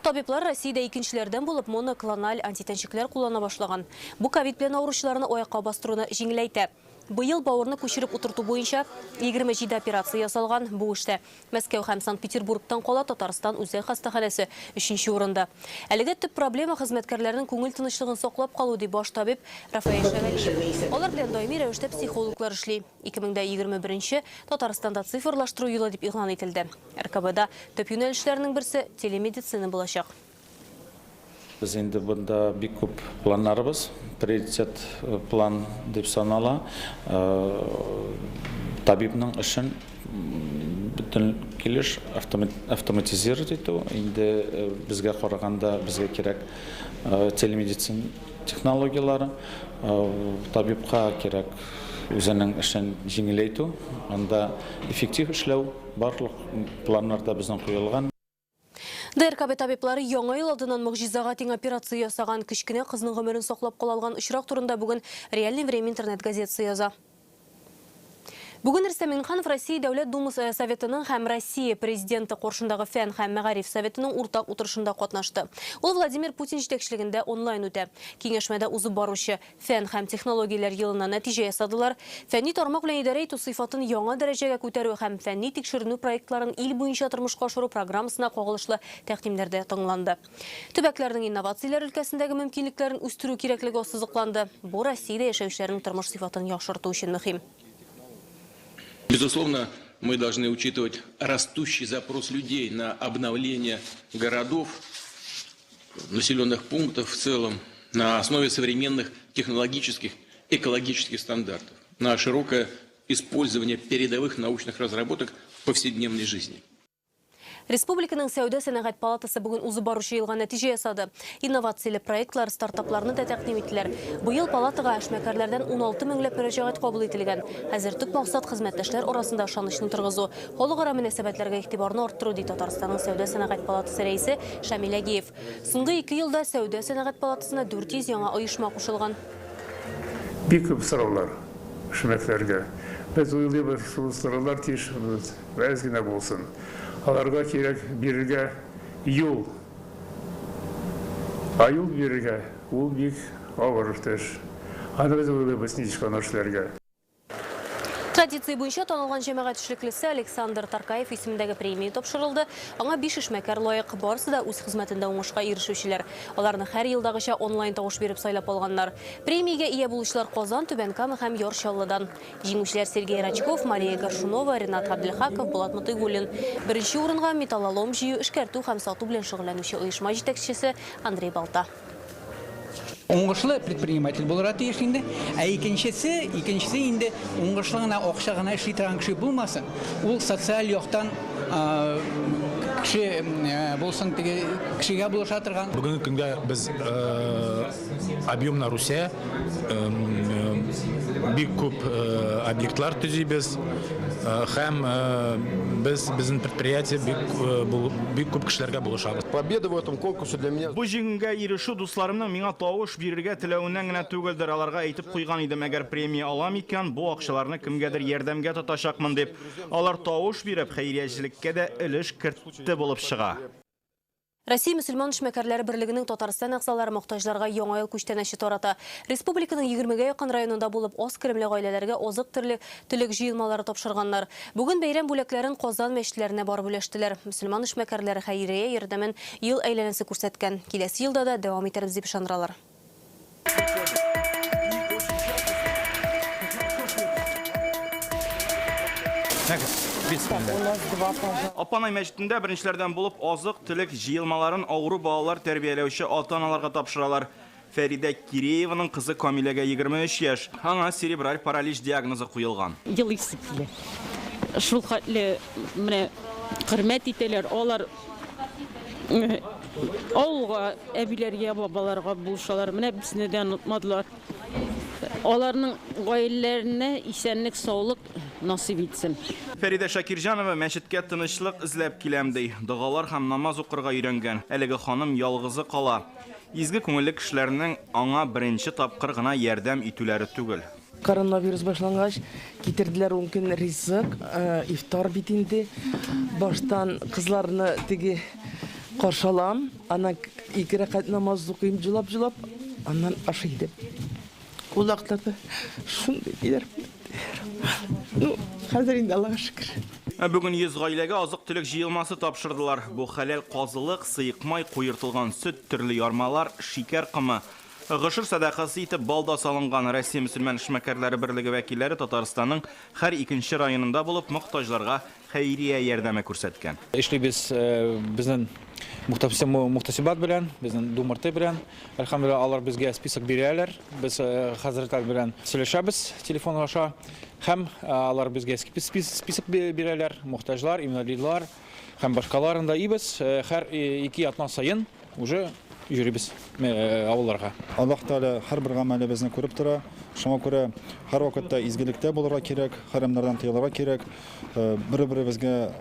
Табиблар Россиядә икенчеләрдән булып моноклональ антитәнчекләр куллана башлаган. Бу ковид белән авыручыларны аякка бастыруны җиңеләйтә. Быел бавырны күчереп утырту буенча 27 операция ясалган. Бу эштә Мәскәү һәм Санкт-Петербургтан кала Татарстан үзәк хастаханәсе 3нче урында. Әлегә төп проблема хезмәткәрләрнең күңел тынычлыгын саклап калу дип баш табиб Рафаэль Шәвәлиев. Алар белән даими рәвештә психологлар эшли. 2021 Татарстанда цифрлаштыру елы дип игълан ителде. РКБда төп юнәлешләрнең берсе телемедицина булачак. Biz endi bunda bir ko'p planlarimiz, prioritet plan deb sanala. Tabibning ishini бүтін келеш автоматизировать ету. Енді бізге қарағанда бізге керек телемедицина технологиялары, табипқа керек өзінің ішін жеңілейту, анда эффектив ішлеу барлық планларда біздің қойылған. ДРКБ табиплары яңа ел алдынан мұғжизаға тең операция ясаған кішкене қызның ғұмырын соқлап қолалған ұшырақ турында бүгін «Реальный время» интернет-газетасы яза. Бүгін Рустам Минниханов Россия Дәулет Думасы Советінің һәм Россия президенті қоршындағы фән һәм мәғариф Советінің уртақ отырышында қатнашты. Ол Владимир Путин жетекшілігінде онлайн өтті. Кеңешмәдә узып баручы фән һәм технологиялар йылына нәтиҗә ясадылар. Фәнни тармак белән идарә итү сыйфатын яңа дәрәҗәгә күтәрү һәм фәнни тикшеренү проектларын ил буенча тормышка ашыру программасына кагылышлы тәкъдимнәрдә тыңланды. Төбәкләрнең инновациялар өлкәсендәге мөмкинлекләрен үстерү кирәклеге ассызыкланды. Бу Россиядә яшәүчеләрнең тормыш сыйфатын яхшырту өчен мөһим. Безусловно, мы должны учитывать растущий запрос людей на обновление городов, населенных пунктов в целом, на основе современных технологических, экологических стандартов, на широкое использование передовых научных разработок в повседневной жизни. Республиканың сәүдә сәнәгать палатасы бүгін узып баручы елга нәтиҗә ясады. Инновациялы проектлар, стартапларны да тәкъдим иттеләр. Быел палатага эшмәкәрләрдән 16 меңләп мөрәҗәгать кабул ителгән. Хәзер төп максат хезмәттәшләр арасында ышанычны торгызу, халыкара мөнәсәбәтләргә игътибарны арттыру, ди Татарстанның сәүдә сәнәгать палатасы рәисе Шамил Агиев. Соңгы 2 елда сәүдә сәнәгать палатасына 400 яңа оешма кушылган. Бик күп сораулар эшмәкәрләргә. Без уйлыйбыз, шул сораулар тиеш вәз генә булсын. Аларга кирәк бирергә юл. Юл бирергә ул бик авыр эш. Аны без уйлыйбыз ничек эшләргә. Традиция буенча танылган җәмәгать эшлеклесе Александр Таркаев исемендәге премия тапшырылды. Аңа 5 эшмәкәр лаек, барысы да үз хезмәтендә уңышка ирешүчеләр. Аларны һәр елдагыча онлайн тавыш биреп сайлап алганнар. Премиягә ия булучылар Казан, Түбән-Кама һәм Яр-Чаллыдан. Җиңүчеләр Сергей Рачков, Мария Горшунова, Ренат Габделхаков, Булат Мутыйгуллин. Беренче урынга металлолом җыю, эшкәртү һәм сату белән шөгыльләнүче оешма җитәкчесе Андрей Балта. Уңышлы предприниматель булырга тиеш инде. Икенчесе инде уңышлы гына акча гына эшли торган кеше булмасын. Ул социаль яктан кеше булсын, теге кешегә булыша торган. Бүгенге көнгә без объемна Русия бик күп объектлар төзибез һәм безнең предприятие бик күп кешеләргә булышабыз. Победа в этом конкурсе для меня. Бу җиңүгә ирешү дусларымның миңа тавыш бирергә теләвеннән генә түгелдер. Аларга әйтеп куйган идем, әгәр премия алам икән, бу акчаларны кемгәдер ярдәмгә тотачакмын дип. Алар тавыш биреп, хәйриячелеккә дә өлеш кертте булып чыга. Россия мөселман эшмәкәрләре берлегенең Татарстан әгъзалары мохтаҗларга яңа ел күчтәнәче тарата. Республиканың 20-гә якын районында булып аз керемле гаиләләргә азык-төлек җыелмалары тапшырганнар. Бүген бәйрәм бүләкләрен Казан мәчетләренә барып бүләштеләр. Мөселман эшмәкәрләре хәйрия ярдәмен ел әйләнәсе күрсәткән. Киләсе елда да дәвам итәрбез дип ышандыралар. Апанай мәчетендә беренчеләрдән булып азык-төлек җыелмаларын авыру балалар тәрбияләүче ата-аналарга тапшыралар. Фәридә Кирееваның кызы Камиләгә 23 яшь. Аңа церебраль паралич диагнозы куелган. Елыйсы килә. Шул хәтле менә хөрмәт итәләр. Алар авылга, әбиләргә, бабаларга булышалар. Менә безне дә онытмадылар. Аларның гаиләләренә исәнлек, саулык насыйп итсен. Фәридә Шакирҗанова мәчеткә тынычлык эзләп киләм ди. Дугалар һәм намаз укырга өйрәнгән. Әлеге ханым ялгызы кала. Изге күңелле кешеләрнең аңа беренче тапкыр гына ярдәм итүләре түгел. Коронавирус башлангач, китерделәр мөмкин ризык, ифтар бит инде. Баштан кызларны теге каршалам, ана 2 рәкать намаз укыйм җулап, аннан ашыйды. Улакларда шундый диләр. Ну, хәзер инде Аллага шөкер. Бүген 100 гаиләгә азык-төлек җыелмасы тапшырдылар. Бу хәләл казылык, сыйыкмай, куертылган сөт, төрле ярмалар, шикәр кымы. Гышыр садақасы итеп балда салынган Россия мөселман эшмәкәрләре берлеге вәкилләре Татарстанның һәр икенче районында булып мохтаҗларга хәйрия ярдәме күрсәткән. Эшлибез безнең мухтасибат белән, безнең думарты белән. Әлхәмдулилла, алар безгә список бирәләр. Без хәзрәтләр белән сөйләшәбез телефон аша. Һәм алар безгә список бирәләр, мухтаҗлар, инвалидлар һәм башкаларында ибез һәр 2 атна сайын уже йөрибез авылларга. Аллаһ Таала һәрбер гамәлебезне күреп тора. Шуңа күрә һәр вакытта изгелекдә булырга кирәк, харамнардан тыелырга кирәк, бер-беребезгә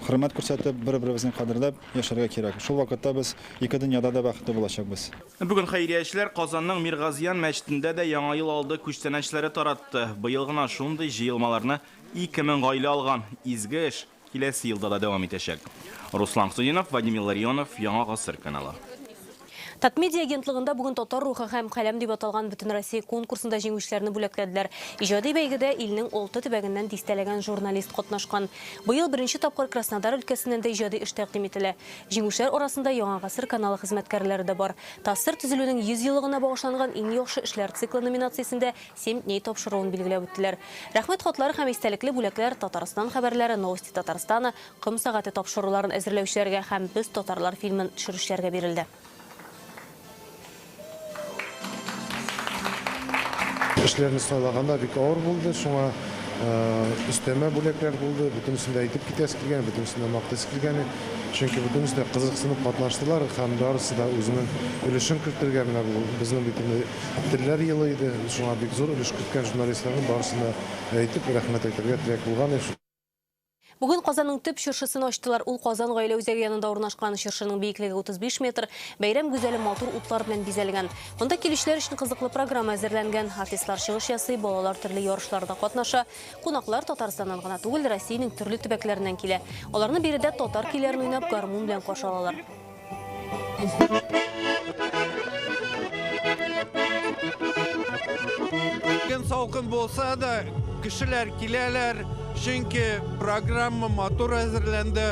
хөрмәт күрсәтеп, бер-беребезне кадерләп яшәргә кирәк. Шул вакытта без ике дөньяда да бәхетле булачакбыз. Бүген хәйриячеләр Казанның Миргазиян мәчетендә дә яңа ел алды күчтәнәчләре таратты. Быел гына шундый җыелмаларны 2000 гаилә алган. Изге эш киләсе елда да дәвам итәчәк. Руслан Судинов, Владимир Ларионов, Яңа гасыр каналы. Татмедиа агентлыгында бүген татар рухы һәм каләм дип аталган Бөтен Россия конкурсында җиңүчеләрне бүләкләделәр. Иҗади бәйгедә илнең 6 төбәгеннән дистәләгән журналист катнашкан. Быел беренче тапкыр Краснодар өлкәсеннән дә иҗади эш тәкъдим ителә. Җиңүчеләр арасында Яңа гасыр каналы хезмәткәрләре дә бар. Тасыр төзелүнең 100 еллыгына багышланган иң яхшы эшләр циклы номинациясендә 7 дней тапшыруын билгеләп үттеләр. Рәхмәт хатлары һәм истәлекле бүләкләр Татарстан хәбәрләре, Новости Татарстана, Кым сәгате тапшыруларын әзерләүчеләргә һәм Без татарлар фильмын төшерүчеләргә бирелде. Эшләрне сайлаганда бик авыр булды. Шуңа өстәмә бүләкләр булды. Бөтенесендә әйтеп китәсе килгән, бөтенесендә мактасы килгән. Чөнки бөтенесендә кызыксынып катнаштылар һәм барысы да үзенең өлешен кертергә менә бу безнең битне телләр елы иде. Шуңа бик зур өлеш керткән журналистларның барысына әйтеп рәхмәт әйтергә теләк булган. Бүген Казанның төп чыршысын ачтылар. Ул Казан гаилә үзәге янында урнашкан чыршының биеклеге 35 метр, бәйрәм гүзәле матур утлар белән бизәлгән. Монда килүчеләр өчен кызыклы программа әзерләнгән. Артистлар чыгыш ясый, балалар төрле ярышларда катнаша. Кунаклар Татарстаннан гына түгел, Россиянең төрле төбәкләреннән килә. Аларны биредә татар көйләрен уйнап, гармун белән каршы алалар. Салкын булса да, кешеләр киләләр, чөнки программа матур әзерләнде.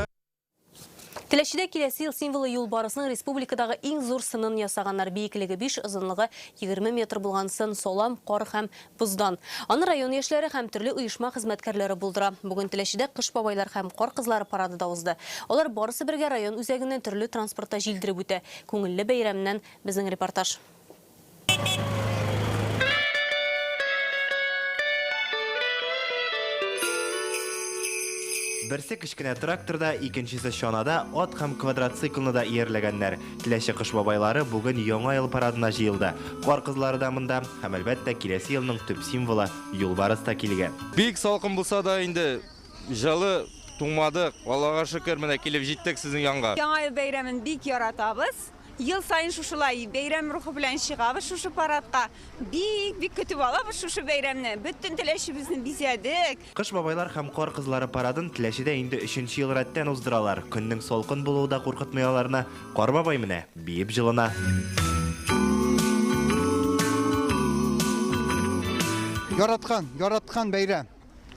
Теләчедә киләсе ел символы юлбарысының республикадагы иң зур сынын ясаганнар. Биеклеге 5, озынлыгы 20 метр булган сын солам, кар һәм буздан. Аны район яшьләре һәм төрле оешма хезмәткәрләре булдыра. Бүген Теләчедә кыш бабайлар һәм кар кызлары парады да узды. Алар барысы бергә район үзәгеннән төрле транспортта җилдереп үтә. Күңелле бәйрәмнән безнең репортаж. Берсе кечкенә тракторда, икенчесе чанада, ат һәм квадроциклны да иярләгәннәр. Теләче кыш бабайлары бүген Яңа ел парадына җыелды. Кар кызлары да монда, һәм әлбәттә киләсе елның төп символы юлбарыс та килгән. Бик салкын булса да инде җылы туңмадык. Аллага шөкер, менә килеп җиттек сезнең янга. Яңа ел бәйрәмен бик яратабыз. Ел сайын шушылай бәйрәм рухы белән чыгабыз шушы парадка. Бик көтеп алабыз шушы бәйрәмне. Бөтен Теләчебезне бизәдек. Кыш бабайлар һәм кар кызлары парадын Теләчедә инде 3нче ел рәттән уздыралар. Көннең салкын булуы да куркытмый аларны. Кар бабай менә биеп җылына. Яраткан бәйрәм.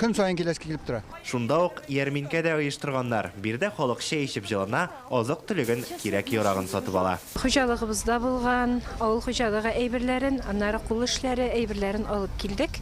Көн сайын килеп тора. Шунда ук ярминкә дә оештырганнар. Бирдә халык чәй эчеп җылына, азык түлеген кирәк-ярагын сатып ала. Хуҗалыгыбызда булган авыл хуҗалыгы әйберләрен, аннары кул эшләре әйберләрен алып килдек.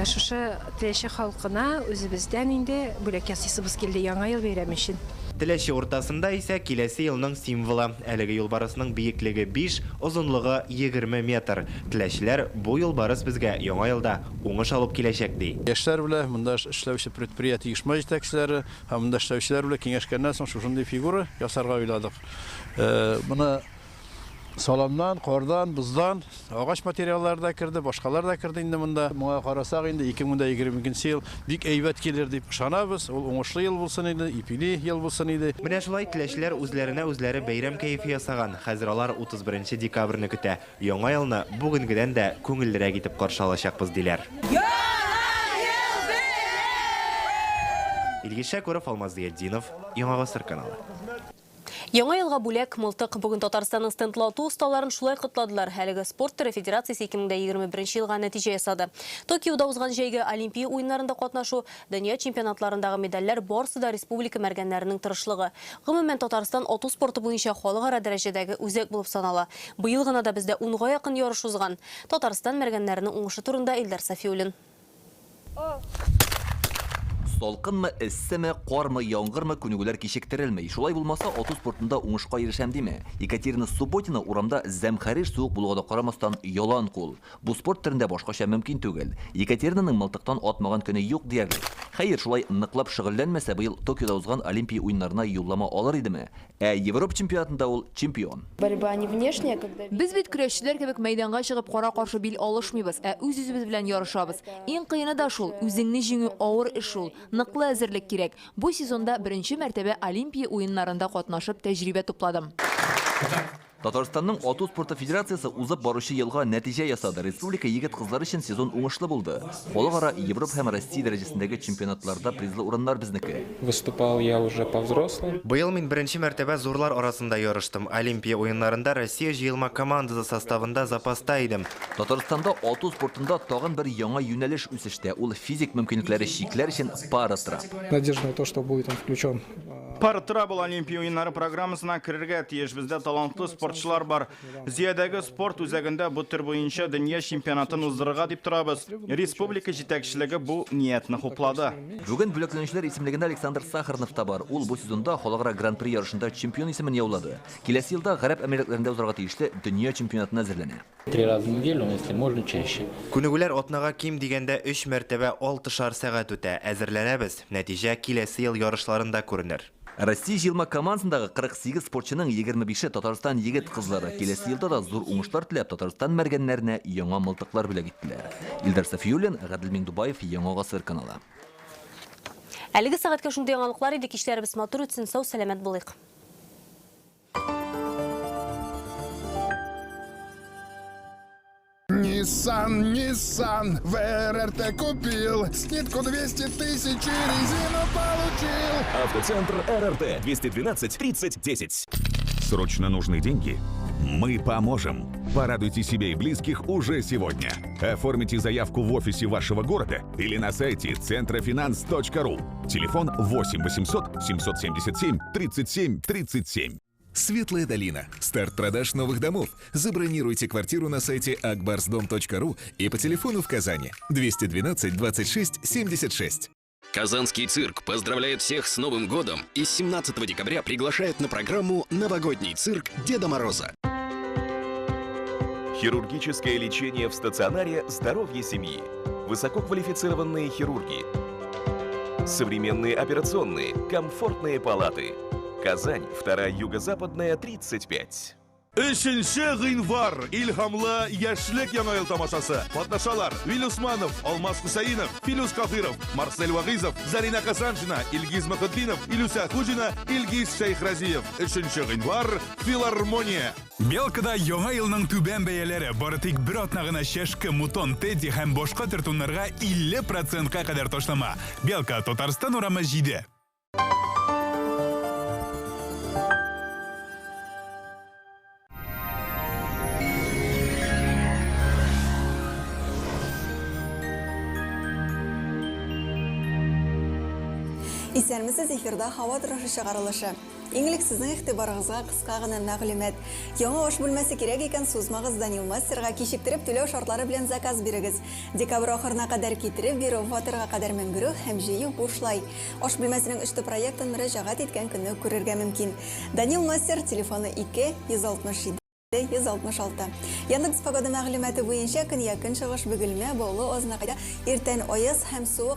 Шушы Теләче халкына үзебездән инде бүләк ясыйсыбыз килде Яңа ел бәйрәме өчен. Теләче уртасында исә киләсе елның символы. Әлеге юлбарысның биеклеге 5, озынлыгы 20 метр. Теләчеләр бу юлбарыс безгә Яңа елда уңыш алып киләчәк ди. Яшьләр белән монда эшләүче предприятие оешма җитәкчеләре һәм монда эшләүчеләр белән киңәшкәннән соң шушындый фигура ясарга уйладык. Моны Salamdan, kordan, buzdan, ağaç materiallar da kirdi, başkalar da kirdi indi bunda. Моңа карасак инде 2022 ел бик әйбәт килер дип ышанабыз. Ул уңышлы ел булсын иде, ипили ел булсын иде. Менә шулай теләчләр үзләренә үзләре бәйрәм кайфы ясаган. Хәзер алар 31 декабрьне көтә. Яңа елны бүгенгедән дә күңеллерәк итеп каршы алачакбыз диләр. Илгиз Шәкүров, Алмаз Зиятдинов, Яңа гасыр каналы. Яңа елга бүләк мылтык бүген Татарстанның стендлату усталарын шулай кытладылар. Әлеге спорт түрі федерациясы 2021 елга нәтиҗә ясады. Токиода узган җәйге Олимпия уеннарында катнашу, дөнья чемпионатларындагы медальләр барысы да республика мәргәннәренең тырышлыгы. Гомумән Татарстан ату спорты буенча халыкара дәрәҗәдәге үзәк булып санала. Быел гына да бездә 10-га якын ярыш узган. Татарстан мәргәннәренең уңышы турында Илдар Сафиуллин. Салкынмы, эссеме, кармы, яңгырмы күнегүләр кичектерелмәй. Шулай булмаса, ату спортында уңышка ирешәм диме? Екатерина Субботина урамда зәмхәриш суык булуга да карамастан ялан кул. Бу спорт төрендә башкача мөмкин түгел. Екатеринаның мылтыктан атмаган көне юк диярлек. Хәер, шулай ныклап шөгыльләнмәсә, быел Токиода узган Олимпия уеннарына юллама алыр идеме? Европа чемпионатында ул чемпион. Борьба не внешняя, когда... Без бит көрәшчеләр кебек мәйданга чыгып кара каршы бил алышмыйбыз, үз-үзебез белән ярышабыз. Иң кыены да шул, үзеңне җиңү авыр эш шул. Ныклы әзерлек кирәк. Бу сезонда беренче мәртәбә Олимпия уеннарында катнашып тәҗрибә тупладым. Татарстанның ату спорты федерациясы узып баручы елга нәтиҗә ясады. Республика егет-кызлар өчен сезон уңышлы булды. Халыкара Европа һәм Россия дәрәҗәсендәге чемпионатларда призлы урыннар безнеке. Выступал я уже по-взрослым. Быел мин беренче мәртәбә зурлар арасында ярыштым. Олимпия уеннарында Россия җыелма командасы составында запаста идем. Татарстанда ату спортында тагын бер яңа юнәлеш үсештә. Ул физик мөмкинлекләре чикләр өчен пара-трап. Надежда на то, что будет он включен. Пара-трап ул Олимпия уеннары программасына керергә тиеш. Бездә талантлы спортчылар бар. Зиядәге спорт үзәгендә бу төр буенча дөнья чемпионатын уздырырга дип торабыз. Республика җитәкчелеге бу ниятне хуплады. Бүген бүләкләнүчеләр исемлегендә Александр Сахарнов та бар. Ул бу сезонда халыкара гран-при ярышында чемпион исемен яулады. Киләсе елда Гарәп Әмирлекләрендә узарга тиешле дөнья чемпионатына әзерләнә. 3 раза в неделю, если можно чаще. Күнегүләр атнага ким дигәндә 3 мәртәбә 6 сәгать үтә. Әзерләнәбез. Нәтиҗә киләсе ел ярышларында күренер. Россия җыелма командасындагы 48 спортчының 25-е Татарстан егет-кызлары. Киләсе елда да зур уңышлар теләп Татарстан мәргәннәренә яңа мылтыклар бүләк иттеләр. Илдар Сафиуллин, Гадел Миңдубаев, Яңа Гасыр каналы. Әлеге сәгатькә шундый яңалыклар иде, кичләребез матур үтсен, сау сәламәт булыйк. Nissan, ВРРТ купил, скидку 200 тысяч и резину получил. Автоцентр РРТ 212 30 10. Срочно нужны деньги? Мы поможем. Порадуйте себя и близких уже сегодня. Оформите заявку в офисе вашего города или на сайте centrofinance.ru. Телефон 8 800 777 37 37. Светлая долина. Старт продаж новых домов. Забронируйте квартиру на сайте akbarsdom.ru и по телефону в Казани 212 26 76. Казанский цирк поздравляет всех с Новым годом и с 17 декабря приглашает на программу «Новогодний цирк Деда Мороза». Хирургическое лечение в стационаре «Здоровье семьи». Высококвалифицированные хирурги. Современные операционные, комфортные палаты. Казань, 2-я юго-западная, 35. 3 гыйнвар илһамлы яшьлек яңа ел тамашасы. Катнашалар Вилусманов, Алмаз Хусаинов, Филус Кафиров, Марсель Вагизов, Зарина Касанжина, Илгиз Махатдинов, Илюся Хужина, Илгиз Шейхразиев. 3 гыйнвар филармония. Белкада яңа елның түбән бәяләре бары тик бер атна гына чәшке, мутон, тедди һәм башка тартуннарга 50%-ка кадәр ташлама. Белка, Татарстан урамы 7. Исәнмесез, эфирда һава торышы чыгарылышы. Иңлек сезнең игътибарыгызга кыска гына мәгълүмат. Яңа аш бүлмәсе кирәк икән, сузмагыз Данил Мастерга, кичектереп түләү шартлары белән заказ бирегез. Декабрь ахырына кадәр китереп бирү, фатирга кадәр менгерү һәм җыю бушлай. Аш бүлмәсенең эште проектын мөрәҗәгать иткән көнне күрергә мөмкин. Данил Мастер телефоны 2 167 166. Яндекс погода мәгълүматы буенча көньяк-көнчыгыш бөгелмә, баулы азнакайда иртән аяз һәм суык